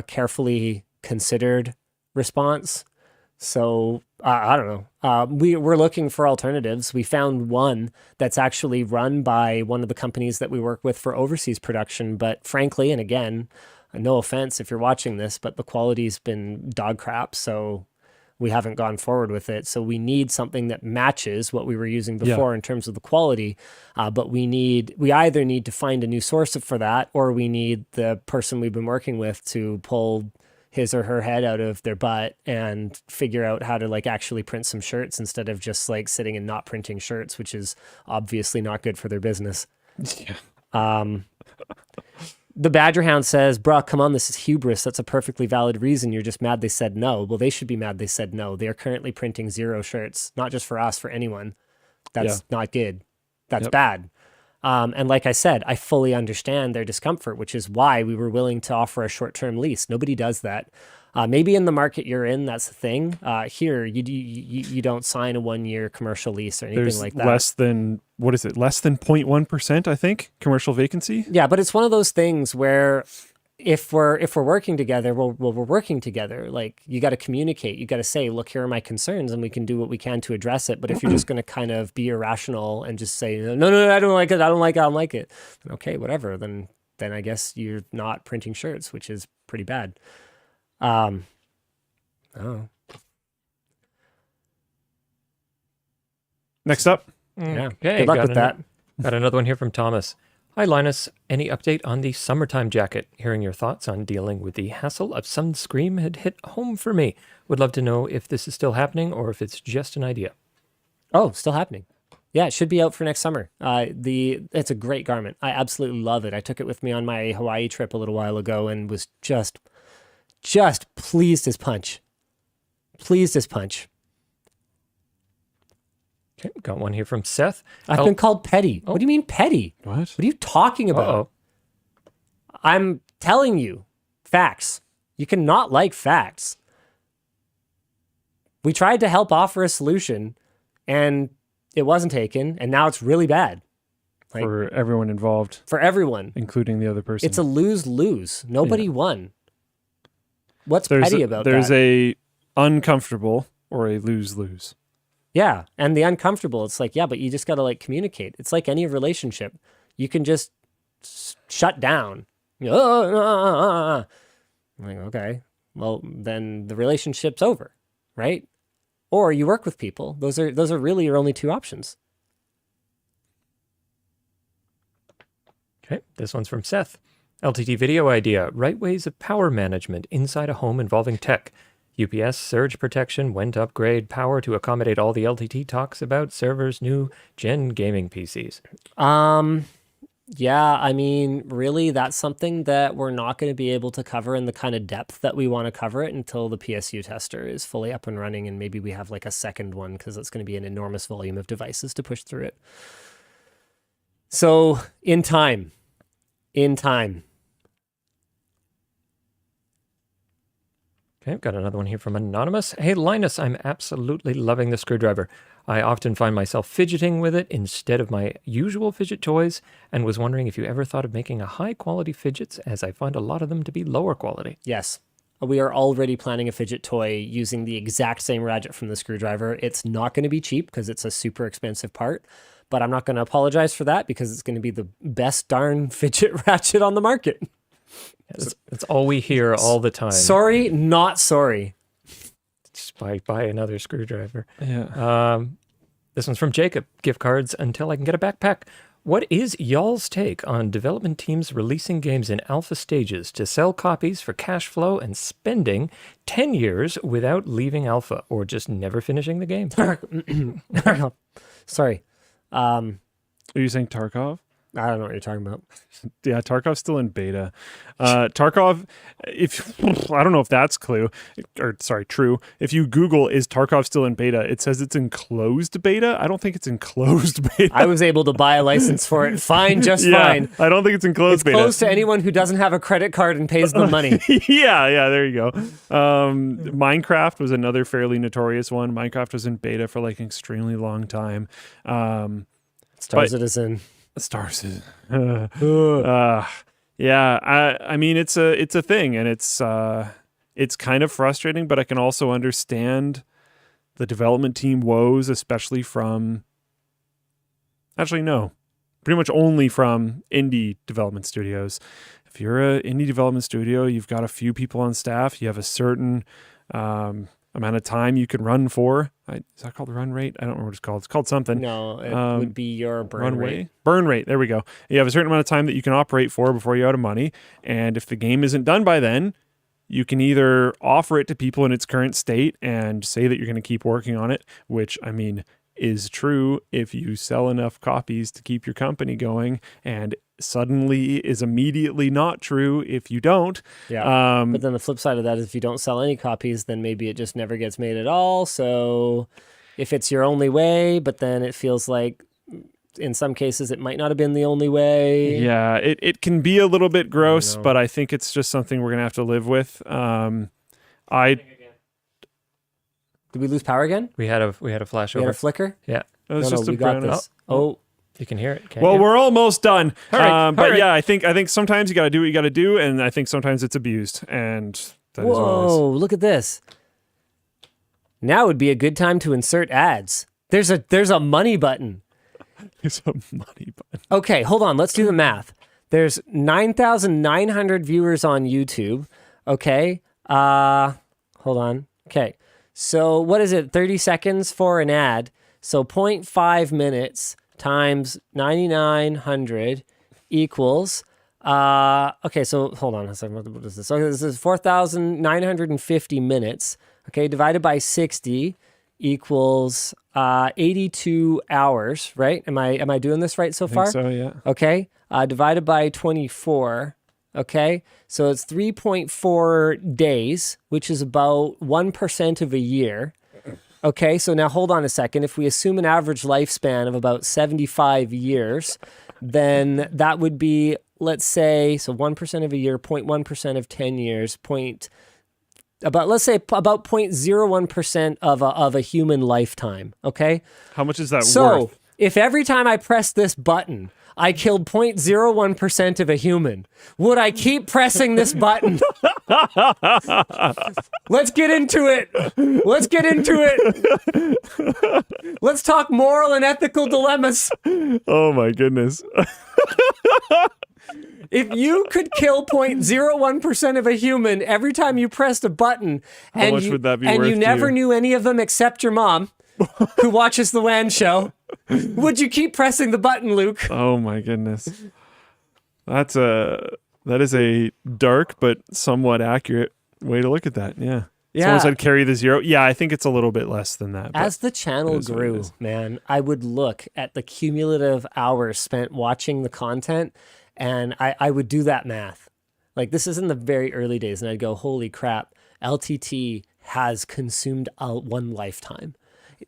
carefully considered response. So I don't know. We're looking for alternatives. We found one that's actually run by one of the companies that we work with for overseas production. But frankly, and again, no offense if you're watching this, but the quality's been dog crap. So we haven't gone forward with it. So we need something that matches what we were using before in terms of the quality. But we either need to find a new source for that, or we need the person we've been working with to pull his or her head out of their butt and figure out how to actually print some shirts instead of just sitting and not printing shirts, which is obviously not good for their business. Yeah. The Badger Hound says, bruh, come on, this is hubris. That's a perfectly valid reason. You're just mad they said no. Well, they should be mad they said no. They are currently printing 0 shirts, not just for us, for anyone. That's not good. That's bad. And like I said, I fully understand their discomfort, which is why we were willing to offer a short-term lease. Nobody does that. Maybe in the market you're in, that's the thing. Here, you don't sign a 1-year commercial lease or anything like that. Less than 0.1%, I think, commercial vacancy. Yeah, but it's one of those things where if we're working together, we're working together. You got to communicate. You got to say, look, here are my concerns, and we can do what we can to address it. But if you're just going to kind of be irrational and just say, no, I don't like it, I don't like it, then okay, whatever. Then I guess you're not printing shirts, which is pretty bad. Next up. Yeah. Okay, Good luck with that. Got another one here from Thomas. Hi, Linus. Any update on the summertime jacket? Hearing your thoughts on dealing with the hassle of sunscreen had hit home for me. Would love to know if this is still happening or if it's just an idea. Oh, still happening. Yeah, it should be out for next summer. It's a great garment. I absolutely love it. I took it with me on my Hawaii trip a little while ago and was just pleased as punch. Pleased as punch. Okay, got one here from Seth. I've been called petty. What do you mean petty? What? What are you talking about? Uh-oh. I'm telling you facts. You cannot like facts. We tried to help offer a solution and it wasn't taken, and now it's really bad. Like, For everyone involved, for everyone. including the other person. It's a lose-lose. Nobody won. What's there's petty a, about there's that? a uncomfortable or a lose-lose. Yeah, and the uncomfortable, it's like, yeah, but you just got to like communicate. It's like any relationship. You can just shut down. I'm like, okay, well, then the relationship's over, right? Or you work with people. Those are really your only two options. Okay, this one's from Seth. LTT video idea. Right ways of power management inside a home involving tech. UPS surge protection, when to upgrade power to accommodate all the LTT talks about servers, new gen gaming PCs. Yeah, I mean, really, that's something that we're not going to be able to cover in the kind of depth that we want to cover it until the PSU tester is fully up and running, and maybe we have like a second one because it's going to be an enormous volume of devices to push through it. So, in time. Okay, got another one here from Anonymous. Hey, Linus, I'm absolutely loving the screwdriver. I often find myself fidgeting with it instead of my usual fidget toys, and was wondering if you ever thought of making a high-quality fidgets, as I find a lot of them to be lower quality. Yes. We are already planning a fidget toy using the exact same ratchet from the screwdriver. It's not going to be cheap because it's a super expensive part, but I'm not going to apologize for that because it's going to be the best darn fidget ratchet on the market. That's all we hear all the time. Sorry, not sorry. Just buy another screwdriver. Yeah. This one's from Jacob. Gift cards until I can get a backpack. What is y'all's take on development teams releasing games in alpha stages to sell copies for cash flow and spending 10 years without leaving alpha or just never finishing the game? Sorry. Are you saying Tarkov? I don't know what you're talking about. Yeah, Tarkov's still in beta. Tarkov, I don't know if that's true. If you Google, is Tarkov still in beta? It says it's in closed beta. I don't think it's in closed beta. I was able to buy a license for it. Fine, just fine. I don't think it's in closed beta. Closed to anyone who doesn't have a credit card and pays them money. yeah, there you go. Minecraft was another fairly notorious one. Minecraft was in beta for like an extremely long time. Star Citizen. Stars is yeah, I mean it's a thing, and it's kind of frustrating, but I can also understand the development team woes, especially from pretty much only from indie development studios. If you're an indie development studio, you've got a few people on staff, you have a certain amount of time you can run for. Is that called the run rate? I don't remember what it's called. It's called something. No, it would be your burn rate. Burn rate. There we go. You have a certain amount of time that you can operate for before you're out of money. And if the game isn't done by then, you can either offer it to people in its current state and say that you're going to keep working on it, which, I mean, is true if you sell enough copies to keep your company going, and suddenly is immediately not true if you don't. Yeah. But then the flip side of that is if you don't sell any copies, then maybe it just never gets made at all. So if it's your only way, but then it feels like in some cases it might not have been the only way. Yeah, it can be a little bit gross, but I think it's just something we're going to have to live with. Did we lose power again? We had a flash We over. had a flicker? Yeah. It was just we a got brown- this. Oh, You can hear it. Can't Well, you? we're almost done. Hurry. But yeah, I think sometimes you got to do what you got to do, and I think sometimes it's abused, and that is what it is. whoa, look at this. Now would be a good time to insert ads. There's a money button. There's a money button. Okay, hold on. Let's do the math. There's 9,900 viewers on YouTube. Okay. Hold on. Okay. So what is it? 30 seconds for an ad. So 0.5 minutes times 9,900 equals, okay, so hold on a second. What is this? Okay, this is 4,950 minutes. Okay, divided by 60 equals 82 hours, right? Am I doing this right so far? So yeah. Okay, divided by 24. Okay, so it's 3.4 days, which is about 1% of a year. Okay, so now hold on a second. If we assume an average lifespan of about 75 years, then that would be, let's say, so 1% of a year, 0.1% of 10 years, let's say about 0.01% of a human lifetime. Okay, How much is that so worth? if every time I press this button, I killed 0.01% of a human, would I keep pressing this button? Let's get into it. Let's get into it. Let's talk moral and ethical dilemmas. Oh my goodness. If you could kill 0.01% of a human every time you pressed a button, How much would that be and worth you to never you? knew any of them except your mom, who watches the WAN show, would you keep pressing the button, Luke? Oh my goodness. That is a dark but somewhat accurate way to look at that. Yeah. Yeah. Someone said carry the zero. Yeah, I think it's a little bit less than that. But As the channel is what it grew, is. man, I would look at the cumulative hours spent watching the content, and I would do that math. Like, this is in the very early days, and I'd go, holy crap, LTT has consumed one lifetime.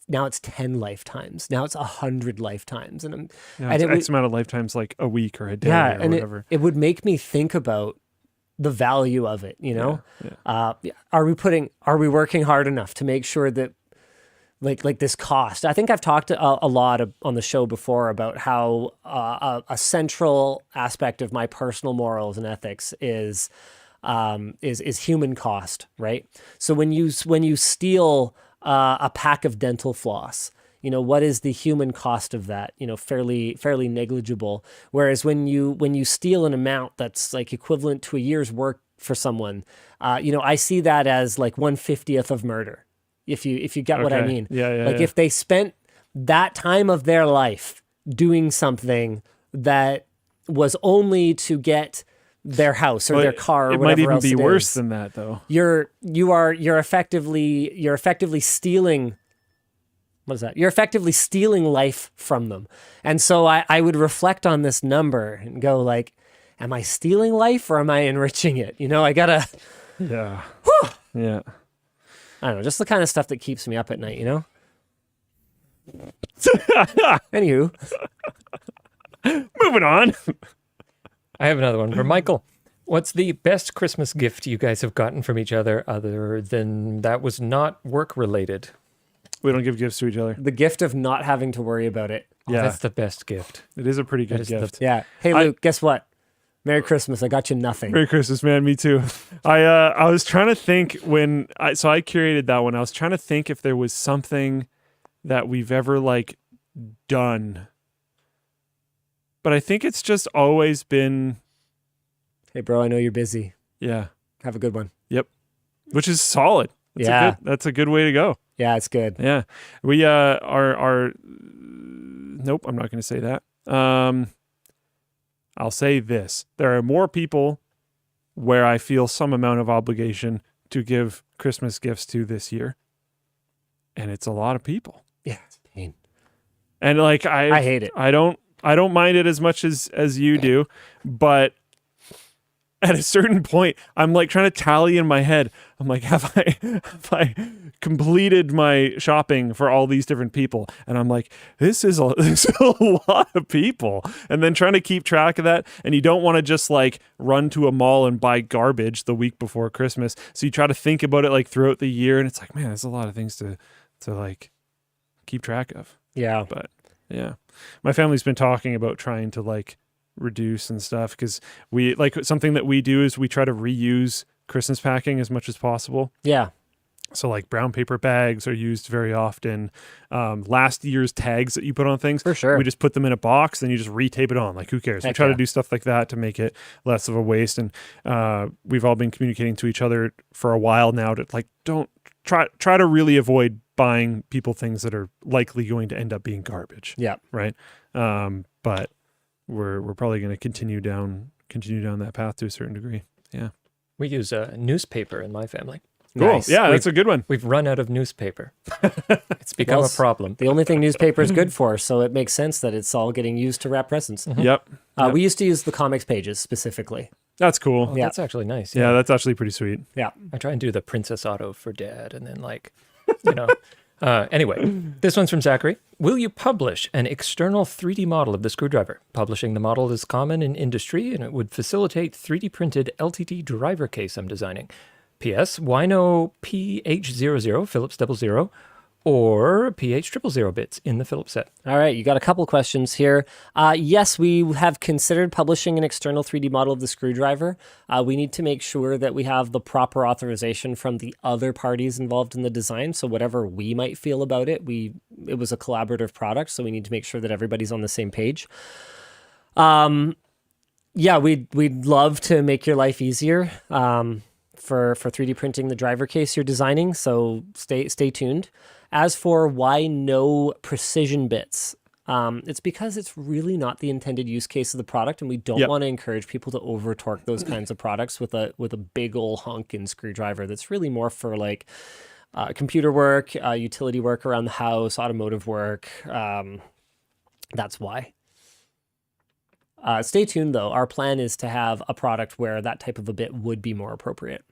Now it's 10 lifetimes. Now it's 100 lifetimes. And it's it X amount of lifetimes, like a week or a day yeah, or and whatever. it would make me think about the value of it, you know? Yeah. Are we working hard enough to make sure that like this cost? I think I've talked a lot on the show before about how a central aspect of my personal morals and ethics is human cost, right? So when you steal a pack of dental floss, you know, what is the human cost of that? You know, fairly negligible. Whereas when you steal an amount that's like equivalent to a year's work for someone, you know, I see that as like 1/50th of murder. If you get what I Okay. mean. Yeah, Like if they spent that time of their life doing something that was only to get their house or But their car or it whatever might even else be it worse is. than that, though. You're effectively stealing. What is that? You're effectively stealing life from them. And so I would reflect on this number and go like, am I stealing life or am I enriching it? You know, I gotta, Yeah. Yeah. I don't know, just the kind of stuff that keeps me up at night, you know? Anywho, Moving on. I have another one for Michael. What's the best Christmas gift you guys have gotten from each other than that was not work related? We don't give gifts to each other. the gift of not having to worry about it. Oh, Yeah. that's the best gift. It is a pretty good is the- gift. Yeah. Hey, Luke, guess what? Merry Christmas. I got you nothing. Merry Christmas, man. Me too. I was trying to think so I curated that one. I was trying to think if there was something that we've ever like done. But I think it's just always been, Hey, bro, I know you're busy. yeah, Have a good one. which is solid. Yeah. That's a good way to go. Yeah, it's good. Yeah. We are nope, I'm not going to say that. I'll say this. There are more people where I feel some amount of obligation to give Christmas gifts to this year. And it's a lot of people. Yeah, it's a pain. And like I hate it. I don't mind it as much as you do, but at a certain point, I'm like trying to tally in my head. I'm like, have I completed my shopping for all these different people? And I'm like, this is a lot of people. And then trying to keep track of that. And you don't want to just like run to a mall and buy garbage the week before Christmas. So you try to think about it like throughout the year. And it's like, man, there's a lot of things to like keep track of. Yeah. But yeah, my family's been talking about trying to like reduce and stuff because we like something that we do is we try to reuse Christmas packing as much as possible. Yeah. So like brown paper bags are used very often. Last year's tags that you put on things, For sure. we just put them in a box and you just retape it on. Like who cares? We Heck try yeah. to do stuff like that to make it less of a waste. And we've all been communicating to each other for a while now to like don't try to really avoid buying people things that are likely going to end up being garbage. Yeah. Right. But we're probably going to continue down that path to a certain degree. Yeah. We use a newspaper in my family. Cool. Nice. Yeah, that's a good one. We've run out of newspaper. It's become Well, a problem. The only thing newspaper is good for, so it makes sense that it's all getting used to wrap presents. Yep. We used to use the comics pages specifically. That's cool. Oh, Yeah. That's actually nice. Yeah, that's actually pretty sweet. Yeah. I try and do the Princess Auto for Dad, and then anyway, this one's from Zachary. Will you publish an external 3D model of the screwdriver? Publishing the model is common in industry, and it would facilitate 3D printed LTD driver case I'm designing. P.S. Why no PH00 Phillips 00 or PH000 bits in the Phillips set? All right, you got a couple questions here. Yes, we have considered publishing an external 3D model of the screwdriver. We need to make sure that we have the proper authorization from the other parties involved in the design. So whatever we might feel about it, it was a collaborative product, so we need to make sure that everybody's on the same page. Yeah, we'd love to make your life easier for 3D printing the driver case you're designing. So stay tuned. As for why no precision bits, it's because it's really not the intended use case of the product, and we don't want to encourage people to over torque those kinds of products with a big old honkin' screwdriver. That's really more for like computer work, utility work around the house, automotive work. That's why. Stay tuned though. Our plan is to have a product where that type of a bit would be more appropriate.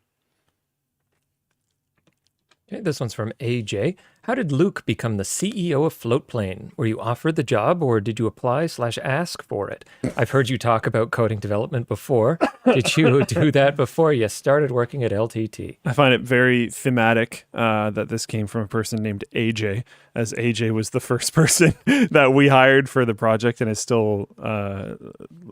Okay, this one's from AJ. How did Luke become the CEO of Floatplane? Were you offered the job or did you apply/ask for it? I've heard you talk about coding development before. Did you do that before you started working at LTT? I find it very thematic that this came from a person named AJ, as AJ was the first person that we hired for the project and is still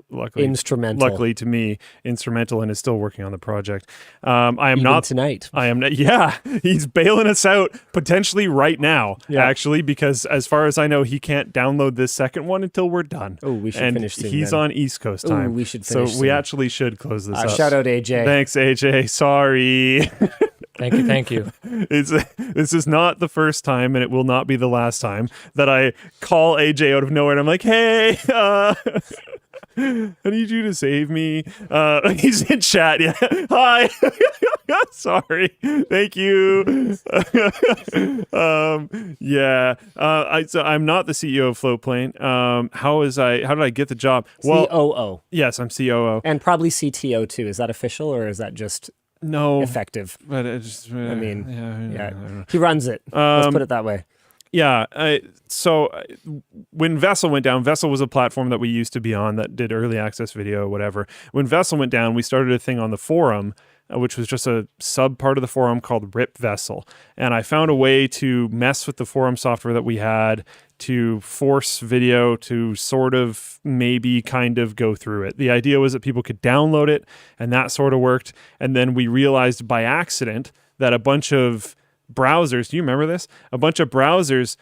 luckily to me, instrumental and is still working on the project. I am Even not tonight. I am not. Yeah, he's bailing us out potentially right now, actually, because as far as I know, he can't download this second one until we're done. Oh, we should and finish soon. He's then. on East Coast time. Ooh, we should finish So we soon. actually should close this up. Shout out AJ. Thanks, AJ. Sorry. Thank you. This is not the first time, and it will not be the last time that I call AJ out of nowhere and I'm like, hey, I need you to save me. He's in chat. Yeah. Hi. Sorry. Thank you. So I'm not the CEO of Floatplane. How did I get the job? Well, COO. yes, I'm COO. And probably CTO too. Is that official or is that just No. effective? But it just, I mean, I don't know. he runs it. Let's put it that way. Yeah. So when Vessel went down, Vessel was a platform that we used to be on that did early access video, whatever. When Vessel went down, we started a thing on the forum, which was just a sub part of the forum called RIP Vessel. And I found a way to mess with the forum software that we had to force video to sort of maybe kind of go through it. The idea was that people could download it, and that sort of worked. And then we realized by accident that a bunch of browsers, do you remember this? A bunch of browsers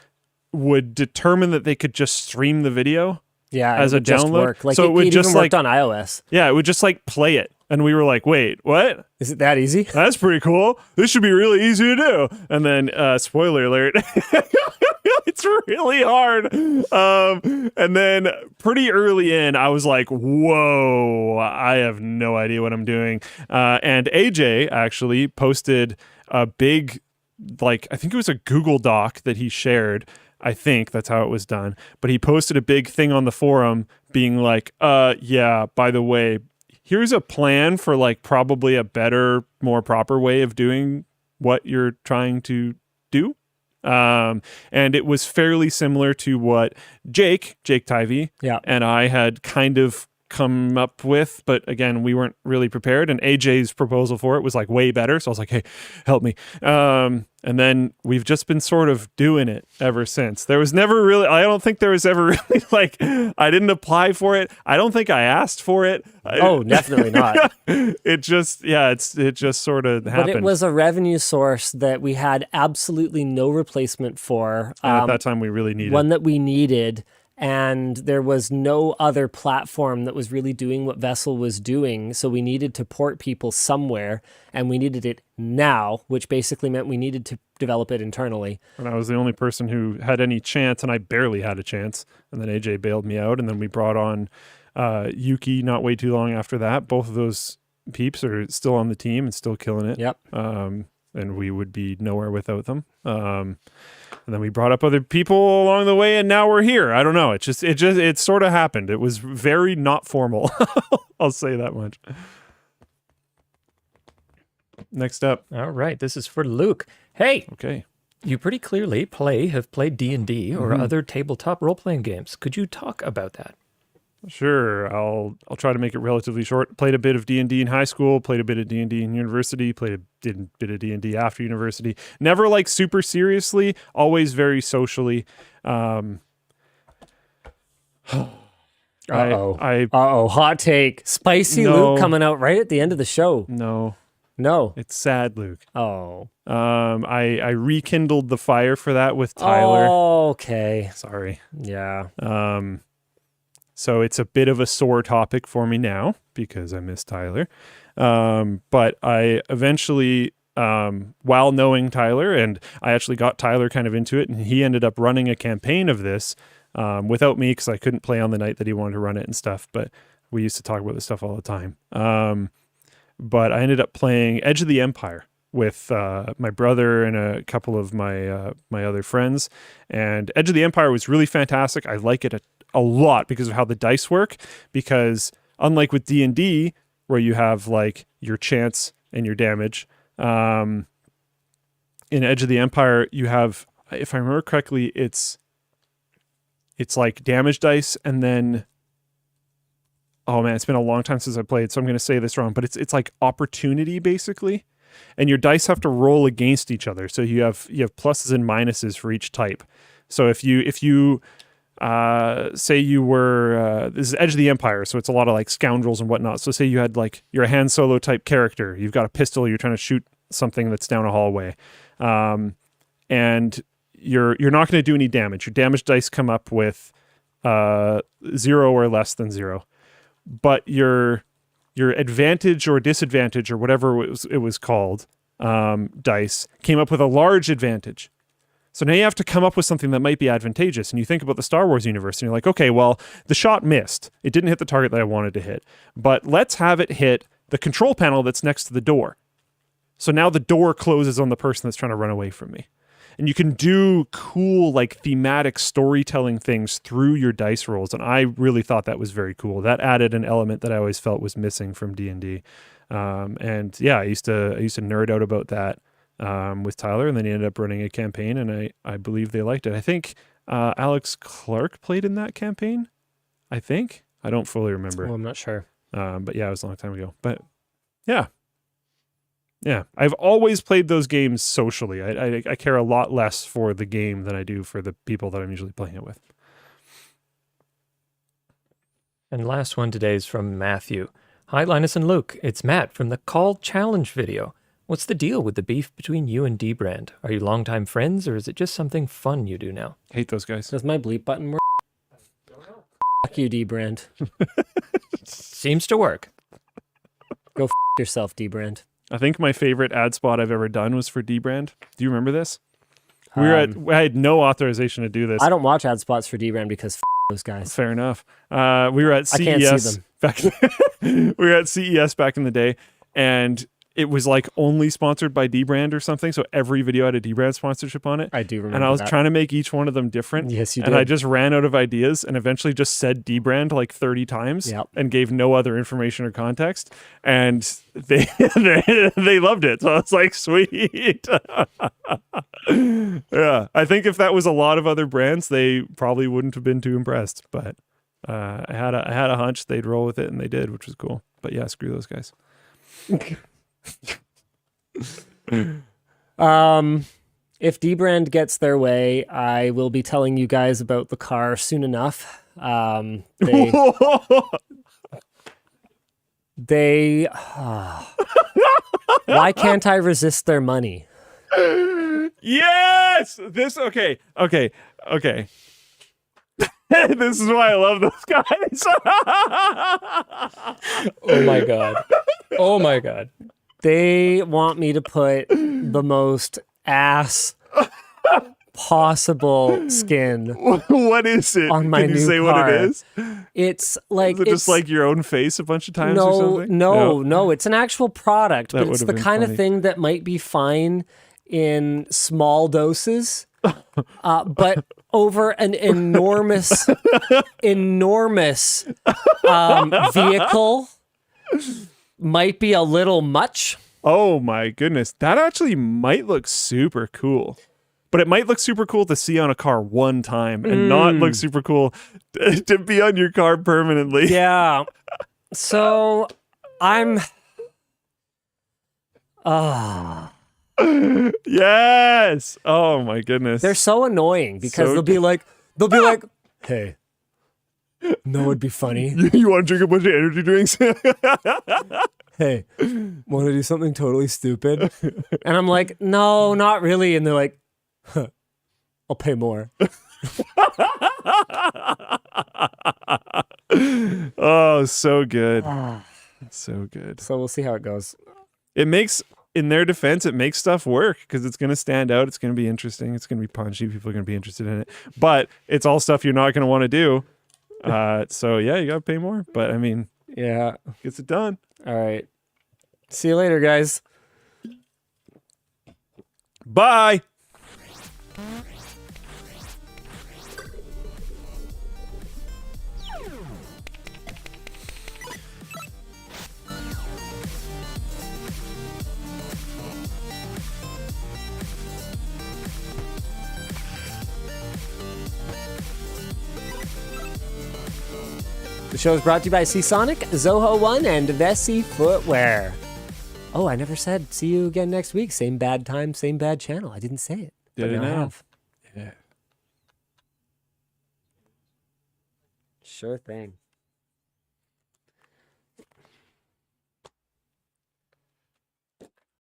would determine that they could just stream the video as it a would just download. work. Like So it would just even worked on iOS. Yeah, it would just like play it. And we were like, wait, what? Is it that easy? That's pretty cool. This should be really easy to do. And then, spoiler alert, it's really hard. And then pretty early in, I was like, whoa, I have no idea what I'm doing. And AJ actually posted a big, I think it was a Google Doc that he shared. I think that's how it was done. But he posted a big thing on the forum being like, yeah, by the way, here's a plan for probably a better, more proper way of doing what you're trying to do. And it was fairly similar to what Jake Tivey and I had kind of come up with, but again, we weren't really prepared, and AJ's proposal for it was way better. So I was like, hey, help me. And then we've just been sort of doing it ever since. There was never really, I don't think there was ever really I didn't apply for it. I don't think I asked for it. Oh, definitely not. It just sort of happened. But it was a revenue source that we had absolutely no replacement for. And at that time we really needed. One that we needed. And there was no other platform that was really doing what Vessel was doing. So we needed to port people somewhere, and we needed it now, which basically meant we needed to develop it internally. And I was the only person who had any chance, and I barely had a chance. And then AJ bailed me out, and then we brought on Yuki not way too long after that. Both of those peeps are still on the team and still killing it. Yep. And we would be nowhere without them. And then we brought up other people along the way, and now we're here. I don't know. It sort of happened. It was very not formal. I'll say that much. Next up. All right, this is for Luke. Hey, Okay. you pretty clearly have played D&D or other tabletop role-playing games. Could you talk about that? Sure. I'll try to make it relatively short. Played a bit of D&D in high school, played a bit of D&D in university, played a bit of D&D after university. Never like super seriously, always very socially. Hot take. Spicy No. Luke coming out right at the end of the show. No, No. it's sad, Luke. Oh. I rekindled the fire for that with Tyler. Okay. Sorry. Yeah. So it's a bit of a sore topic for me now because I miss Tyler. But I eventually, while knowing Tyler, and I actually got Tyler kind of into it, and he ended up running a campaign of this without me because I couldn't play on the night that he wanted to run it and stuff. But we used to talk about this stuff all the time. But I ended up playing Edge of the Empire with my brother and a couple of my other friends. And Edge of the Empire was really fantastic. I like it a lot because of how the dice work. Because unlike with D&D, where you have like your chance and your damage, in Edge of the Empire, you have, if I remember correctly, it's like damage dice and then... Oh man, it's been a long time since I played, so I'm going to say this wrong, but it's like opportunity basically, and your dice have to roll against each other. So you have pluses and minuses for each type. So if you say you were this is Edge of the Empire, so it's a lot of like scoundrels and whatnot. So say you had like you're a Han Solo type character, you've got a pistol, you're trying to shoot something that's down a hallway, and you're not going to do any damage. Your damage dice come up with 0 or less than 0. But your advantage or disadvantage or whatever it was called, dice, came up with a large advantage. So now you have to come up with something that might be advantageous. And you think about the Star Wars universe and you're like, okay, well, the shot missed. It didn't hit the target that I wanted to hit. But let's have it hit the control panel that's next to the door. So now the door closes on the person that's trying to run away from me. And you can do cool, like, thematic storytelling things through your dice rolls. And I really thought that was very cool. That added an element that I always felt was missing from D&D. And yeah, I used to nerd out about that with Tyler, and then he ended up running a campaign, and I believe they liked it. I think Alex Clark played in that campaign. I think. I don't fully remember. Well, I'm not sure. But yeah, it was a long time ago. But yeah. Yeah, I've always played those games socially. I care a lot less for the game than I do for the people that I'm usually playing it with. And last one today is from Matthew. Hi, Linus and Luke. It's Matt from the Call Challenge video. What's the deal with the beef between you and D-Brand? Are you longtime friends, or is it just something fun you do now? Hate those guys. Does my bleep button work? Fuck you, D-Brand. Seems to work. Go yourself, D-Brand. I think my favorite ad spot I've ever done was for D-Brand. Do you remember this? I had no authorization to do this. I don't watch ad spots for D-Brand because those guys. Fair enough. We were at CES. I can't see them. We were at CES back in the day, and it was like only sponsored by D-Brand or something. So every video had a D-Brand sponsorship on it. I do remember And I was that. trying to make each one of them different. Yes, you And did. I just ran out of ideas and eventually just said D-Brand like 30 times Yep. and gave no other information or context. And they loved it. So I was like, sweet. Yeah. I think if that was a lot of other brands, they probably wouldn't have been too impressed. But I had a hunch they'd roll with it, and they did, which was cool. But yeah, screw those guys. If D-Brand gets their way, I will be telling you guys about the car soon enough. They why can't I resist their money? Yes! Okay. This is why I love those guys. Oh my God. Oh my God. They want me to put the most ass possible skin What is it? on my Can you new say car. what it is? It's like Is it just like your own face a bunch of times or no, something? no. It's an actual product, That but it's would've the been kind funny. of thing that might be fine in small doses, but over an enormous vehicle might be a little much. Oh my goodness. That actually might look super cool. But it might look super cool to see on a car one time and not look super cool to be on your car permanently. Yeah. So I'm Yes. Oh my goodness. they're so annoying because So they'll be like, hey, no, it'd be funny. You want to drink a bunch of energy drinks? Hey, want to do something totally stupid? And I'm like, no, not really. And they're like, huh, I'll pay more. Oh, so good. So good. So we'll see how it goes. It makes, in their defense, it makes stuff work because it's going to stand out. It's going to be interesting. It's going to be punchy. People are going to be interested in it. But it's all stuff you're not going to want to do. So yeah, you got to pay more. But I mean, Yeah. gets it done. All right. See you later, guys. Bye. The show is brought to you by Seasonic, Zoho One, and Vessi Footwear. Oh, I never said see you again next week. Same bad time, same bad channel. I didn't say it. Did but it now I now? have. Yeah. Sure thing.